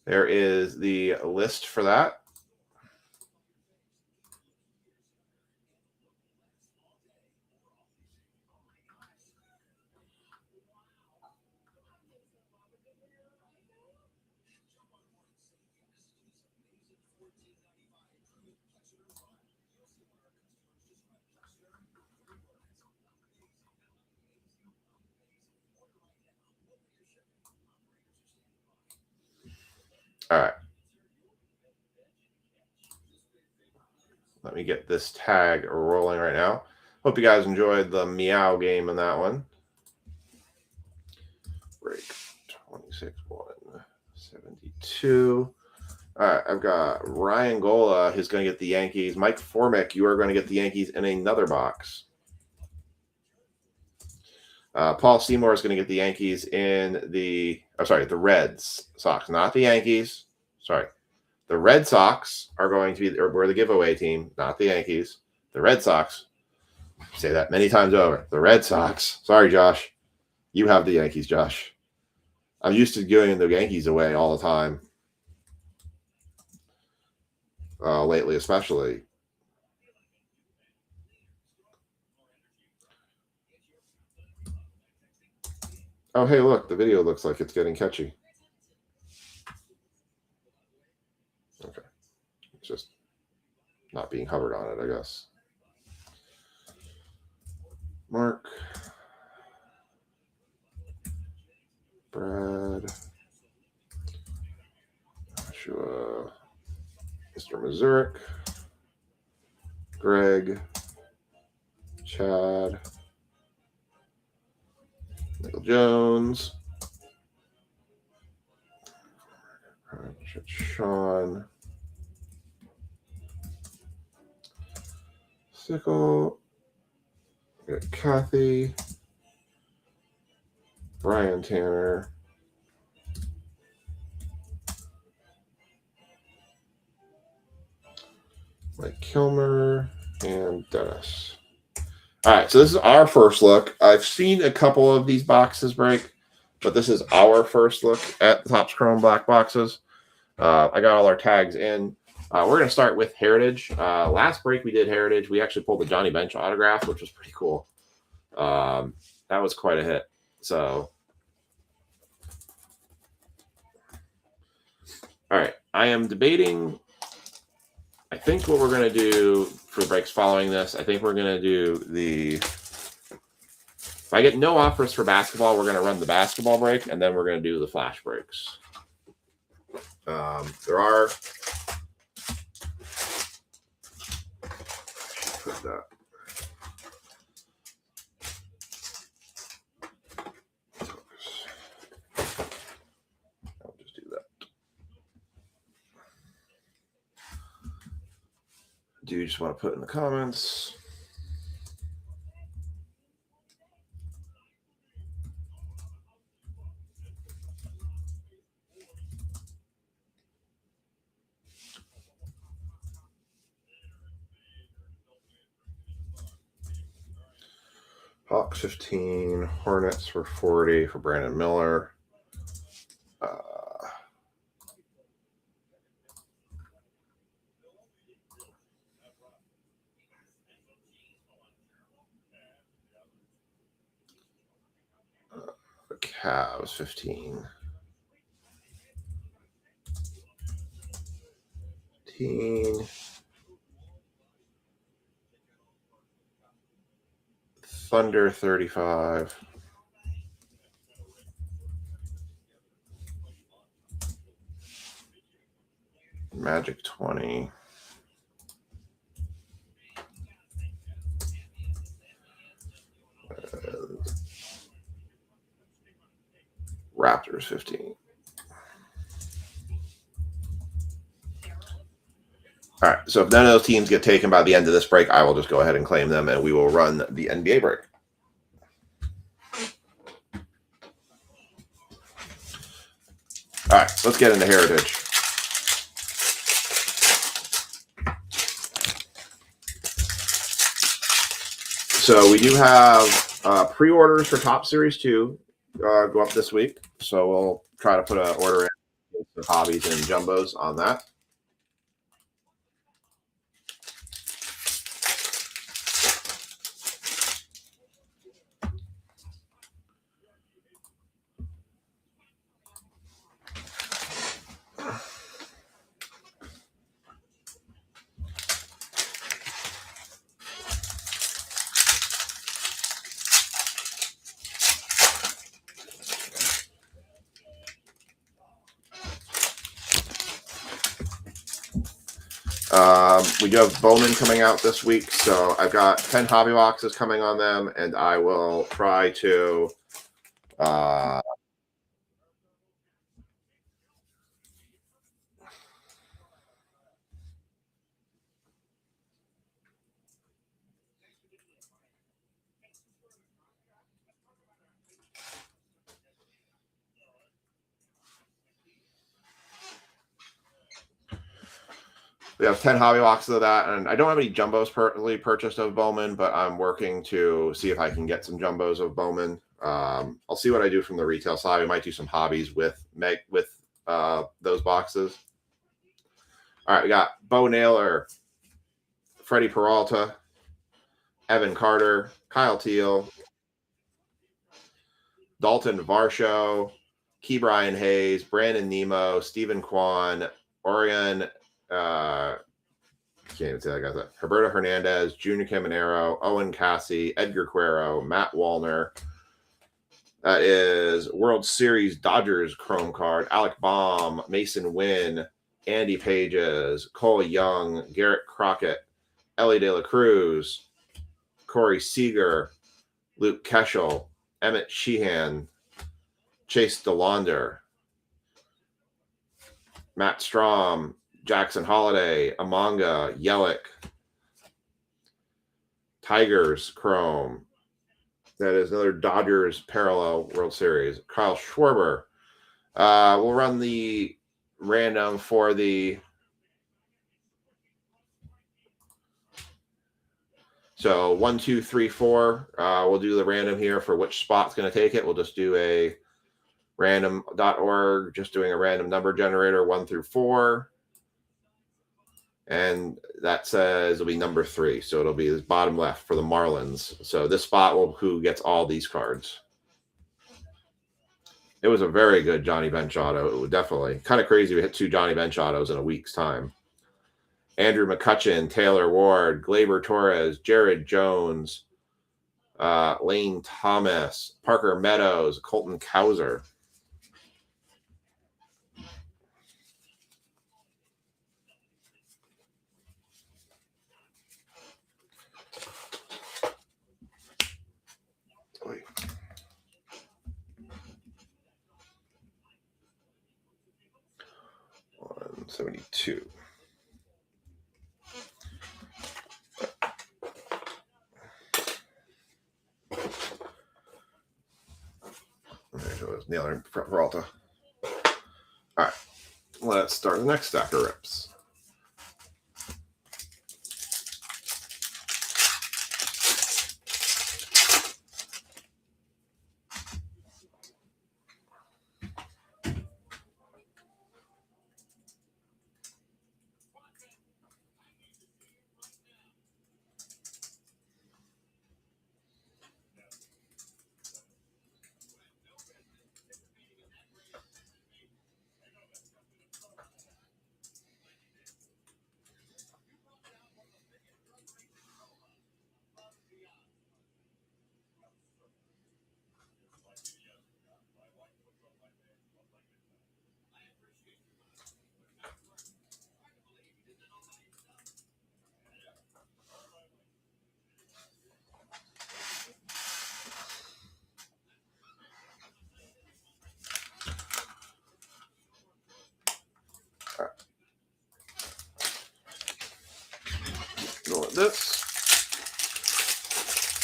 There is the list for that. All right. Let me get this tag rolling right now. Hope you guys enjoyed the meow game in that one. Break 26-172. All right, I've got Ryan Gola, who's going to get the Yankees. Mike Formick, you are going to get the Yankees in another box. Paul Seymour is going to get the Yankees in the Reds Sox, not the Yankees. Sorry. The Red Sox are going to be, we're the giveaway team, not the Yankees. The Red Sox, say that many times over. The Red Sox. Sorry, Josh. You have the Yankees, Josh. I'm used to giving the Yankees away all the time. Lately, especially. Oh, hey, look. The video looks like it's getting catchy. Okay. It's just not being hovered on it, I guess. Mark. Brad. Joshua. Mr. Mazurek. Greg. Chad. Michael Jones. Sean. Sickle. We got Kathy. Brian Tanner. Mike Kilmer. And Dennis. All right, so this is our first look. I've seen a couple of these boxes break, but this is our first look at the Topps Chrome Black boxes. I got all our tags in. We're going to start with Heritage. Last break we did Heritage. We actually pulled the Johnny Bench autograph, which was pretty cool. That was quite a hit. So, all right, I am debating. I think what we're going to do for the breaks following this, I think we're going to do the, if I get no offers for basketball, we're going to run the basketball break, and then we're going to do the flash breaks. There are, put that. I'll just do that. Do you just want to put in the comments? Hawks 15, Hornets for 40 for Brandon Miller. The Cavs 15. Thunder 35. Magic 20. Raptors 15. All right, so if none of those teams get taken by the end of this break, I will just go ahead and claim them, and we will run the NBA break. All right, let's get into Heritage. So we do have pre-orders for Top Series 2 go up this week. So we'll try to put an order in for hobbies and jumbos on that. We do have Bowman coming out this week, so I've got 10 hobby boxes coming on them, and I will try to we have 10 hobby boxes of that, and I don't have any jumbos personally purchased of Bowman, but I'm working to see if I can get some jumbos of Bowman. I'll see what I do from the retail side. We might do some hobbies with those boxes. All right, we got Bo Naylor, Freddie Peralta, Evan Carter, Kyle Teal, Dalton Varsho, Ke'Bryan Hayes, Brandon Nemo, Stephen Kwan, Orion, can't even say that guy's name. Roberto Hernandez, Junior Caminero, Owen Cassie, Edgar Cuero, Matt Wallner. That is World Series Dodgers Chrome card. Alec Baum, Mason Wynn, Andy Pages, Cole Young, Garrett Crockett, Ellie De La Cruz, Corey Seager, Luke Keschel, Emmett Sheehan, Chase DeLaunder, Matt Strom, Jackson Holiday, Amanga, Yelich, Tigers Chrome. That is another Dodgers parallel World Series. Kyle Schwarber. We'll run the random for the. So 1, 2, 3, 4. We'll do the random here for which spot's going to take it. We'll just do a random.org, just doing a random number generator 1 through 4. And that says it'll be number 3. So it'll be the bottom left for the Marlins. So this spot will who gets all these cards. It was a very good Johnny Bench auto. It was definitely kind of crazy. We hit 2 Johnny Bench autos in a week's time. Andrew McCutchen, Taylor Ward, Gleyber Torres, Jared Jones, Lane Thomas, Parker Meadows, Colton Cowser. Wait. 172. Naylor Peralta. All right, let's start the next stack of rips. this.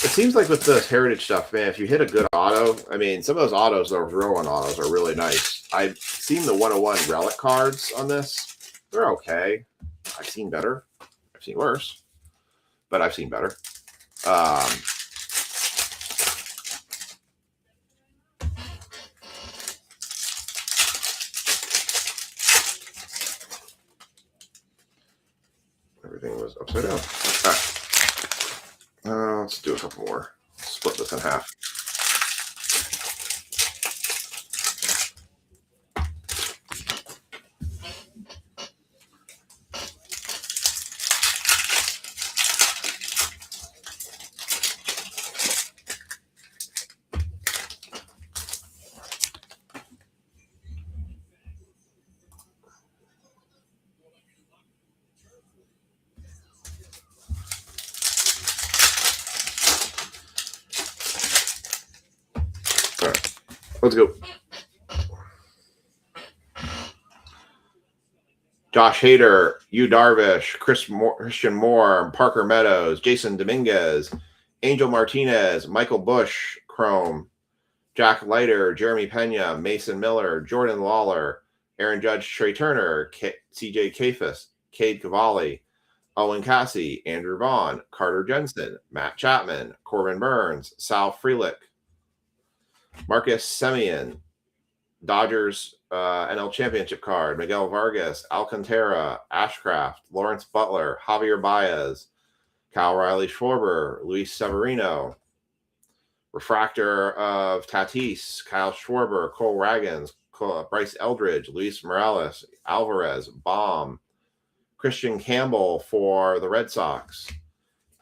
It seems like with this heritage stuff, man, if you hit a good auto, I mean, some of those autos, those Rowan autos, are really nice. I've seen the 101 relic cards on this. They're okay. I've seen better. I've seen worse. But I've seen better. Everything was upside down. All right. Let's do a couple more. Split this in half. Let's go. Josh Hader, Yu Darvish, Christian Moore, Parker Meadows, Jason Dominguez, Angel Martinez, Michael Busch, Chrome, Jack Leiter, Jeremy Pena, Mason Miller, Jordan Lawler, Aaron Judge, Trey Turner, CJ Kafis, Cade Cavalli, Owen Cassie, Andrew Vaughn, Carter Jensen, Matt Chapman, Corbin Burns, Sal Frelick, Marcus Semien, Dodgers NL Championship card, Miguel Vargas, Alcantara, Ashcraft, Lawrence Butler, Javier Baez, Kyle Riley Schwarber, Luis Severino, refractor of Tatis, Kyle Schwarber, Cole Ragans, Bryce Eldridge, Luis Morales, Alvarez, Baum, Christian Campbell for the Red Sox,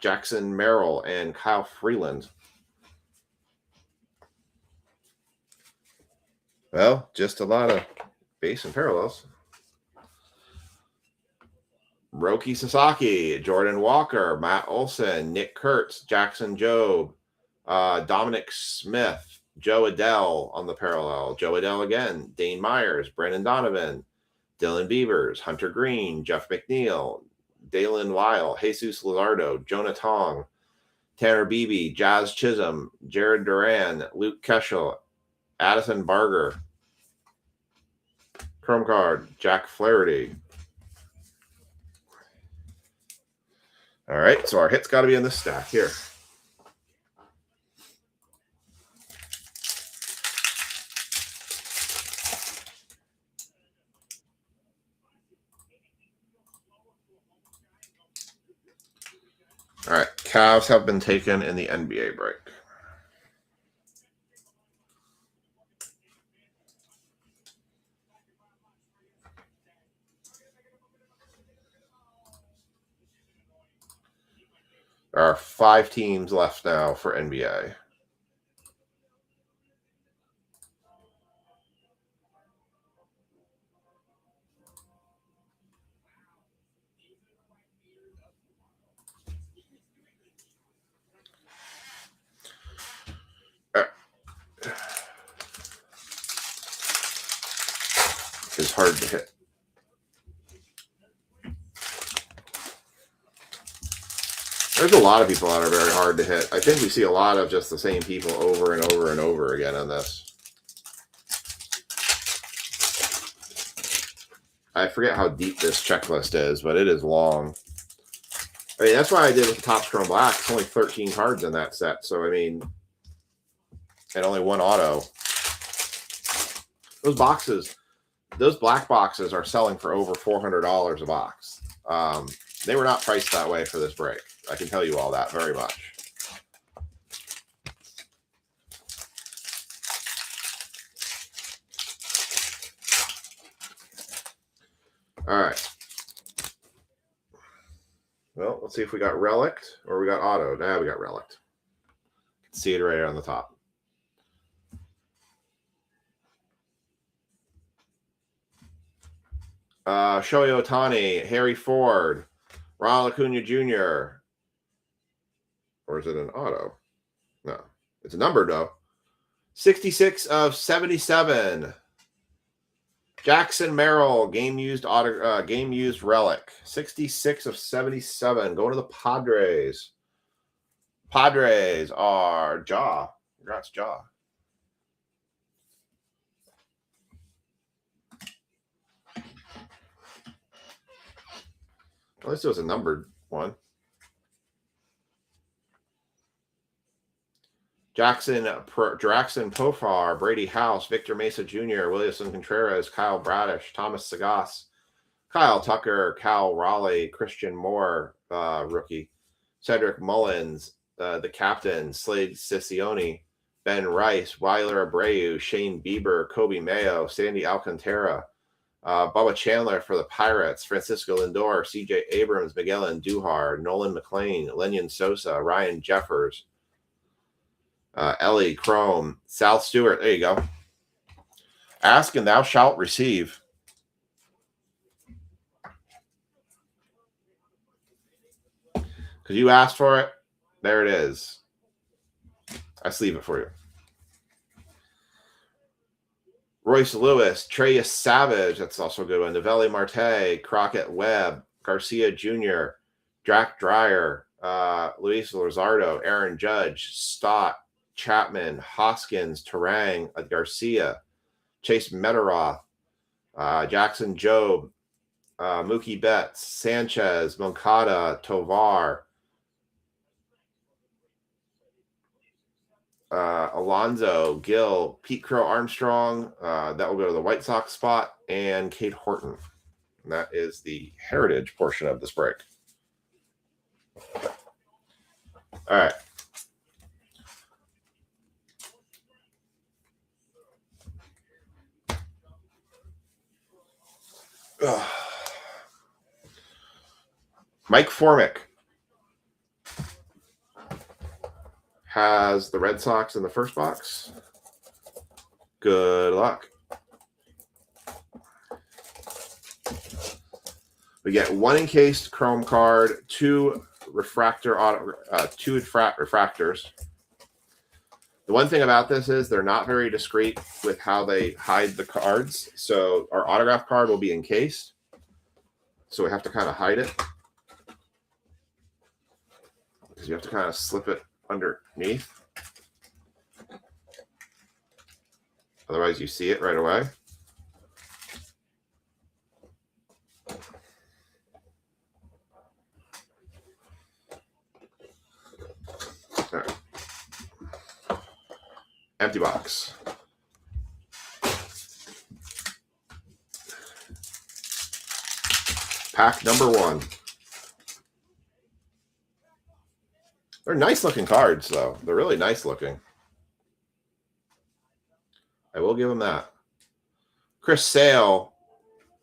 Jackson Merrill, and Kyle Freeland. Well, just a lot of base and parallels. Roki Sasaki, Jordan Walker, Matt Olson, Nick Kurtz, Jackson Jobe, Dominic Smith, Joe Adell on the parallel, Joe Adell again, Dane Myers, Brandon Donovan, Dylan Beavers, Hunter Green, Jeff McNeil, Dalen Weil, Jesus Luzardo, Jonah Tong, Tanner Beebe, Jazz Chisholm, Jared Duran, Luke Keschel, Addison Barger, Chrome card, Jack Flaherty. All right, so our hit's got to be in this stack here. All right, Cavs have been taken in the NBA break. There are 5 teams left now for NBA. It's hard to hit. There's a lot of people that are very hard to hit. I think we see a lot of just the same people over and over and over again on this. I forget how deep this checklist is, but it is long. I mean, that's why I did with the Topps Chrome Black. It's only 13 cards in that set. So, I mean, and only one auto. Those boxes, those black boxes are selling for over $400 a box. They were not priced that way for this break. I can tell you all that very much. All right. Well, let's see if we got relict or we got auto. Nah, we got relict. See it right on the top. Shohei Ohtani, Harry Ford, Ronald Acuna Jr. Or is it an auto? No, it's a number though. 66 of 77. Jackson Merrill, game used relic, 66 of 77, going to the Padres. Padres are Jaw. Congrats, Jaw. At least it was a numbered one. Jackson Profar, Brady House, Victor Mesa Jr., Williamson Contreras, Kyle Bradish, Thomas Sagas, Kyle Tucker, Cal Raleigh, Christian Moore, rookie, Cedric Mullins, the captain, Slade Siccioni, Ben Rice, Weiler Abreu, Shane Bieber, Kobe Mayo, Sandy Alcantara, Bubba Chandler for the Pirates, Francisco Lindor, CJ Abrams, Miguel Andujar, Nolan McLean, Lenyon Sosa, Ryan Jeffers, Ellie Chrome, Sal Stewart. There you go. Ask and thou shalt receive. Because you asked for it. There it is. I sleeve it for you. Royce Lewis, Treyas Savage. That's also a good one. Novelli Marte, Crockett Webb, Garcia Jr., Jack Dreyer, Luis Luzardo, Aaron Judge, Stott, Chapman, Hoskins, Terang, Garcia, Chase Meteroth, Jackson Jobe, Mookie Betts, Sanchez, Moncada, Tovar, Alonzo, Gill, Pete Crow Armstrong. That will go to the White Sox spot, and Kate Horton. And that is the heritage portion of this break. All right. Mike Formick has the Red Sox in the first box. Good luck. We get one encased chrome card, two refractors. The one thing about this is they're not very discreet with how they hide the cards. So our autograph card will be encased. So we have to kind of hide it. Because you have to kind of slip it underneath. Otherwise you see it right away. All right. Empty box. Pack number 1. They're nice looking cards, though. They're really nice looking. I will give them that. Chris Sale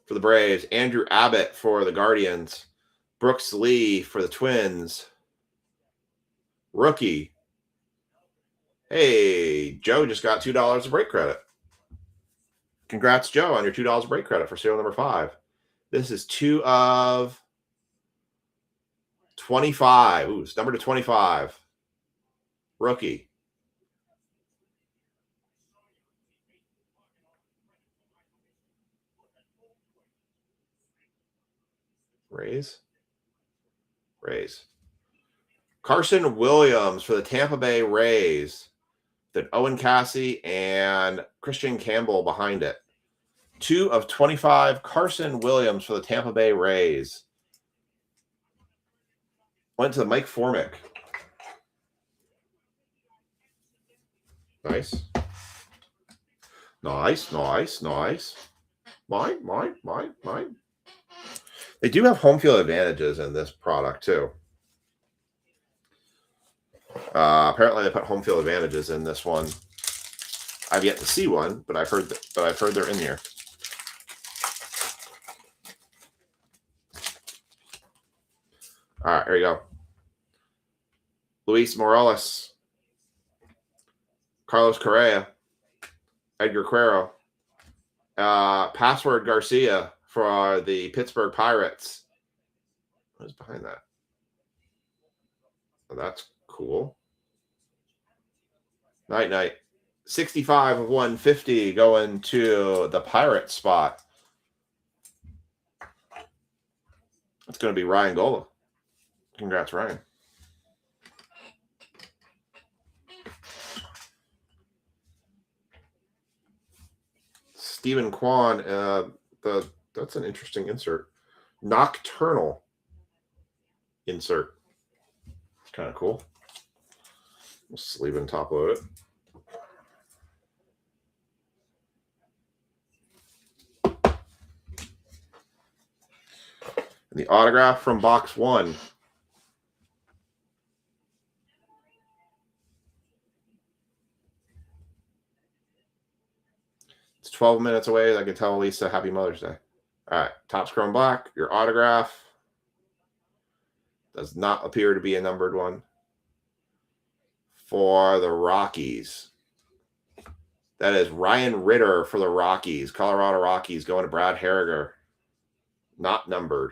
for the Braves. Andrew Abbott for the Guardians. Brooks Lee for the Twins. Rookie. Hey, Joe just got $2 of break credit. Congrats, Joe, on your $2 of break credit for serial number 5. This is 2 of 25. Ooh, it's number to 25. Rookie. Rays. Carson Williams for the Tampa Bay Rays. Then Owen Cassie and Christian Campbell behind it. 2 of 25. Carson Williams for the Tampa Bay Rays. Went to Mike Formick. Nice. Mine. They do have home field advantages in this product too. Apparently, they put home field advantages in this one. I've yet to see one, but I've heard they're in here. All right, here we go. Luis Morales, Carlos Correa, Edgar Quero, Password Garcia for the Pittsburgh Pirates. Who's behind that? Oh, that's cool. Night. 65 of 150 going to the Pirate spot. It's going to be Ryan Gola. Congrats, Ryan. Stephen Kwan, that's an interesting insert. Nocturnal insert. Kind of cool. We'll sleeve and top load it. And the autograph from box 1. It's 12 minutes away. I can tell Lisa happy Mother's Day. All right, Topps Chrome Black, your autograph. Does not appear to be a numbered one. For the Rockies. That is Ryan Ritter for the Rockies. Colorado Rockies going to Brad Harriger. Not numbered.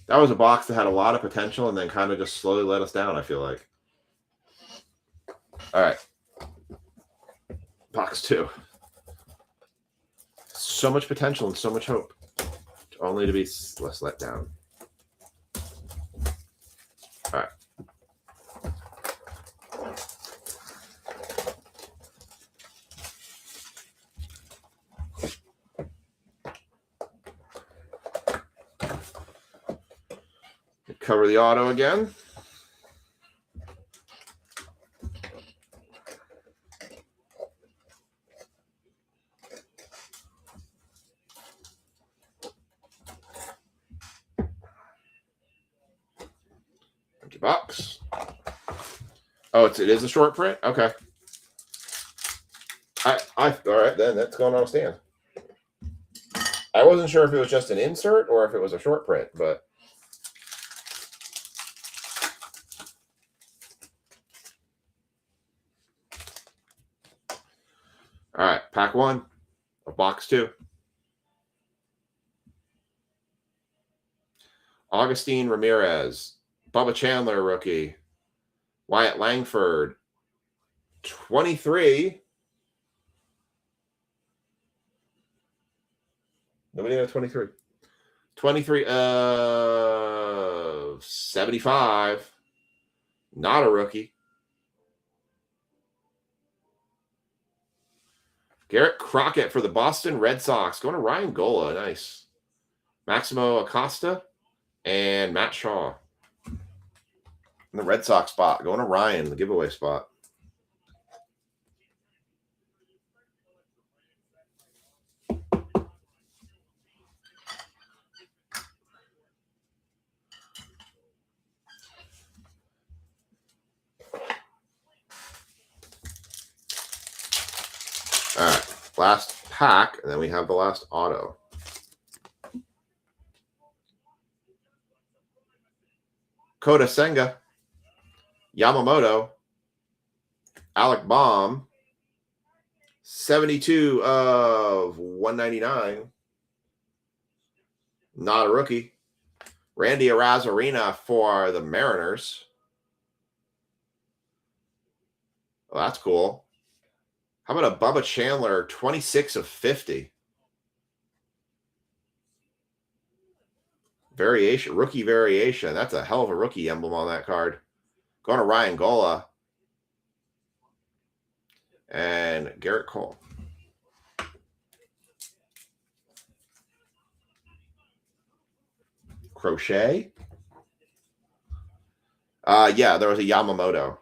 That was a box that had a lot of potential and then kind of just slowly let us down, I feel like. All right. Box 2. So much potential and so much hope. Only to be less let down. All right. Cover the auto again. Empty box. Oh, it is a short print? Okay. All right, then that's going on a stand. I wasn't sure if it was just an insert or if it was a short print, but all right, pack 1 of box 2. Augustine Ramirez, Bubba Chandler rookie, Wyatt Langford, 23. Nobody had 23. 23 of 75. Not a rookie. Garrett Crockett for the Boston Red Sox. Going to Ryan Gola. Nice. Maximo Acosta and Matt Shaw. In the Red Sox spot. Going to Ryan, the giveaway spot. All right, last pack, and then we have the last auto. Kota Senga, Yamamoto, Alec Baum, 72 of 199. Not a rookie. Randy Arozarena for the Mariners. Well, that's cool. How about a Bubba Chandler, 26 of 50? Variation, rookie variation. That's a hell of a rookie emblem on that card. Going to Ryan Gola. And Garrett Cole. Crochet. Yeah, there was a Yamamoto.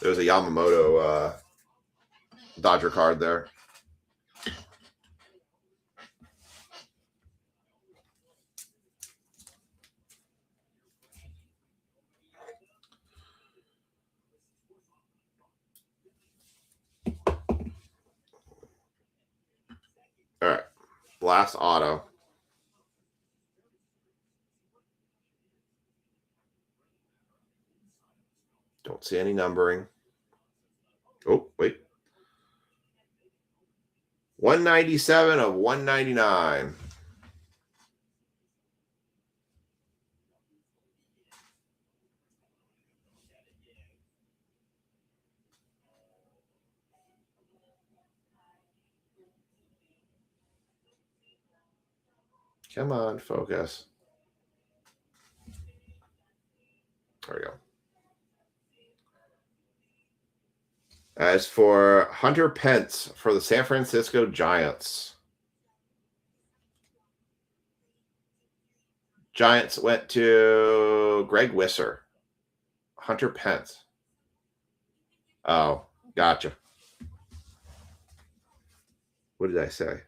There was a Yamamoto Dodger card there. All right, last auto. Don't see any numbering. Oh, wait. 197 of 199. Come on, focus. There we go. As for Hunter Pence for the San Francisco Giants. Giants went to Greg Wisser. Hunter Pence. Oh, gotcha. What did I say?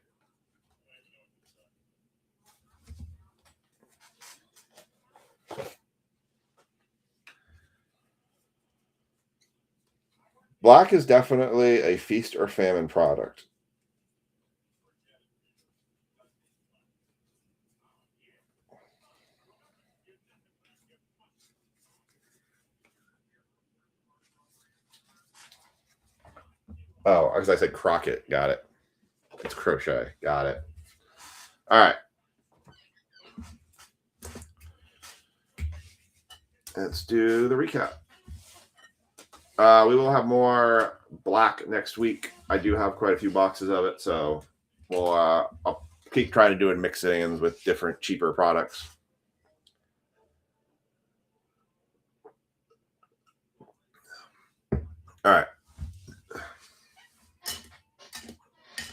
Black is definitely a feast or famine product. Oh, because I said Crockett. Got it. It's crochet. Got it. All right. Let's do the recap. We will have more black next week. I do have quite a few boxes of it, so we'll I'll keep trying to do it mix-ins with different cheaper products. All right.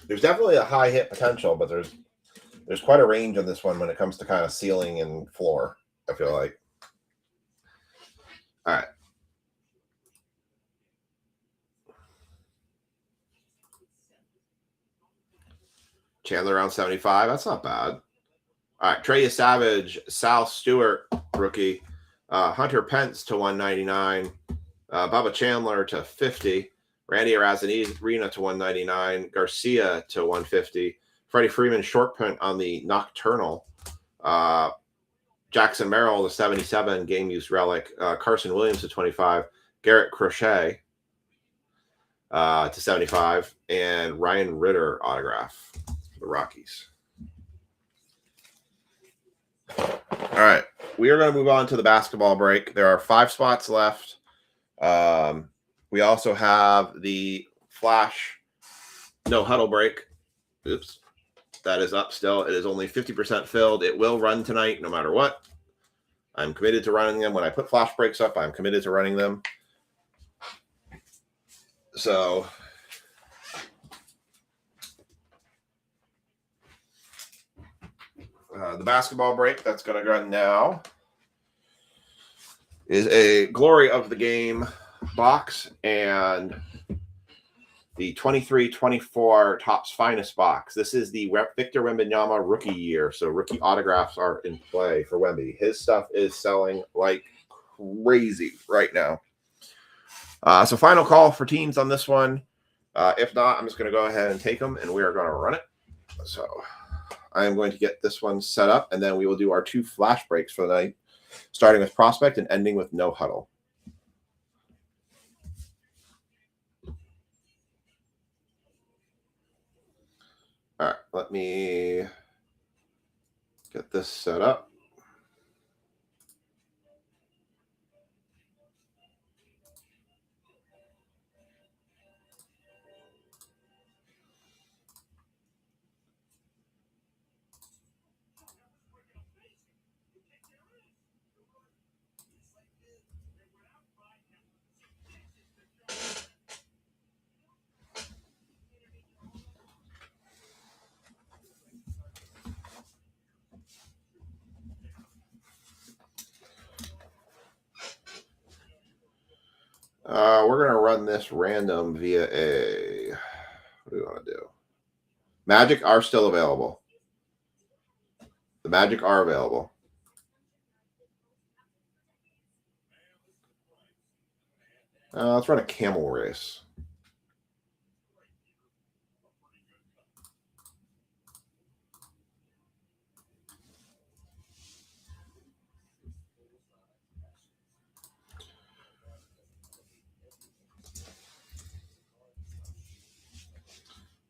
There's definitely a high hit potential, but there's quite a range on this one when it comes to kind of ceiling and floor, I feel like. All right. Chandler around 75. That's not bad. All right. Trey Savage, Sal Stewart, rookie. Hunter Pence to 199. Bubba Chandler to 50. Randy Arozarena to 199. Garcia to 150. Freddie Freeman short print on the Nocturnal. Jackson Merrill to 77. Game use relic. Carson Williams to 25. Garrett Crochet to 75. And Ryan Ritter autograph for the Rockies. All right. We are going to move on to the basketball break. There are 5 spots left. We also have the Flash no huddle break. Oops. That is up still. It is only 50% filled. It will run tonight no matter what. I'm committed to running them. When I put Flash breaks up, I'm committed to running them. So the basketball break that's going to run now is a Glory of the Game box and the 23-24 Topps Finest box. This is the Victor Wembanyama rookie year, so rookie autographs are in play for Wemby. His stuff is selling like crazy right now. So final call for teams on this one. If not, I'm just going to go ahead and take them, and we are going to run it. So I am going to get this one set up, and then we will do our 2 flash breaks for the night, starting with Prospect and ending with No Huddle. All right, let me get this set up. We're going to run this random via a, what do we want to do? Magic are still available. The Magic are available. Let's run a camel race.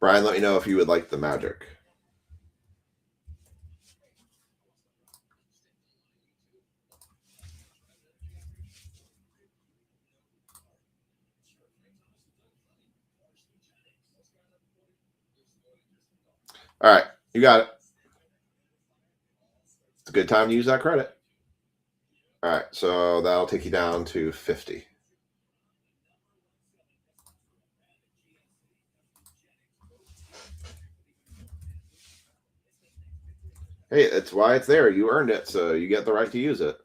Brian, let me know if you would like the Magic. All right, you got it. a good time to use that credit. All right, so that'll take you down to 50. Hey, that's why it's there. You earned it, so you get the right to use it.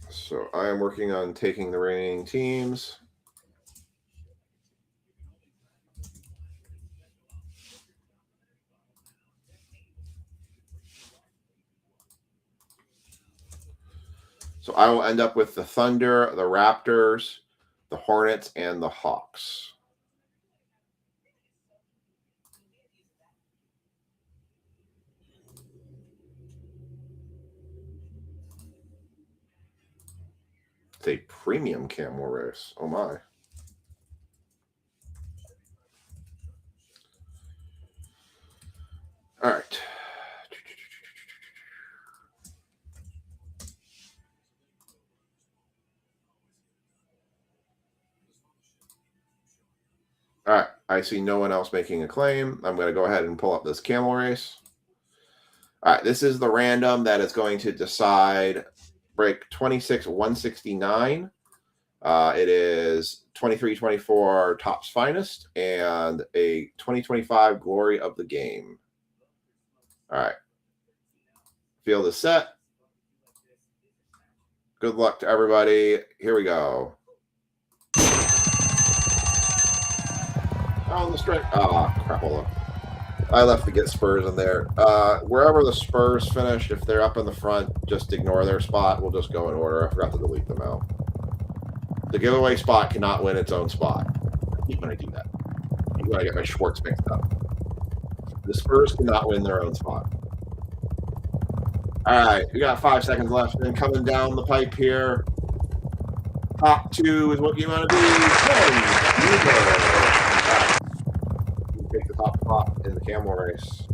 So I am working on taking the remaining teams. So I will end up with the Thunder, the Raptors, the Hornets, and the Hawks. It's a premium camel race. Oh my. All right. All right. I see no one else making a claim. I'm going to go ahead and pull up this camel race. All right. This is the random that is going to decide break 26-169. It is 23-24 Topps Finest and a 2025 Glory of the Game. All right. Field is set. Good luck to everybody. Here we go. On the strike. Ah, crapola. I left to get Spurs in there. Wherever the Spurs finish, if they're up in the front, just ignore their spot. We'll just go in order. I forgot to delete them out. The giveaway spot cannot win its own spot. I keep when I do that. I when I get my Schwartz mixed up. The Spurs cannot win their own spot. All right, we got 5 seconds left. And coming down the pipe here, top 2 is what you want to be. You take the top spot in the camel race.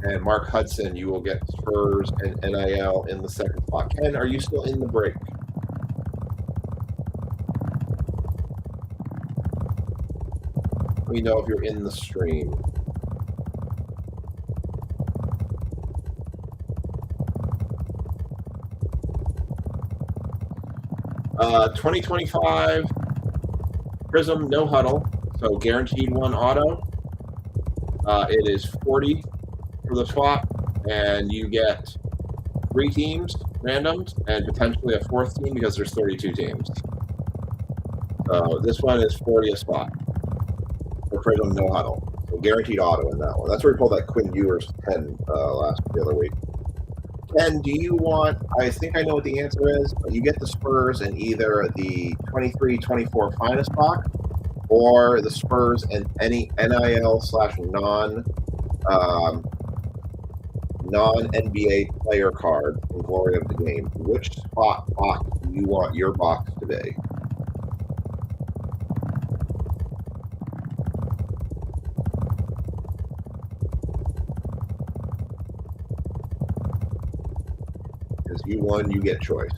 And Mark Hudson, you will get Spurs and NIL in the second spot. Ken, are you still in the break? Let me know if you're in the stream. Uh, 2025 Prism No Huddle, so guaranteed one auto. It is 40 for the spot, and you get 3 teams randomed and potentially a 4th team because there's 32 teams. So this one is 40 a spot for Prism No Huddle. So guaranteed auto in that one. That's where we pulled that Quinn Ewers pen the other week. Ken, do you want, I think I know what the answer is, but you get the Spurs in either the 23-24 finest box or the Spurs and any NIL / non-NBA player card in Glory of the Game. Which spot box do you want your box to be? Because you won, you get choice.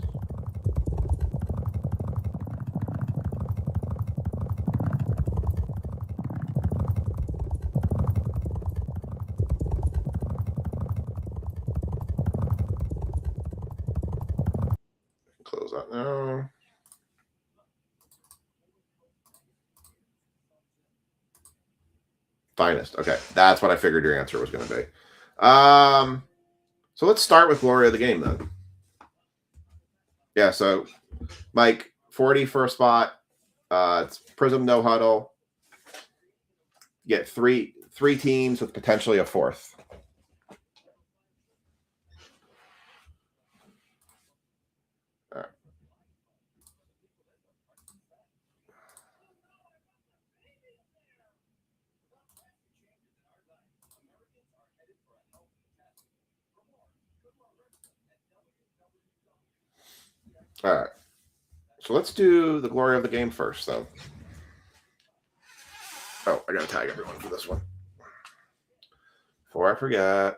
Close that now. Finest. Okay, that's what I figured your answer was going to be. So let's start with Glory of the Game then. Yeah, so Mike, 40 for a spot. It's Prism No Huddle. You get three teams with potentially a 4th. All right. All right. So let's do the Glory of the Game first, though. Oh, I got to tag everyone for this one. Before I forget.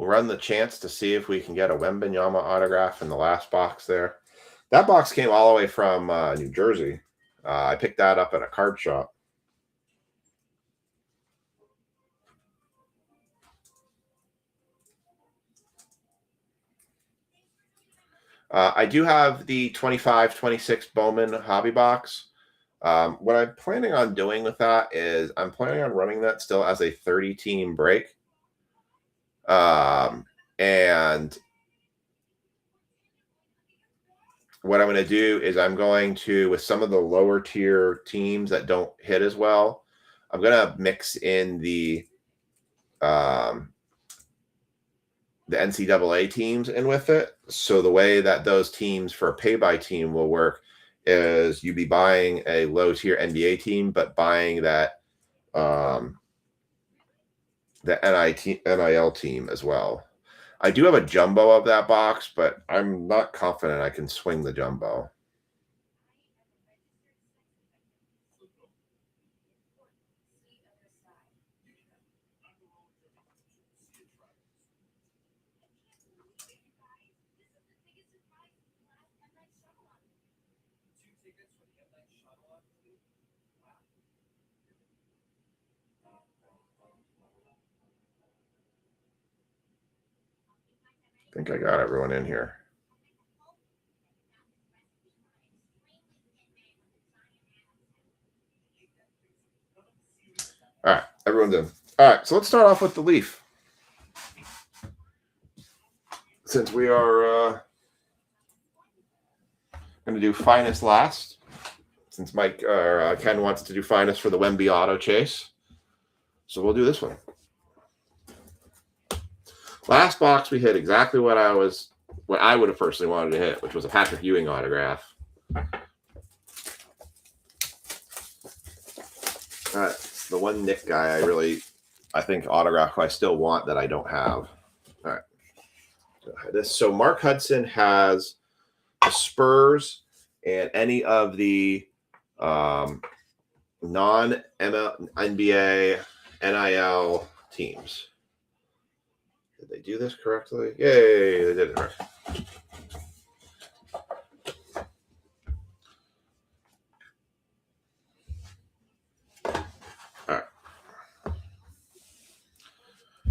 We'll run the chance to see if we can get a Wembanyama autograph in the last box there. That box came all the way from New Jersey. I picked that up at a card shop. I do have the 25-26 Bowman hobby box. What I'm planning on doing with that is I'm planning on running that still as a 30-team break. And what I'm going to do is I'm going to, with some of the lower tier teams that don't hit as well, I'm going to mix in the NCAA teams in with it. So the way that those teams for a pay-by team will work is you be buying a low-tier NBA team, but buying that the NIL team as well. I do have a jumbo of that box, but I'm not confident I can swing the jumbo. I think I got everyone in here. All right, everyone's in. All right, so let's start off with the Leaf. Since we are going to do finest last, since Mike or Ken wants to do finest for the Wemby auto chase, so we'll do this one. Last box we hit exactly what I would have personally wanted to hit, which was a Patrick Ewing autograph. It's the one Nick guy I think autograph I still want that I don't have. All right. So Mark Hudson has the Spurs and any of the non-NBA NIL teams. Did they do this correctly? Yay, they did it right. All right.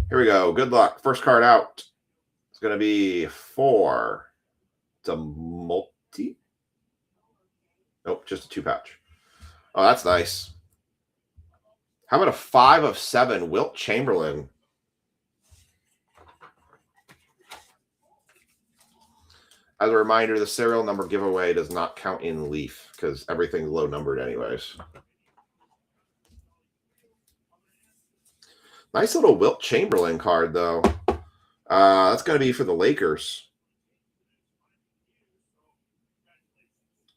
Here we go. Good luck. First card out. It's going to be 4. It's a multi. Nope, just a 2-patch. Oh, that's nice. How about a 5 of 7 Wilt Chamberlain? As a reminder, the serial number giveaway does not count in Leaf because everything's low numbered anyways. Nice little Wilt Chamberlain card, though. That's going to be for the Lakers.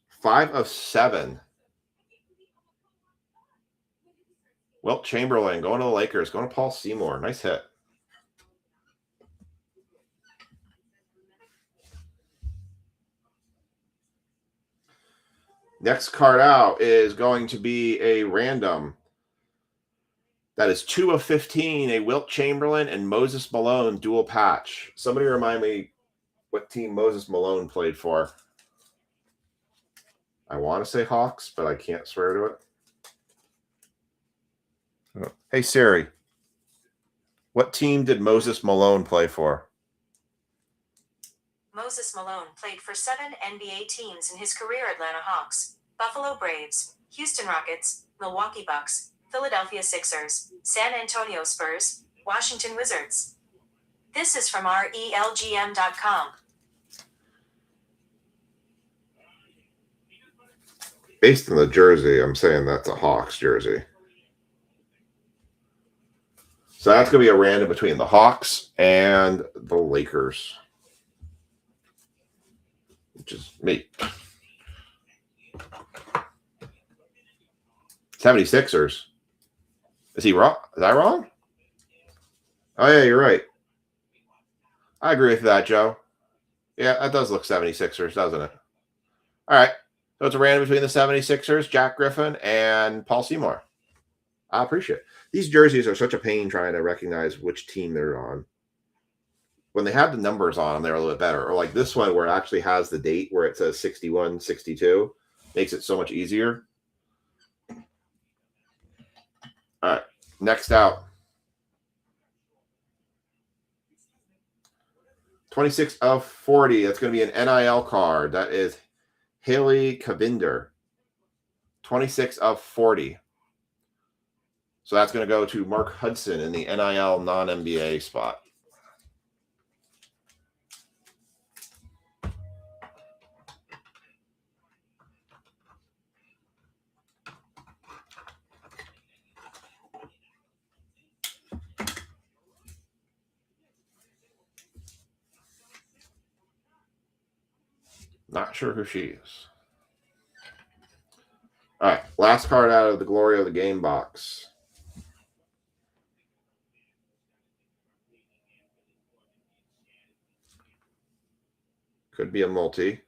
5 of 7. Wilt Chamberlain going to the Lakers, going to Paul Seymour. Nice hit. Next card out is going to be a random. That is 2 of 15, a Wilt Chamberlain and Moses Malone dual patch. Somebody remind me what team Moses Malone played for. I want to say Hawks, but I can't swear to it. Oh. Hey, Siri. What team did Moses Malone play for? Moses Malone played for 7 NBA teams in his career: Atlanta Hawks, Buffalo Braves, Houston Rockets, Milwaukee Bucks, Philadelphia Sixers, San Antonio Spurs, Washington Wizards. This is from RELGM.com. Based on the jersey, I'm saying that's a Hawks jersey. So that's going to be a random between the Hawks and the Lakers. Which is me. 76ers. Is he wrong? Is I wrong? Oh, yeah, you're right. I agree with that, Joe. Yeah, that does look 76ers, doesn't it? All right. So it's a random between the 76ers, Jack Griffin, and Paul Seymour. I appreciate it. These jerseys are such a pain trying to recognize which team they're on. when they had the numbers on them, they're a little bit better. Or like this one where it actually has the date where it says 61, 62, makes it so much easier. All right, next out. 26 of 40. That's going to be an NIL card. That is Haley Kavinder. 26 of 40. So that's going to go to Mark Hudson in the NIL non-NBA spot. Not sure who she is. All right, last card out of the Glory of the Game box. Could be a multi.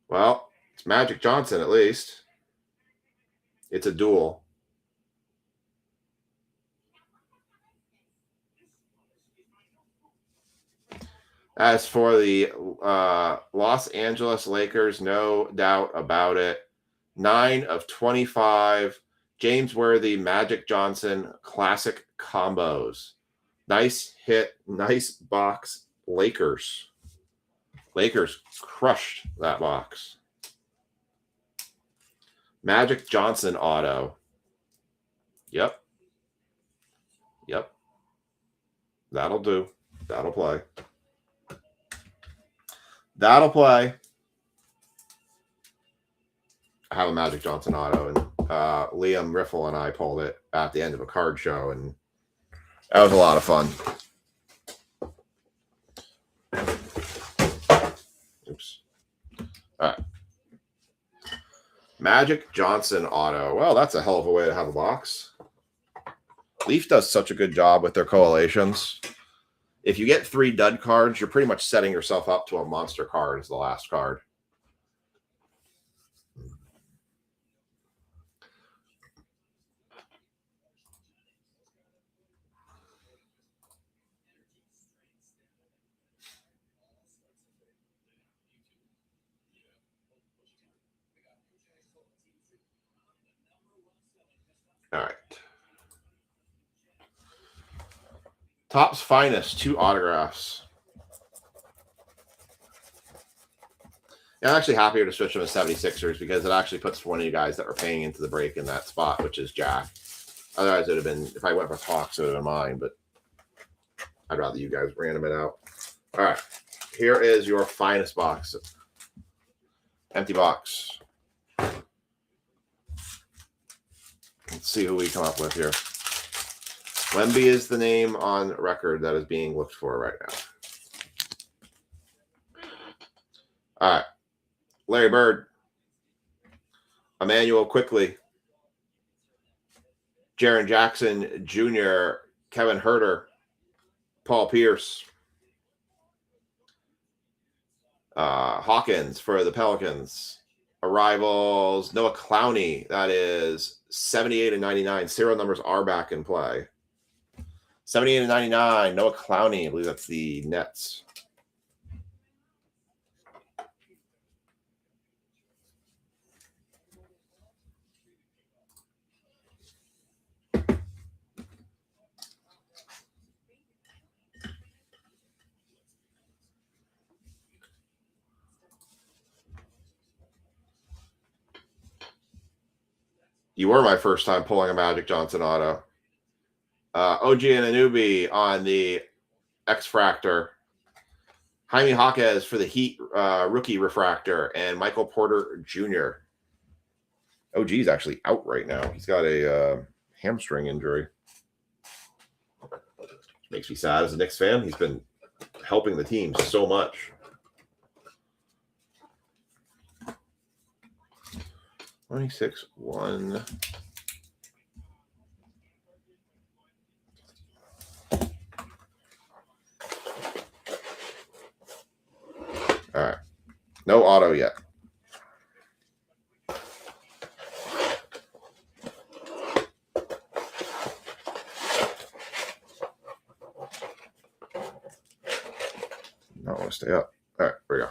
Well, it's Magic Johnson at least. It's a duel. As for the Los Angeles Lakers, no doubt about it. 9 of 25. James Worthy, Magic Johnson, classic combos. Nice hit, nice box. Lakers. Lakers crushed that box. Magic Johnson auto. Yep. Yep. That'll do. That'll play. That'll play. I have a Magic Johnson auto, and Liam Riffle and I pulled it at the end of a card show, and that was a lot of fun. Oops. All right. Magic Johnson auto. Well, that's a hell of a way to have a box. Leaf does such a good job with their collations. If you get 3 dud cards, you're pretty much setting yourself up to a monster card as the last card. All right. Topps Finest, 2 autographs. Yeah, I'm actually happier to switch them to 76ers because it actually puts one of you guys that were paying into the break in that spot, which is Jack. Otherwise, it would have been, if I went for Hawks, it would have been mine, but I'd rather you guys random it out. All right. Here is your finest box. Empty box. Let's see who we come up with here. Wemby is the name on record that is being looked for right now. All right. Larry Bird. Emmanuel Quickly. Jaren Jackson Jr. Kevin Huerter. Paul Pierce. Hawkins for the Pelicans. Arrivals. Noah Clowney. That is 78 and 99. Serial numbers are back in play. 78 and 99. Noah Clowney. I believe that's the Nets. You were my first time pulling a Magic Johnson auto. OG Anunoby on the X-Fractor. Jaime Jaquez for the Heat rookie refractor. And Michael Porter Jr. OG's actually out right now. He's got a hamstring injury. Makes me sad as a Knicks fan. He's been helping the team so much. 26-1. All right. No auto yet. to stay up. All right, here we go.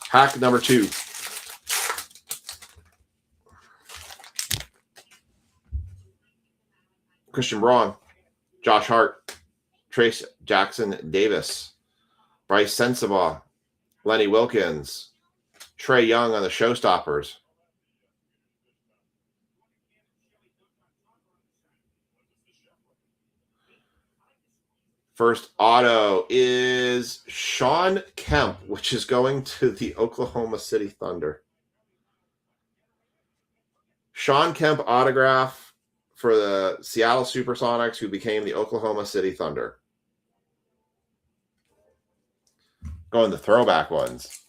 Hack number 2. Christian Braun, Josh Hart, Trace Jackson Davis, Bryce Sensabaugh, Lenny Wilkins, Trey Young on the Showstoppers. First auto is Sean Kemp, which is going to the Oklahoma City Thunder. Sean Kemp autograph for the Seattle Supersonics, who became the Oklahoma City Thunder. Going the throwback ones.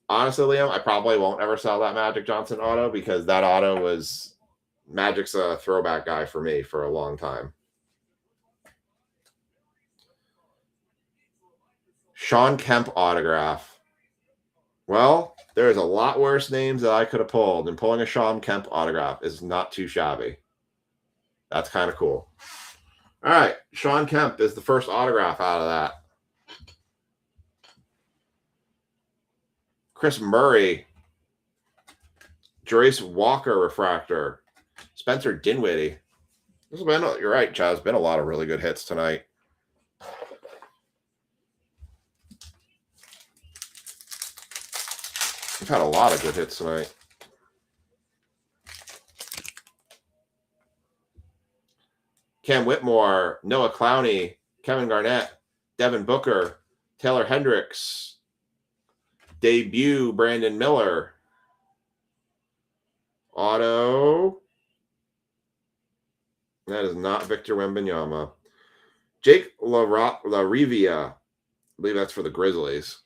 Honestly, Liam, I probably won't ever sell that Magic Johnson auto because that auto was Magic's a throwback guy for me for a long time. Sean Kemp autograph. Well, there's a lot worse names that I could have pulled, and pulling a Sean Kemp autograph is not too shabby. That's kind of cool. All right, Sean Kemp is the first autograph out of that. Chris Murray, Jarace Walker refractor, Spencer Dinwiddie. You're right, Chaz. Been a lot of really good hits tonight. We've had a lot of good hits tonight. Cam Whitmore, Noah Clowney, Kevin Garnett, Devin Booker, Taylor Hendricks, debut Brandon Miller. Auto. That is not Victor Wembanyama. Jake LaRivia. I believe that's for the Grizzlies.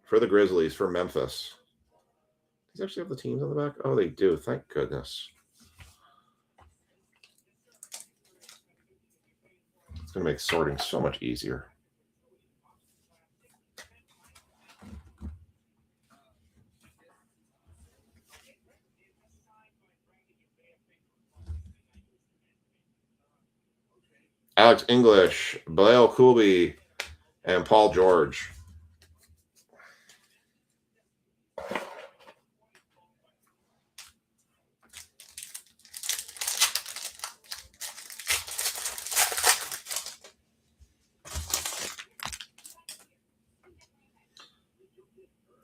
For the Grizzlies, for Memphis. Does it actually have the teams on the back? Oh, they do. Thank goodness. It's going to make sorting so much easier. Alex English, Bilal Kubi, and Paul George.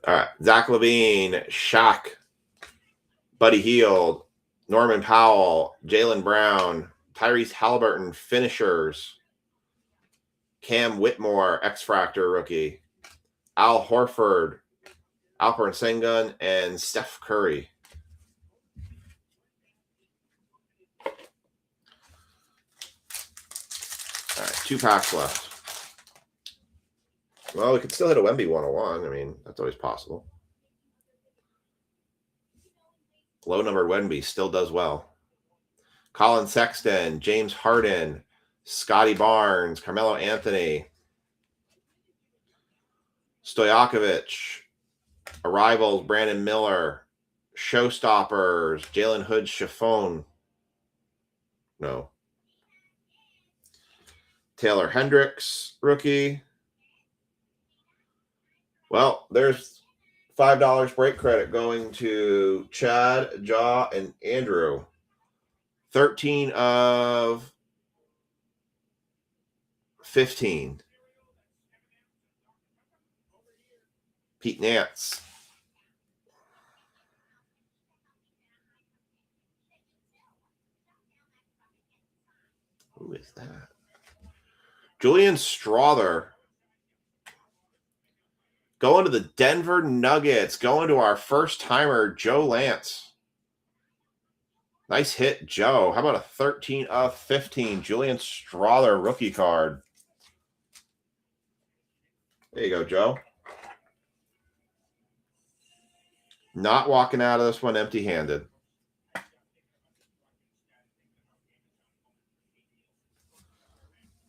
All right, Zach LaVine, Shaq, Buddy Hield, Norman Powell, Jaylen Brown, Tyrese Halliburton, finishers, Cam Whitmore, X-Fractor rookie, Al Horford, Alperen Sengun, and Steph Curry. All right, 2 packs left. Well, we could still hit a Wemby 101. I mean, that's always possible. Low-numbered Wemby still does well. Colin Sexton, James Harden, Scotty Barnes, Carmelo Anthony, Stojakovic, Arrivals, Brandon Miller, Showstoppers, Jalen Hood, Chiffon. No. Taylor Hendricks, rookie. Well, there's $5 break credit going to Chad, Jaw, and Andrew. 13 of 15. Pete Nance. Who is that? Julian Strawther. Going to the Denver Nuggets. Going to our first timer, Joe Lance. Nice hit, Joe. How about a 13 of 15 Julian Strawther rookie card? There you go, Joe. Not walking out of this one empty-handed.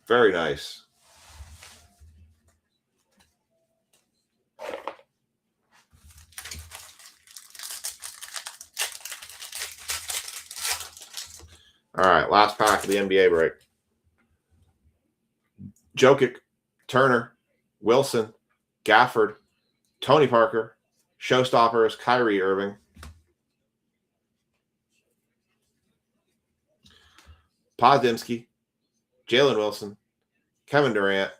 Very nice. All right, last pack of the NBA break. Jokic, Turner, Wilson, Gafford, Tony Parker, Showstoppers, Kyrie Irving, Podziemski, Jalen Wilson, Kevin Durant,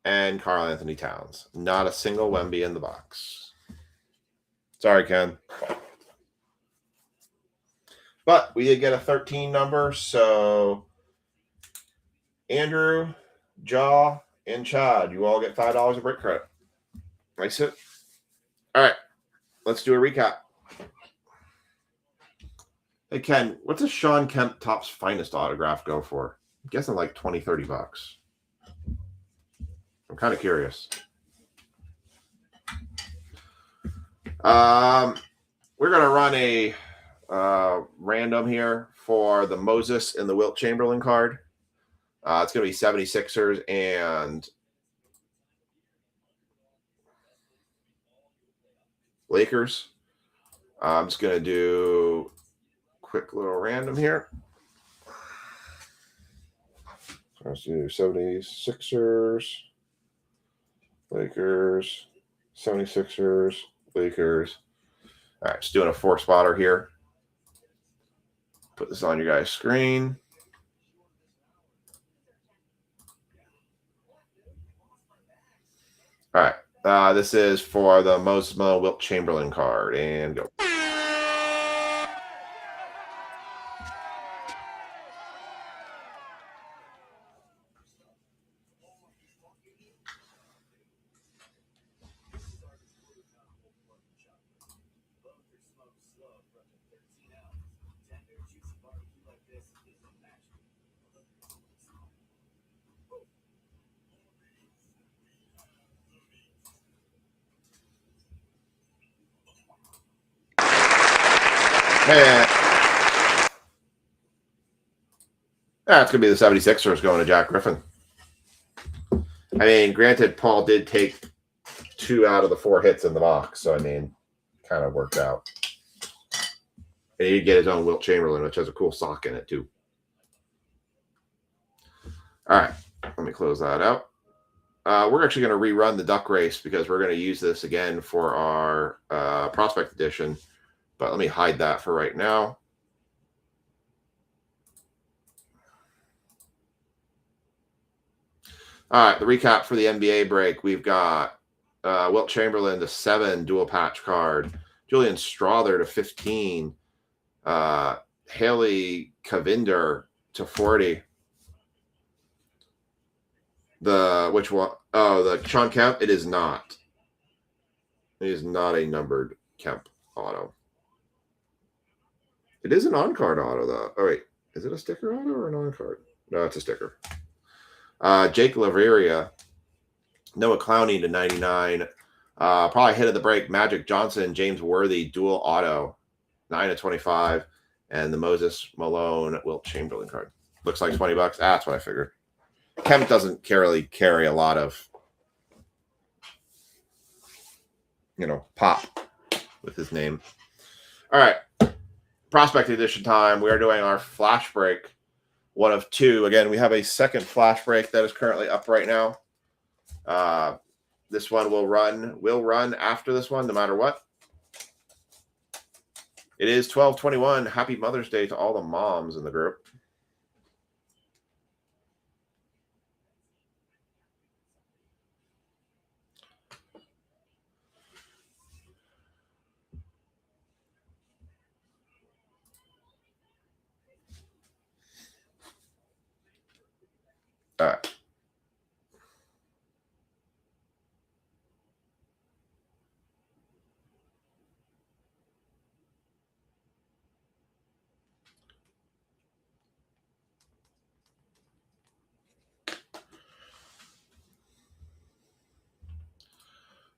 and Karl Anthony Towns. Not a single Wemby in the box. Sorry, Ken. But we did get a 13 number, so Andrew, Jaw, and Chad, you all get $5 of break credit. Nice hit. All right, let's do a recap. Hey, Ken, what's a Sean Kemp Topps Finest autograph go for? I'm guessing like $20, $30. I'm kind of curious. We're going to run a random here for the Moses and the Wilt Chamberlain card. It's going to be 76ers and Lakers. I'm just going to do a quick little random here. So let's do 76ers, Lakers, 76ers, Lakers. All right, just doing a 4-spotter here. Put this on your guys' screen. All right, this is for the Moses Malone Wilt Chamberlain card, and go. Man. That's going to be the 76ers going to Jack Griffin. I mean, granted, Paul did take 2 out of the 4 hits in the box, so I mean, kind of worked out. And he did get his own Wilt Chamberlain, which has a cool sock in it, too. All right, let me close that out. We're actually going to rerun the Duck Race because we're going to use this again for our Prospect Edition. But let me hide that for right now. All right, the recap for the NBA break. We've got Wilt Chamberlain to 7 dual patch card. Julian Strawther to 15. Haley Kavinder to 40. Which one? Oh, the Sean Kemp. It is not. It is not a numbered Kemp auto. It is an on-card auto, though. Oh, wait. Is it a sticker auto or an on-card? No, it's a sticker. Jake Laveria. Noah Clowney to 99. Probably hit of the break. Magic Johnson, James Worthy, dual auto. 9/25. And the Moses Malone Wilt Chamberlain card. Looks like $20. That's what I figured. Kemp doesn't really carry a lot of, pop with his name. All right. Prospect Edition time. We are doing our flash break, 1 of 2. Again, we have a second flash break that is currently up right now. This one will run after this one, no matter what. It is 12/21. Happy Mother's Day to all the moms in the group. All right.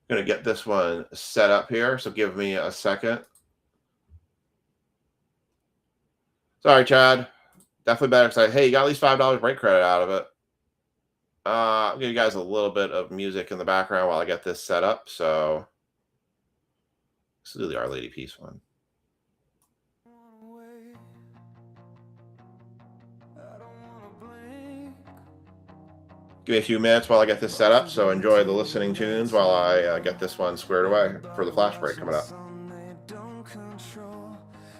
I'm going to get this one set up here, so give me a second. Sorry, Chad. Definitely better excited. Hey, you got at least $5 break credit out of it. I'll give you guys a little bit of music in the background while I get this set up. So let's do the Our Lady Peace one. Give me a few minutes while I get this set up, so enjoy the listening tunes while I get this one squared away for the flash break coming up.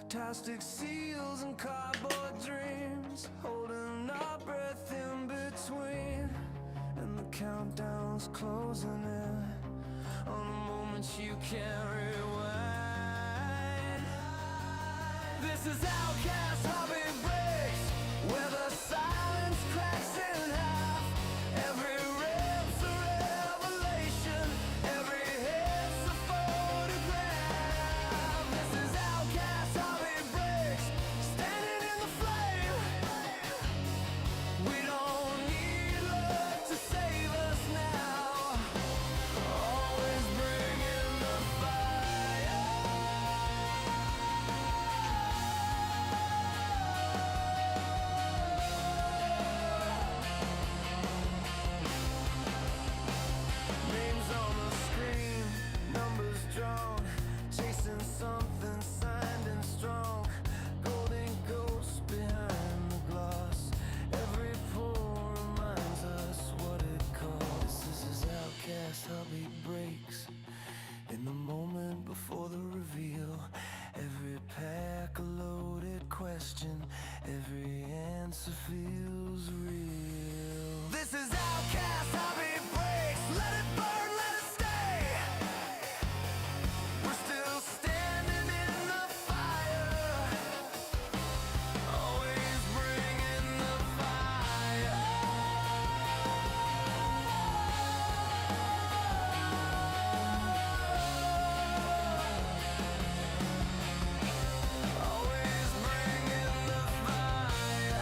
Plastic seals and cardboard dreams, holding our breath in between, and the countdown's closing in on the moments you can't rewind. This is Outcast Heartbeat Breaks, where the silence cracks in half. Every riff's a revelation, every hit's a photograph. This is Outcast Heartbeat Breaks, standing in the flame. We don't need love to save us now. Always bringing the fire. Names on the screen, numbers drawn, chasing something signed and strong. Golden ghosts behind the glass. Every pore reminds us what it costs. This is Outcast Heartbeat Breaks. In the moment before the reveal, every pack a loaded question, every answer feels real. This is Outcast Heartbeat Breaks. Let it burn, let it stay. We're still standing in the fire, always bringing the fire. Always bringing the fire.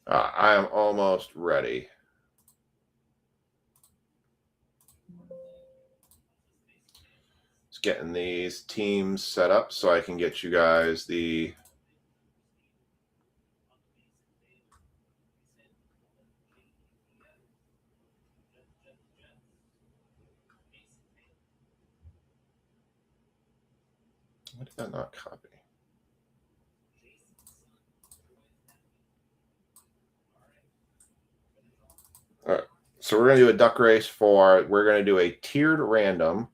I am almost ready. Just getting these teams set up so I can get you guys the Why did that not copy? All right, so we're going to do a duck race we're going to do a tiered random.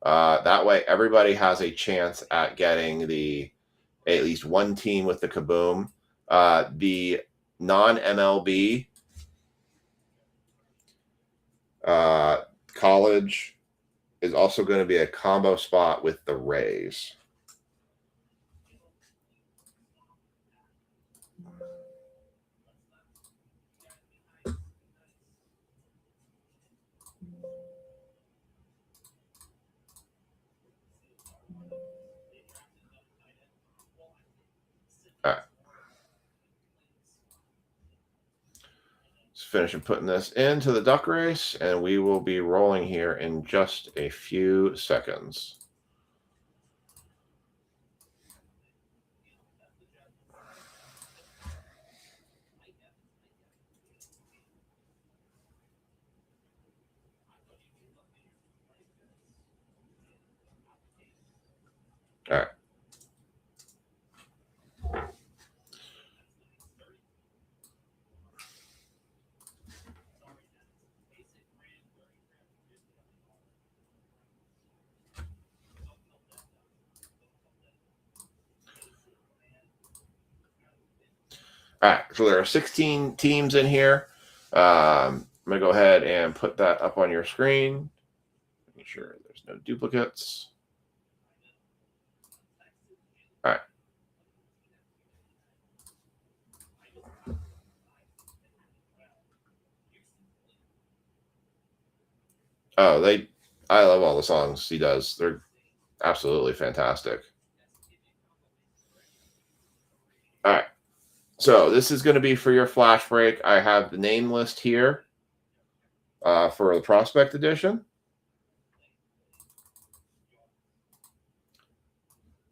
That way everybody has a chance at getting at least one team with the kaboom. The non-MLB college is also going to be a combo spot with the Rays. All right. Let's finish putting this into the duck race, and we will be rolling here in just a few seconds. All right. All right, so there are 16 teams in here. I'm going to go ahead and put that up on your screen. Make sure there's no duplicates. All right. Oh, I love all the songs he does. They're absolutely fantastic. All right. So this is going to be for your flash break. I have the name list here for the prospect edition.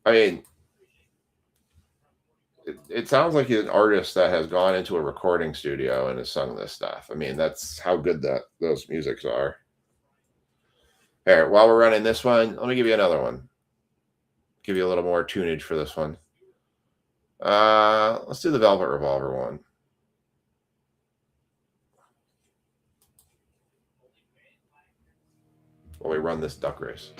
I mean, it sounds like an artist that has gone into a recording studio and has sung this stuff. I mean, that's how good those musics are. Here, while we're running this one, let me give you another one. Give you a little more tunage for this one. Let's do the Velvet Revolver one. While we run this duck race.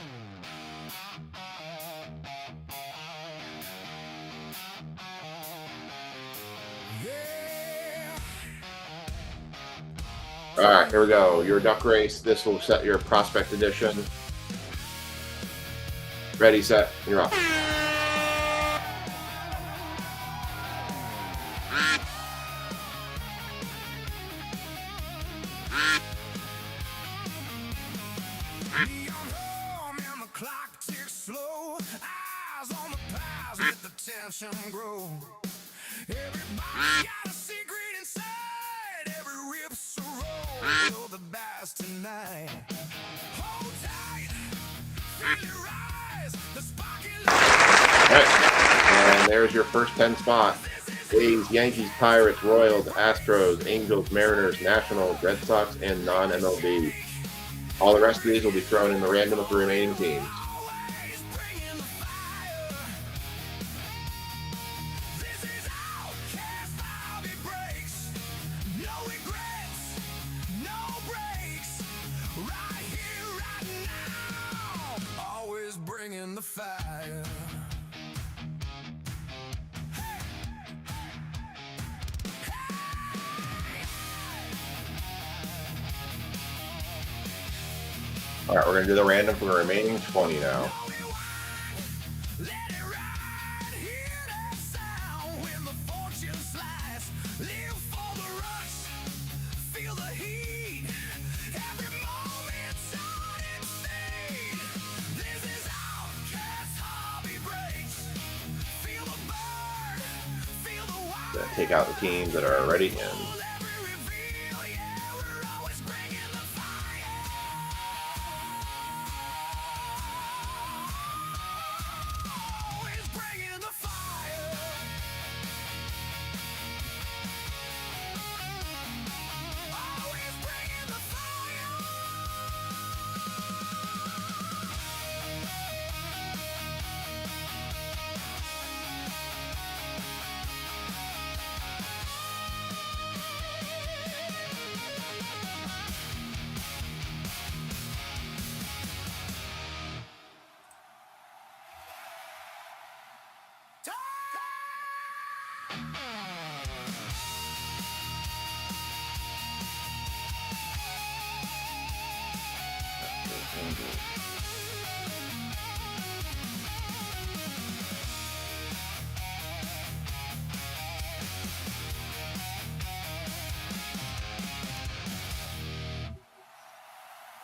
All right, here we go. Your duck race. This will set your prospect edition. Ready, set, you're off. Neon home and the clock ticks slow. Eyes on the prize, let the tension grow. Everybody got a secret inside. Every rip's a roll. Roll the dice tonight. Hold tight, feel your eyes. The sparky light. All right, and there's your first 10 spot. A's, Yankees, Pirates, Royals, Astros, Angels, Mariners, Nationals, Red Sox, and non-MLB. All the rest of these will be thrown in the random of the remaining teams. Always bringing the fire. This is Outcast Hobby Breaks. No regrets, no breaks. Right here, right now. Always bringing the fire. All right, we're going to do the random for the remaining 20 now. Let it ride, hear that sound when the fortune slides. Live for the rush, feel the heat. Every moment's on its fade. This is Outcast Hobby Breaks. Feel the burn, feel the wild. Gonna take out the teams that are already in. Every reveal, yeah, we're always bringing the fire. Always bringing the fire. Always bringing the fire.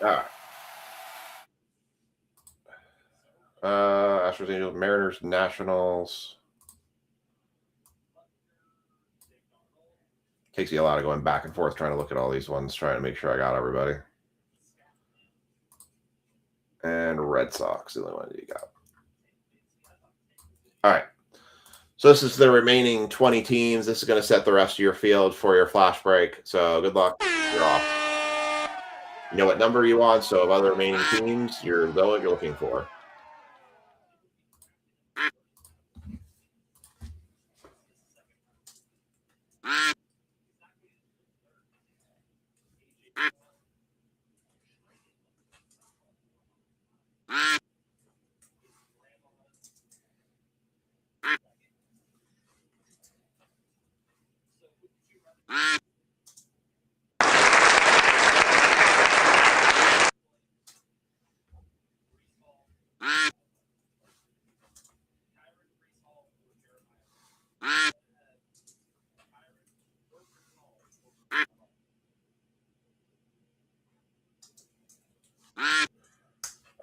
All right. Astros, Angels, Mariners, Nationals. Takes you a lot of going back and forth trying to look at all these ones, trying to make sure I got everybody. And Red Sox, the only one that you got. All right. So this is the remaining 20 teams. This is going to set the rest of your field for your flash break. So good luck. You're off. You know what number you want, so of other remaining teams, you're what you're looking for.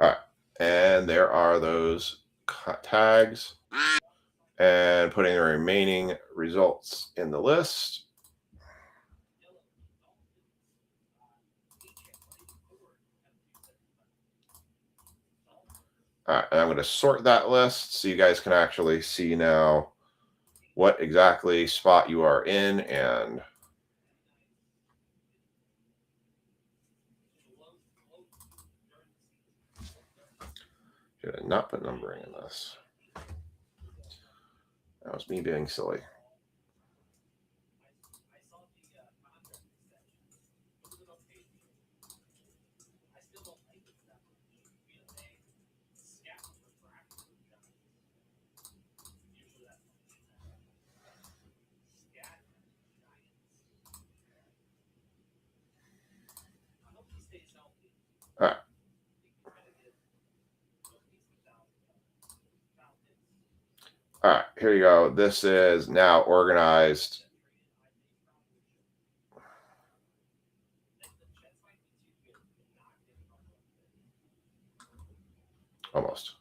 All right, and there are those tags, and putting the remaining results in the list. All right, and I'm going to sort that list so you guys can actually see now what exactly spot you are in. And should I not put numbering in this? That was me being silly. All right. All right, here you go. This is now organized. Almost.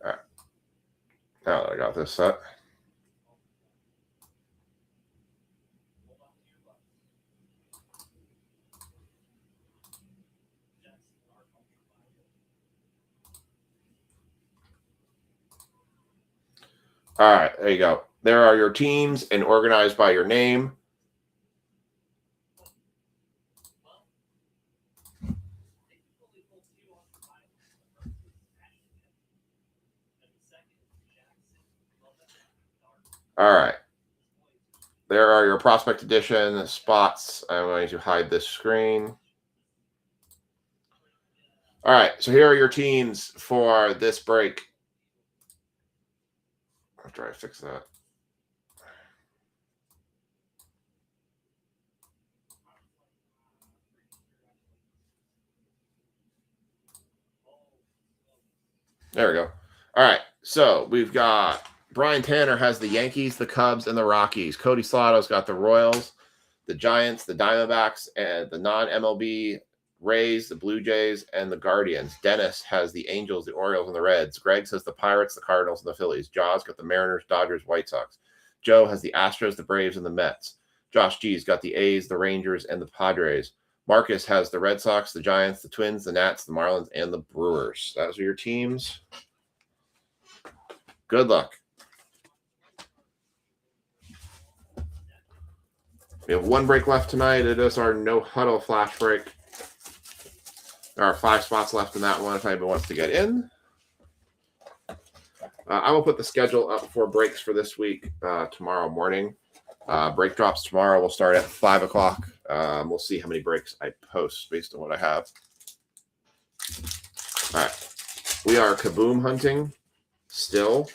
All right. Now that I got this set. All right, there you go. There are your teams and organized by your name. All right. There are your prospect edition spots. I'm going to hide this screen. All right, so here are your teams for this break. After I fix that. There we go. All right, so we've got Brian Tanner has the Yankees, the Cubs, and the Rockies. Cody Slato's got the Royals, the Giants, the Diamondbacks, and the non-MLB Rays, the Blue Jays, and the Guardians. Dennis has the Angels, the Orioles, and the Reds. Greg says the Pirates, the Cardinals, and the Phillies. Jaws got the Mariners, Dodgers, White Sox. Joe has the Astros, the Braves, and the Mets. Josh G's got the A's, the Rangers, and the Padres. Marcus has the Red Sox, the Giants, the Twins, the Nats, the Marlins, and the Brewers. Those are your teams. Good luck. We have one break left tonight. It is our no huddle flash break. There are 5 spots left in that one if anybody wants to get in. I will put the schedule up for breaks for this week tomorrow morning. Break drops tomorrow will start at 5 o'clock. We'll see how many breaks I post based on what I have. All right. We are kaboom hunting still.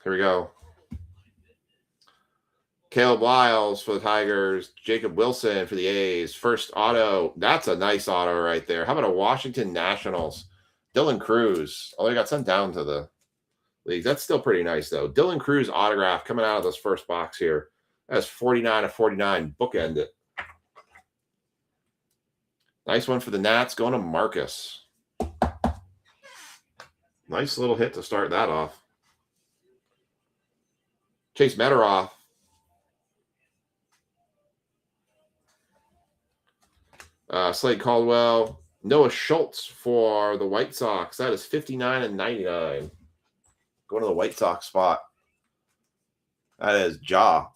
Here we go. Caleb Lyles for the Tigers. Jacob Wilson for the A's. First auto. That's a nice auto right there. How about a Washington Nationals? Dylan Cruz. Oh, they got sent down to the league. That's still pretty nice, though. Dylan Cruz autograph coming out of this first box here. That's 49 of 49. Bookend it. Nice one for the Nats. Going to Marcus. Nice little hit to start that off. Chase Meteroff. Slade Caldwell. Noah Schultz for the White Sox. That is 59 and 99. Going to the White Sox spot. That is Ja.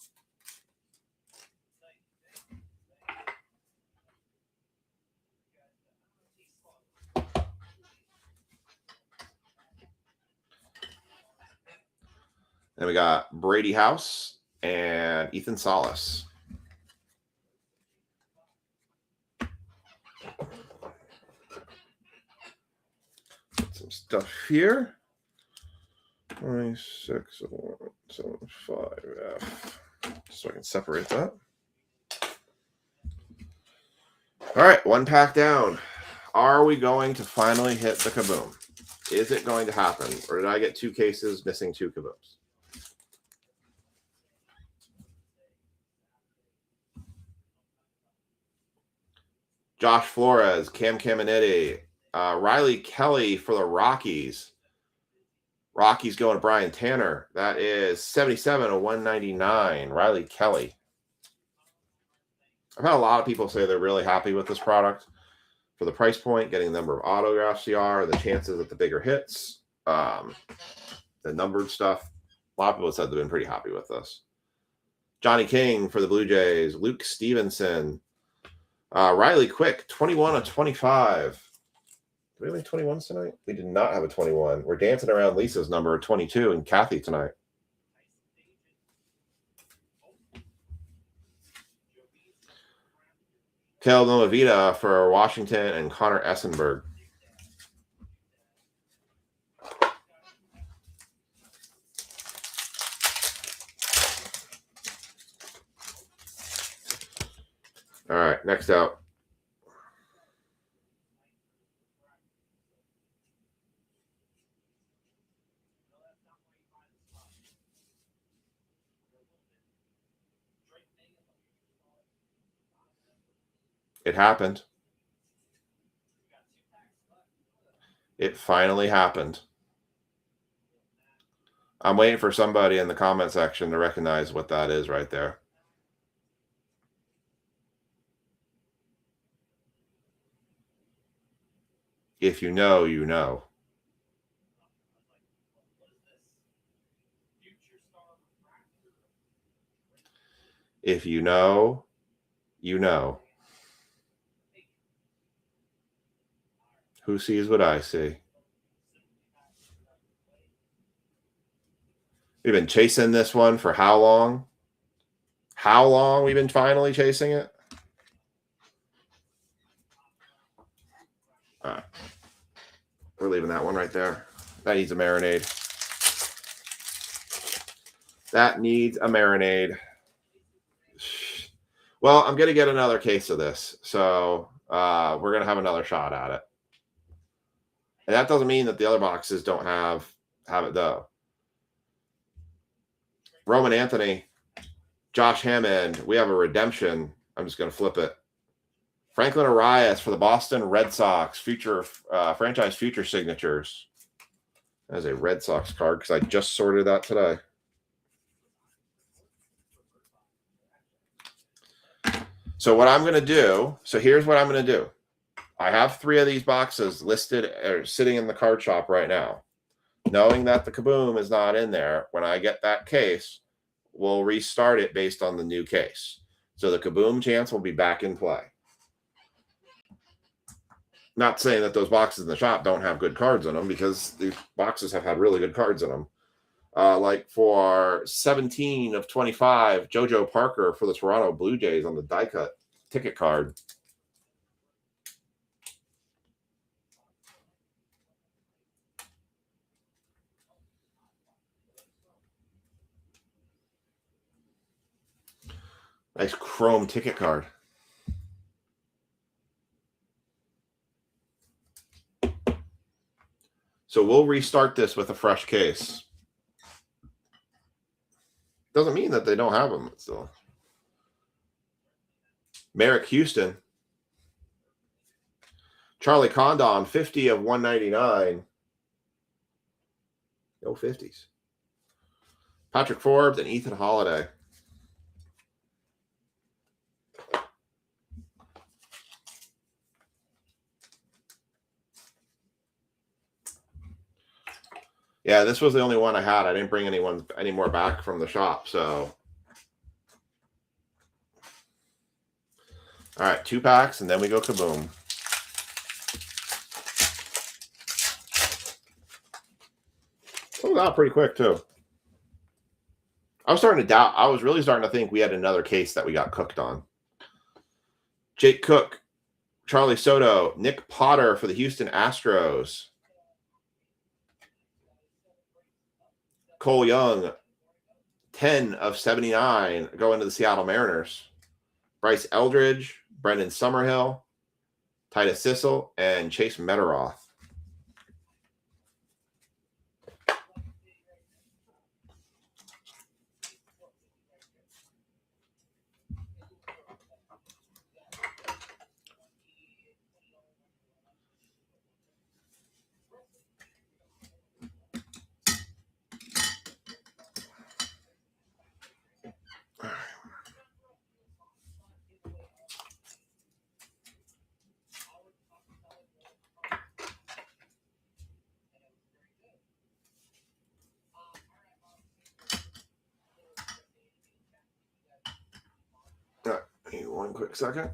Then we got Brady House and Ethan Salas. Put some stuff here. 26.75F. So I can separate that. All right, one pack down. Are we going to finally hit the kaboom? Is it going to happen? Or did I get 2 cases missing 2 kabooms? Josh Flores, Cam Caminiti, Riley Kelly for the Rockies. Rockies going to Brian Tanner. That is 77 of 199. Riley Kelly. I've had a lot of people say they're really happy with this product for the price point, getting the number of autographs you are, the chances at the bigger hits, the numbered stuff. A lot of people said they've been pretty happy with this. Johnny King for the Blue Jays. Luke Stevenson. Riley Quick, 21 of 25. Do we have any 21s tonight? We did not have a 21. We're dancing around Lisa's number 22 and Kathy tonight. Kel Novavita for Washington and Connor Essenberg. All right, next out. It happened. It finally happened. I'm waiting for somebody in the comment section to recognize what that is right there. If you know, you know. If you know, you know. Who sees what I see? We've been chasing this one for how long? How long we've been finally chasing it? All right. We're leaving that one right there. That needs a marinade. That needs a marinade. Well, I'm going to get another case of this. So we're going to have another shot at it. And that doesn't mean that the other boxes don't have it, though. Roman Anthony, Josh Hammond, we have a redemption. I'm just going to flip it. Franklin Arias for the Boston Red Sox, future franchise future signatures. That is a Red Sox card because I just sorted that today. So what I'm going to do, here's what I'm going to do. I have 3 of these boxes listed or sitting in the card shop right now. Knowing that the kaboom is not in there, when I get that case, we'll restart it based on the new case. So the kaboom chance will be back in play. Not saying that those boxes in the shop don't have good cards in them, because these boxes have had really good cards in them. Like for 17 of 25, JoJo Parker for the Toronto Blue Jays on the die cut ticket card. Nice chrome ticket card. So we'll restart this with a fresh case. Doesn't mean that they don't have them still. Merrick Houston. Charlie Condon, 50 of 199. No 50s. Patrick Forbes and Ethan Holiday. Yeah, this was the only one I had. I didn't bring any more back from the shop. So, all right, 2 packs, and then we go kaboom. Sold out pretty quick too. I was starting to doubt. I was really starting to think we had another case that we got cooked on. Jake Cook, Charlie Soto, Nick Potter for the Houston Astros. Cole Young, 10 of 79 going to the Seattle Mariners. Bryce Eldridge, Brendan Summerhill, Titus Sissel, and Chase Mederoth. One quick second.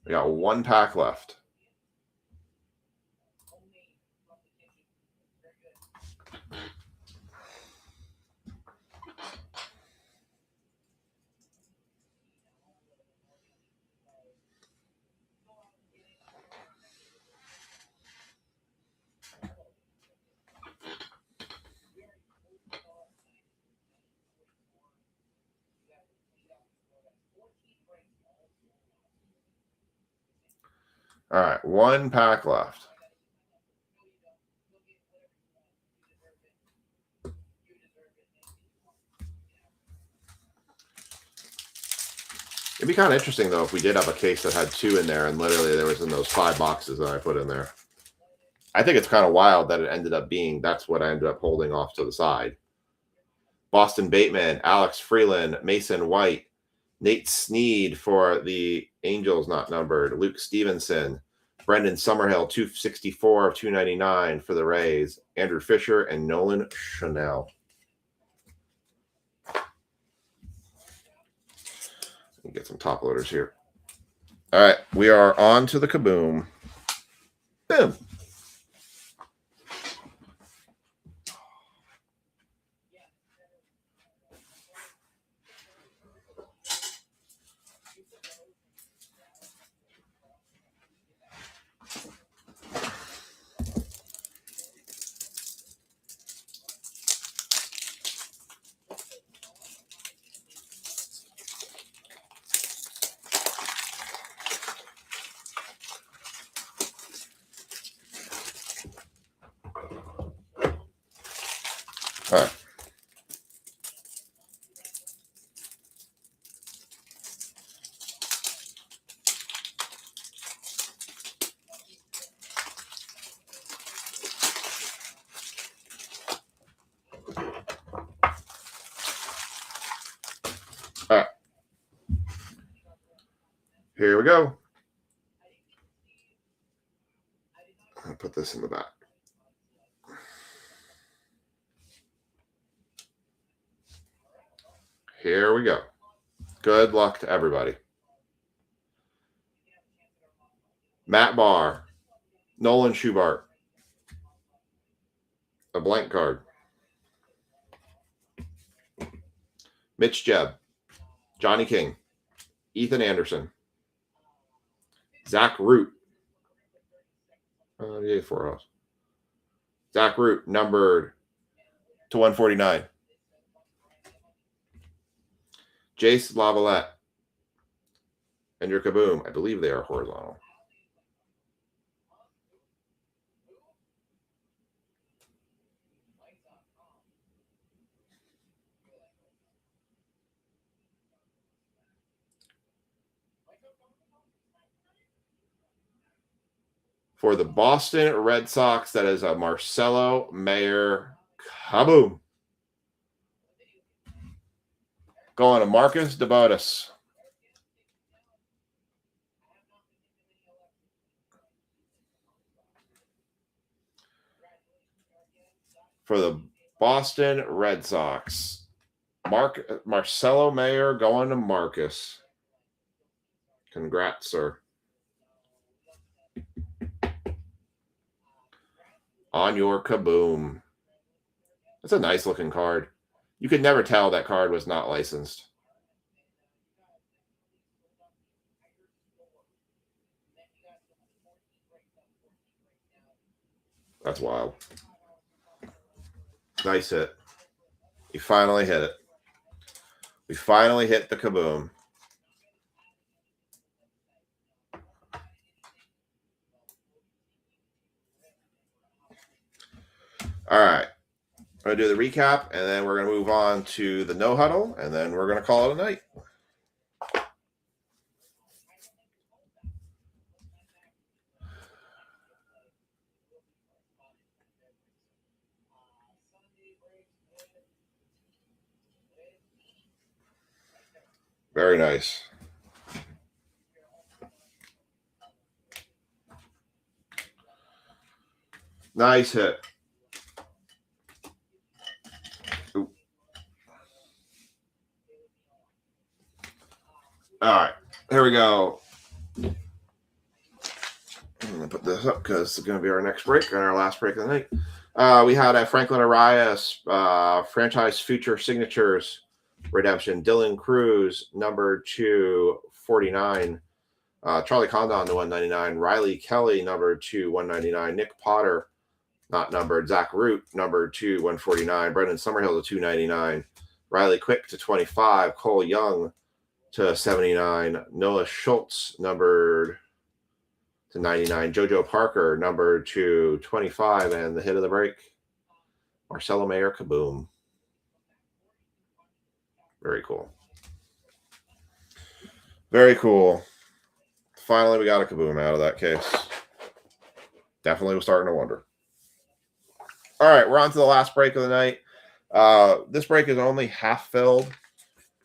We got one pack left. All right, one pack left. It'd be kind of interesting, though, if we did have a case that had 2 in there and literally there was in those 5 boxes that I put in there. I think it's kind of wild that it ended up being that's what I ended up holding off to the side. Boston Bateman, Alex Freeland, Mason White, Nate Snead for the Angels, not numbered, Luke Stevenson, Brendan Summerhill, 264 of 299 for the Rays, Andrew Fisher, and Nolan Chanel. Let me get some top loaders here. All right, we are on to the kaboom. Boom. All right. All right. Here we go. I'll put this in the back. Here we go. Good luck to everybody. Matt Barr, Nolan Schubart, a blank card. Mitch Jebb, Johnny King, Ethan Anderson, Zach Root. Zach Root, numbered to 149. Jace Lavalette and your kaboom. I believe they are horizontal. For the Boston Red Sox, that is a Marcelo Mayer kaboom. Going to Marcus DeBotis. For the Boston Red Sox, Marcelo Mayer going to Marcus. Congrats, sir. On your kaboom. That's a nice looking card. You could never tell that card was not licensed. That's wild. Nice hit. You finally hit it. We finally hit the kaboom. All right. I'm going to do the recap, and then we're going to move on to the no huddle, and then we're going to call it a night. Very nice. Nice hit. Ooh. All right, here we go. I'm going to put this up because it's going to be our next break and our last break of the night. We had a Franklin Arias franchise future signatures redemption. Dylan Cruz, number 249. Charlie Condon to 199. Riley Kelly, number 2, 199. Nick Potter, not numbered. Zach Root, number 2, 149. Brendan Summerhill to 299. Riley Quick to 25. Cole Young to 79. Noah Schultz, numbered to 99. JoJo Parker, number 225. And the hit of the break, Marcelo Mayer, kaboom. Very cool. Very cool. Finally, we got a kaboom out of that case. Definitely was starting to wonder. All right, we're on to the last break of the night. This break is only half filled.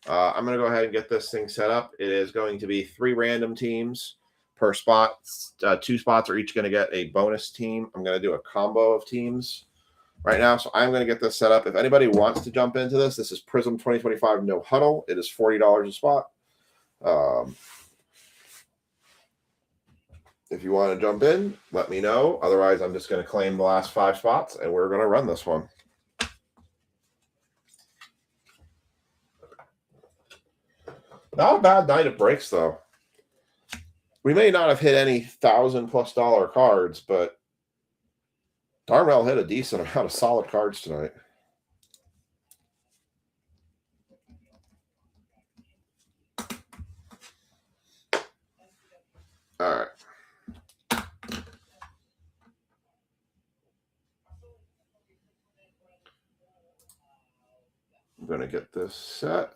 I'm going to go ahead and get this thing set up. It is going to be 3 random teams per spot. 2 spots are each going to get a bonus team. I'm going to do a combo of teams right now. So I'm going to get this set up. If anybody wants to jump into this, this is Prism 2025 No Huddle. It is $40 a spot. If you want to jump in, let me know. Otherwise, I'm just going to claim the last 5 spots, and we're going to run this one. Not a bad night of breaks, though. We may not have hit any $1,000+ cards, but darn well hit a decent amount of solid cards tonight. All right. I'm going to get this set.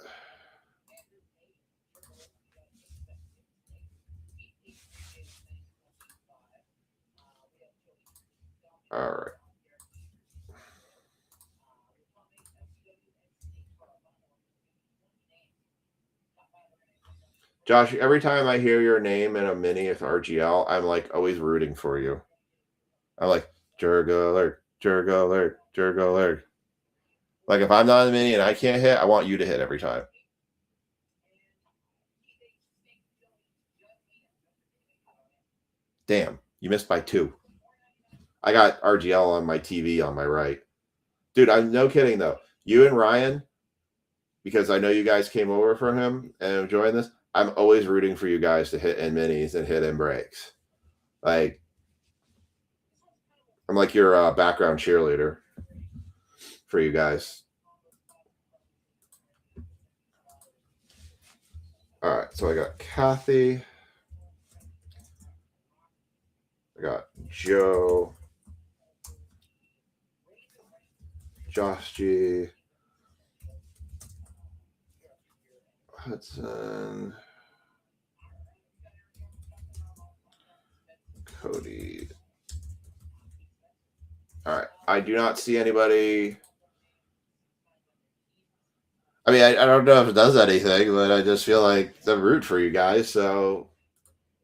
All right. Josh, every time I hear your name in a mini with RGL, I'm like always rooting for you. I'm like, Jurgo alert, Jurgo alert, Jurgo alert. Like if I'm not in the mini and I can't hit, I want you to hit every time. Damn, you missed by 2. I got RGL on my TV on my right. Dude, I'm no kidding though. You and Ryan, because I know you guys came over for him and enjoying this, I'm always rooting for you guys to hit in minis and hit in breaks. Like, I'm like your background cheerleader for you guys. All right, so I got Kathy. I got Joe. Josh G. Hudson. Cody. All right. I do not see anybody. I mean, I don't know if it does anything, but I just feel like the root for you guys, so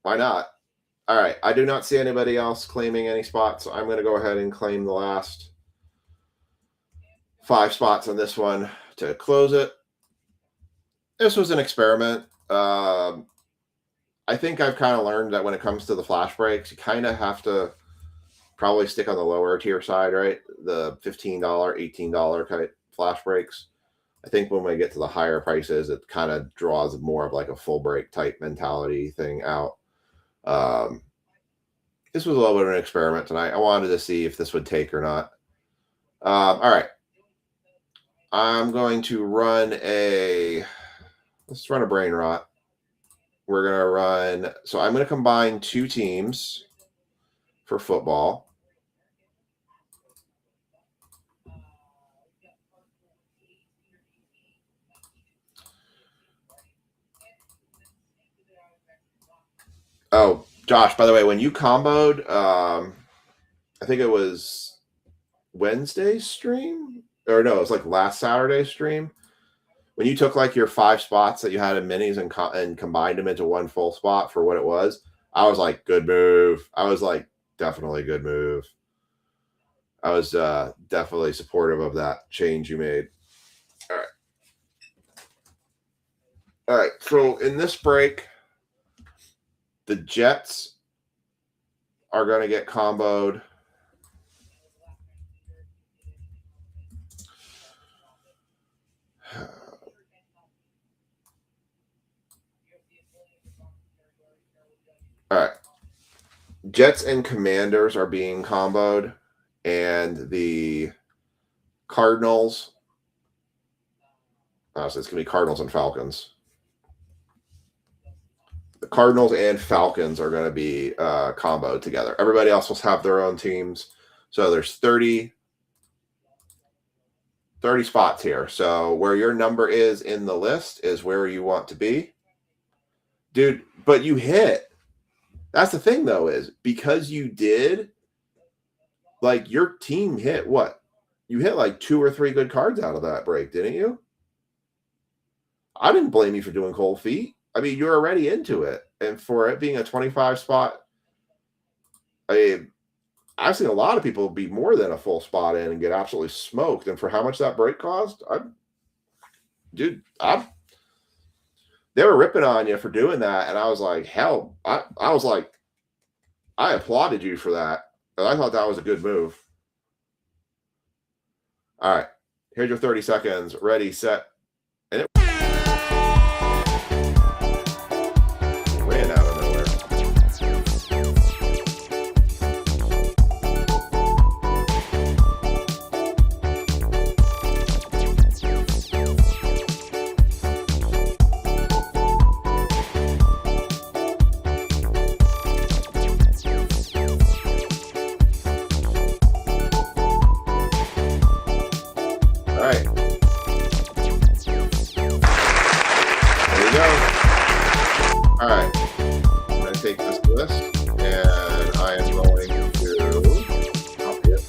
why not? All right. I do not see anybody else claiming any spots, so I'm going to go ahead and claim the last 5 spots on this one to close it. This was an experiment. I think I've kind of learned that when it comes to the flash breaks, you kind of have to probably stick on the lower tier side, right? The $15, $18 kind of flash breaks. I think when we get to the higher prices, it kind of draws more of like a full break type mentality thing out. This was a little bit of an experiment tonight. I wanted to see if this would take or not. All right. I'm going to let's run a brain rot. We're going to run, so I'm going to combine 2 teams for football. Oh, Josh, by the way, when you comboed, I think it was Wednesday's stream, or no, it was like last Saturday's stream. When you took like your 5 spots that you had in minis and combined them into one full spot for what it was, I was like, good move. I was like, definitely good move. I was definitely supportive of that change you made. All right. All right. So in this break, the Jets are going to get comboed. All right. Jets and Commanders are being comboed, and the Cardinals. So it's going to be Cardinals and Falcons. The Cardinals and Falcons are going to be comboed together. Everybody else will have their own teams. So there's 30 spots here. So where your number is in the list is where you want to be. Dude, but you hit. That's the thing, though, is because you did, like, your team hit what? You hit like 2 or 3 good cards out of that break, didn't you? I didn't blame you for doing cold feet. I mean, you're already into it. And for it being a 25 spot, I've seen a lot of people be more than a full spot in and get absolutely smoked. And for how much that break cost, they were ripping on you for doing that. And I was like, hell, I was like, I applauded you for that. And I thought that was a good move. All right. Here's your 30 seconds. Ready, set, and it ran out of nowhere. All right. There you go. All right. I'm going to take this list and I am going to copy it.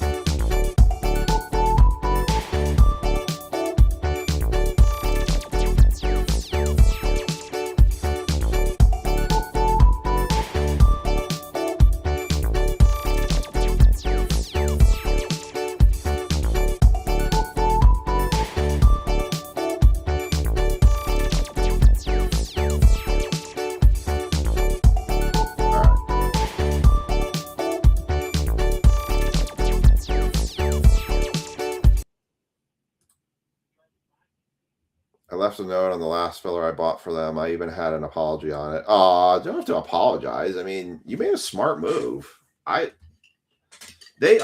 All right. I left a note on the last filler I bought for them. I even had an apology on it. Don't have to apologize. I mean, you made a smart move. They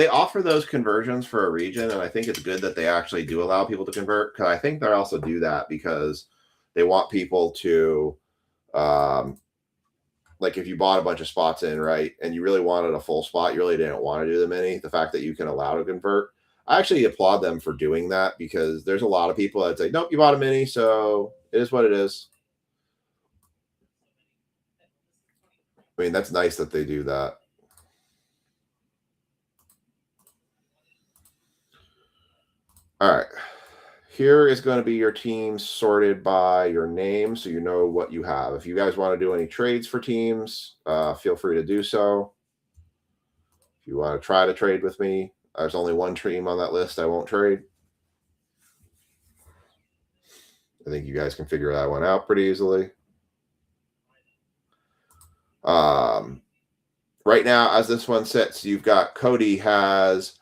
offer those conversions for a region, and I think it's good that they actually do allow people to convert, because I think they also do that because they want people to, like if you bought a bunch of spots in, right, and you really wanted a full spot, you really didn't want to do the mini, the fact that you can allow to convert, I actually applaud them for doing that, because there's a lot of people that say, nope, you bought a mini, so it is what it is. I mean, that's nice that they do that. All right. Here is going to be your teams sorted by your name, so you know what you have. If you guys want to do any trades for teams, feel free to do so. If you want to try to trade with me, there's only one team on that list I won't trade. I think you guys can figure that one out pretty easily. Right now, as this one sits, you've got Cody has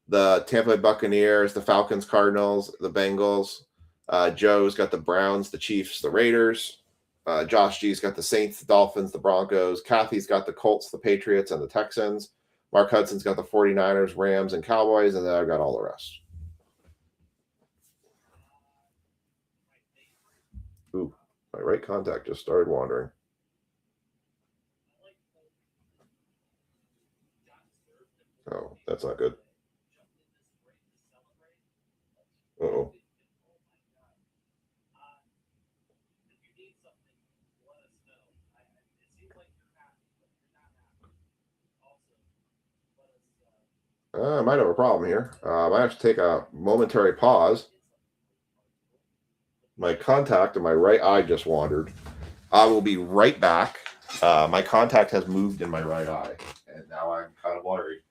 the Tampa Bay Buccaneers, the Falcons, Cardinals, the Bengals. Joe's got the Browns, the Chiefs, the Raiders. Josh G's got the Saints, the Dolphins, the Broncos. Kathy's got the Colts, the Patriots, and the Texans. Mark Hudson's got the 49ers, Rams, and Cowboys, and then I've got all the rest. Ooh, my right contact just started wandering. Oh, that's not good. Uh-oh. I might have a problem here. I might have to take a momentary pause. My contact in my right eye just wandered. I will be right back. My contact has moved in my right eye, and now I'm kind of blurry.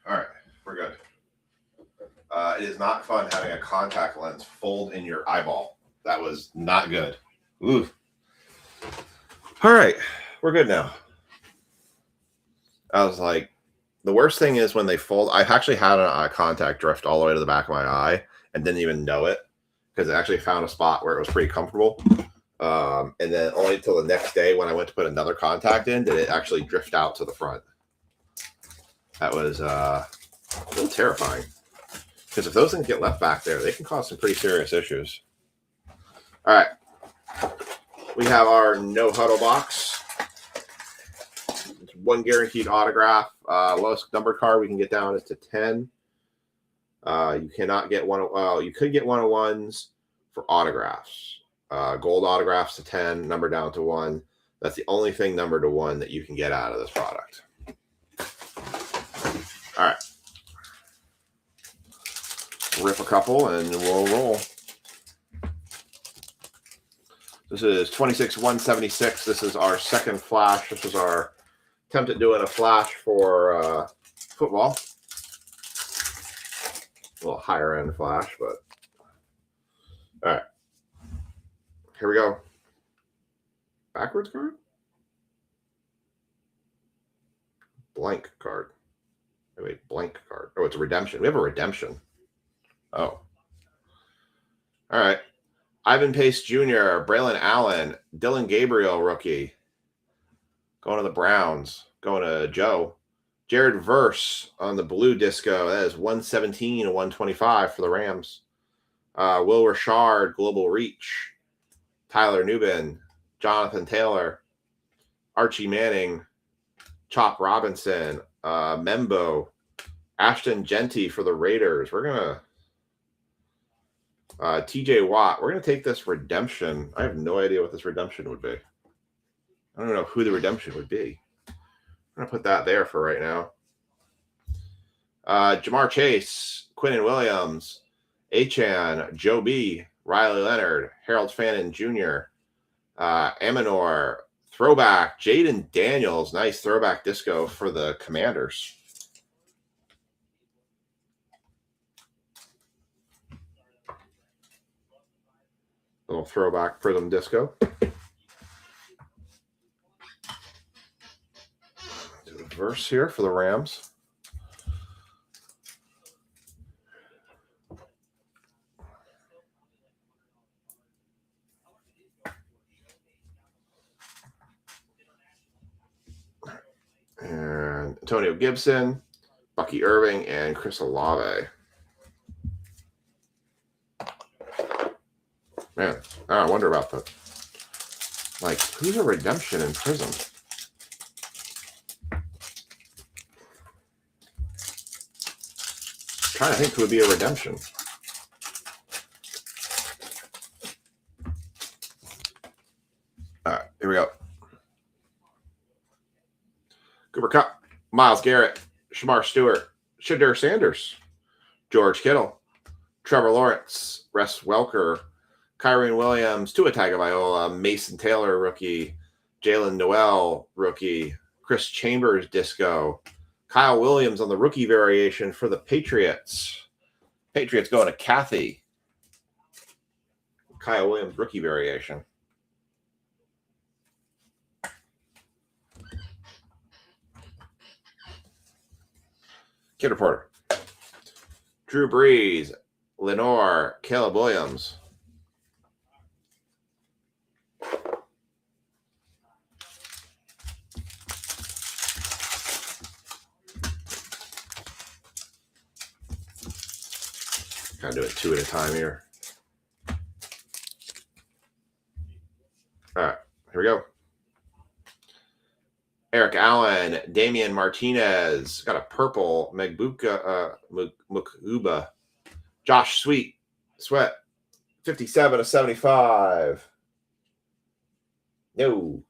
All right, we're good. It is not fun having a contact lens fold in your eyeball. That was not good. Ooh. All right, we're good now. I was like, the worst thing is when they fold. I've actually had a contact drift all the way to the back of my eye and didn't even know it because I actually found a spot where it was pretty comfortable. And then only until the next day when I went to put another contact in did it actually drift out to the front. That was a little terrifying because if those things get left back there, they can cause some pretty serious issues. All right. We have our no huddle box. It's one guaranteed autograph. Lowest number card we can get down is to 10. You cannot get one. Well, you could get 101s for autographs. Gold autographs to 10, number down to 1. That's the only thing numbered to 1 that you can get out of this product. All right. Rip a couple and we'll roll. This is 26-176. This is our second flash. This was our attempt at doing a flash for football. A little higher end flash, but all right. Here we go. Backwards card? Blank card. Wait, blank card. Oh, it's a redemption. We have a redemption. Oh. All right. Ivan Pace Jr., Braylon Allen, Dylan Gabriel, rookie. Going to the Browns. Going to Joe. Jared Verse on the blue disco. That is 117 and 125 for the Rams. Will Richard, Global Reach. Tyler Newbin. Jonathan Taylor. Archie Manning. Chop Robinson, Membo, Ashton Genty for the Raiders. We're going to TJ Watt. We're going to take this redemption. I have no idea what this redemption would be. I don't know who the redemption would be. I'm going to put that there for right now. Jamar Chase, Quinnen Williams, Achan, Joe B, Riley Leonard, Harold Fannin Jr., Amanor, throwback, Jaden Daniels, nice throwback disco for the Commanders. Little throwback Prism disco. Do a verse here for the Rams. And Antonio Gibson, Bucky Irving, and Chris Olave. Man, I wonder about the, like, who's a redemption in Prism? Trying to think who would be a redemption. All right, here we go. Cooper Kupp, Myles Garrett, Shamar Stewart, Shadur Sanders, George Kittle, Trevor Lawrence, Wes Welker, Kyron Williams, Tua Tagovailoa, Mason Taylor, rookie, Jalen Noel, rookie, Chris Chambers, disco, Kyle Williams on the rookie variation for the Patriots. Patriots going to Kathy. Kyle Williams, rookie variation. Kid Reporter. Drew Brees, Lenore, Caleb Williams. Kind of do it two at a time here. All right, here we go. Eric Allen, Damian Martinez, got a purple, Mukuba, Josh Sweat, 57 of 75. No.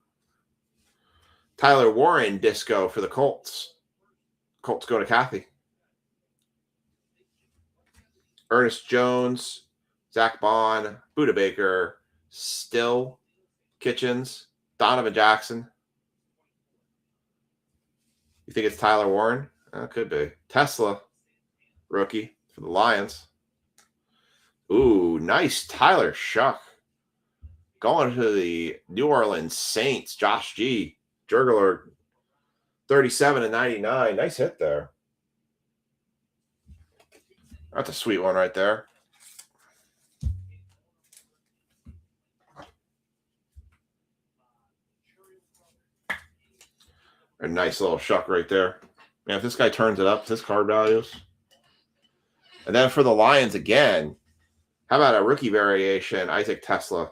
Tyler Warren, disco for the Colts. Colts go to Kathy. Ernest Jones, Zach Bond, Buda Baker, Still, Kitchens, Donovan Jackson. You think it's Tyler Warren? Could be. Tesla, rookie for the Lions. Ooh, nice Tyler Shuck. Going to the New Orleans Saints, Josh G. Jurgler, 37 and 99. Nice hit there. That's a sweet one right there. A nice little Shuck right there. Man, if this guy turns it up, his card values. And then for the Lions again, how about a rookie variation, Isaac Tesla,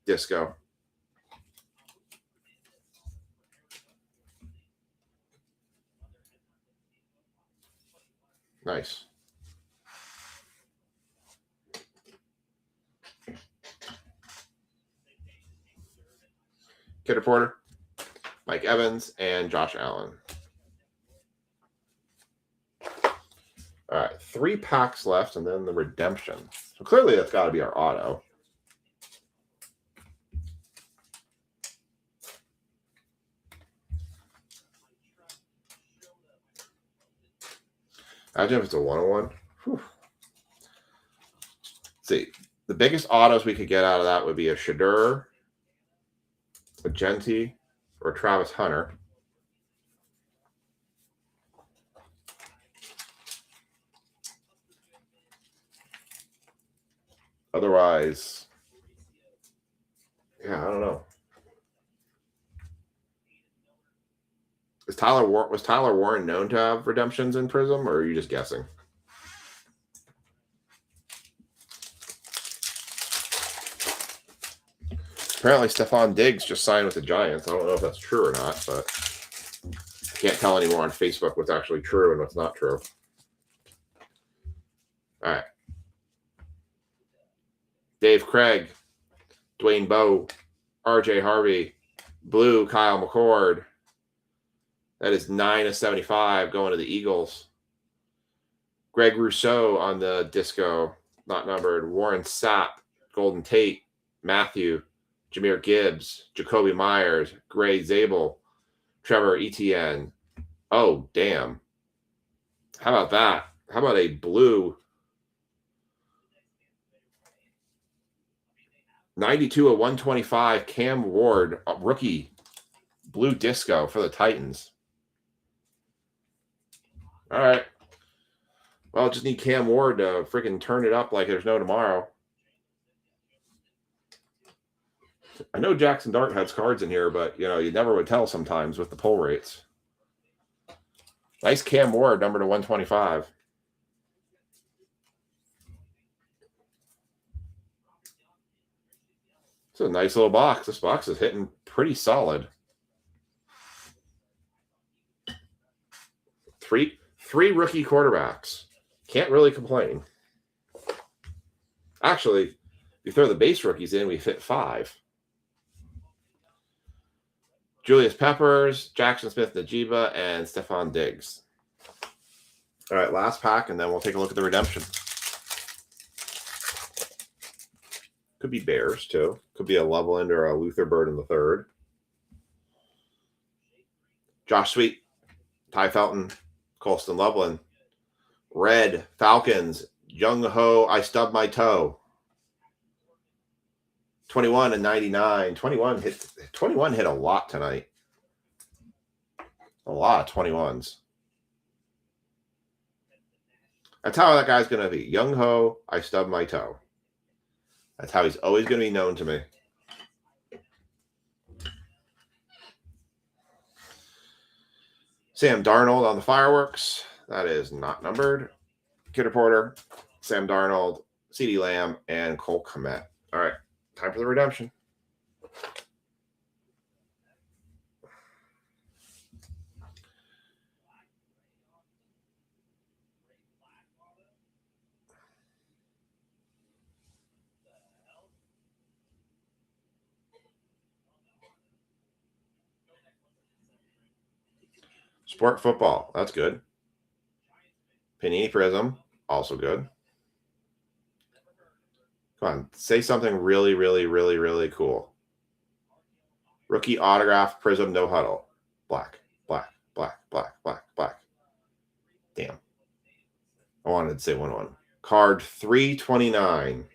disco. Nice. Kid Reporter, Mike Evans, and Josh Allen. All right, 3 packs left, and then the redemption. So clearly that's got to be our auto. Imagine if it's a 101. Whew. Let's see. The biggest autos we could get out of that would be a Shadur, a Genty, or Travis Hunter. Otherwise, yeah, I don't know. Was Tyler Warren known to have redemptions in Prism, or are you just guessing? Apparently, Stephon Diggs just signed with the Giants. I don't know if that's true or not, but Can't tell anymore on Facebook what's actually true and what's not true. All right. Dave Craig, Dwayne Bowe, RJ Harvey, blue Kyle McCord. That is 9/75 going to the Eagles. Greg Rousseau on the disco, not numbered. Warren Sapp, Golden Tate, Matthew, Jahmyr Gibbs, Jacoby Myers, Gray Zabel, Trevor Etienne. Oh, damn. How about that? How about a blue 92/125 Cam Ward, rookie, blue disco for the Titans. All right. Well, just need Cam Ward to freaking turn it up like there's no tomorrow. I know Jackson Dart has cards in here, but, you know, you never would tell sometimes with the pull rates. Nice Cam Ward, number to 125. It's a nice little box. This box is hitting pretty solid. Three rookie quarterbacks. Can't really complain. Actually, if you throw the base rookies in, we fit 5. Julius Peppers, Jackson Smith-Njigba, and Stephon Diggs. All right, last pack, and then we'll take a look at the redemption. Could be Bears, too. Could be a Loveland or a Luther Bird in the 3rd. Josh Sweet, Ty Felton, Colston Loveland. Red, Falcons, Young Ho, I stubbed my toe. 21/99. 21 hit a lot tonight. A lot of 21s. That's how that guy's going to be. Young Ho, I stubbed my toe. That's how he's always going to be known to me. Sam Darnold on the fireworks. That is not numbered. Kidder Porter, Sam Darnold, CeeDee Lamb, and Cole Kmet. All right, time for the redemption. Sport football, that's good. Panini Prism, also good. Come on, say something really, really, really, really cool. Rookie autograph Prism, no huddle. Black, black, black, black, black, black. Damn. I wanted to say 1-1. Card 329.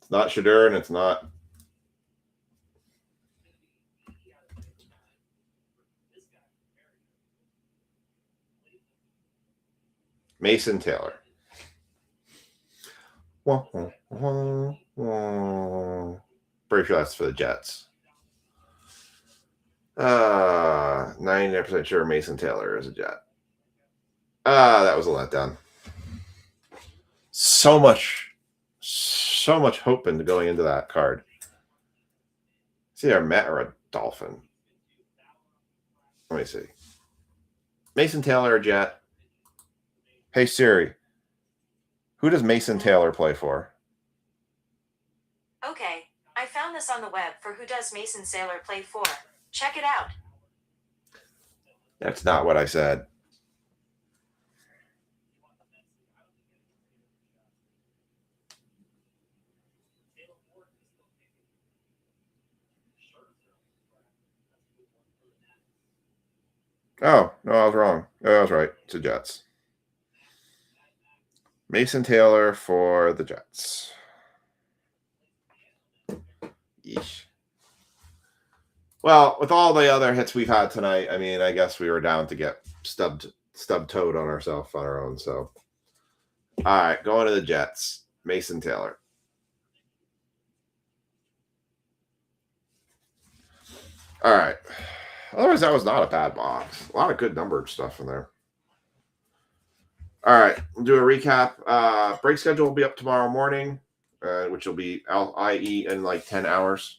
It's not Shadur and it's not Mason Taylor. Pretty sure that's for the Jets. 99% sure Mason Taylor is a Jet. That was a letdown. So much hope into going into that card. It's either a Met or a Dolphin. Let me see. Mason Taylor, a Jet. Hey Siri, who does Mason Taylor play for? Okay, I found this on the web for who does Mason Taylor play for. Check it out. That's not what I said. Oh, no, I was wrong. I was right. It's the Jets. Mason Taylor for the Jets. Yeesh. Well, with all the other hits we've had tonight, I mean, I guess we were down to get stub-toed on ourselves on our own. So, all right, going to the Jets. Mason Taylor. All right. Otherwise, that was not a bad box. A lot of good numbered stuff in there. All right, we'll do a recap. Break schedule will be up tomorrow morning, which will be IE in like 10 hours.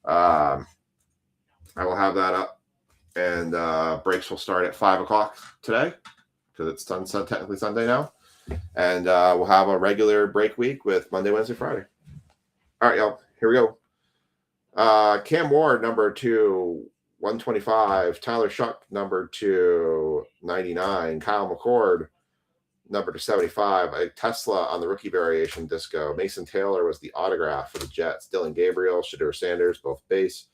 I will have that up, and breaks will start at 5 o'clock today because it's technically Sunday now. And we'll have a regular break week with Monday, Wednesday, Friday. All right, y'all. Here we go. Cam Ward, number 2/125. Tyler Shuck, number 2/99. Kyle McCord, number 2/75. A Tesla on the rookie variation disco. Mason Taylor was the autograph for the Jets. Dylan Gabriel, Shadur Sanders, both base.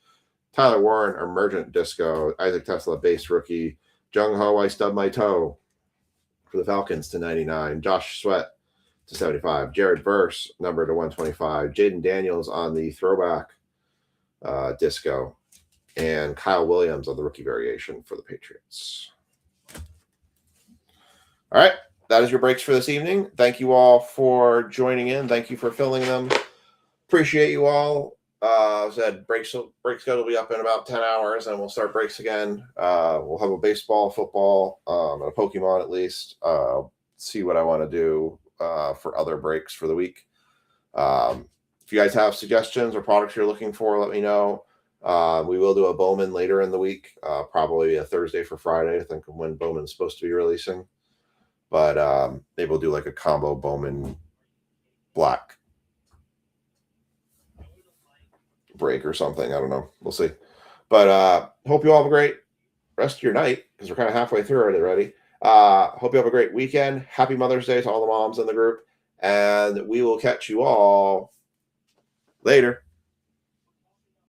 Tyler Warren, emergent disco. Isaac Tesla, base rookie. Jung Ho, I stubbed my toe for the Falcons /99. Josh Sweat /75. Jared Verse, number /125. Jaden Daniels on the throwback disco. And Kyle Williams on the rookie variation for the Patriots. All right. That is your breaks for this evening. Thank you all for joining in. Thank you for filling them. Appreciate you all. I said break schedule will be up in about 10 hours, and we'll start breaks again. We'll have a baseball, football, and a Pokemon at least. See what I want to do for other breaks for the week. If you guys have suggestions or products you're looking for, let me know. We will do a Bowman later in the week, probably a Thursday for Friday, I think, when Bowman's supposed to be releasing. But maybe we'll do like a combo Bowman black break or something. I don't know. We'll see. But hope you all have a great rest of your night, because we're kind of halfway through it already. Hope you have a great weekend. Happy Mother's Day to all the moms in the group. And we will catch you all later.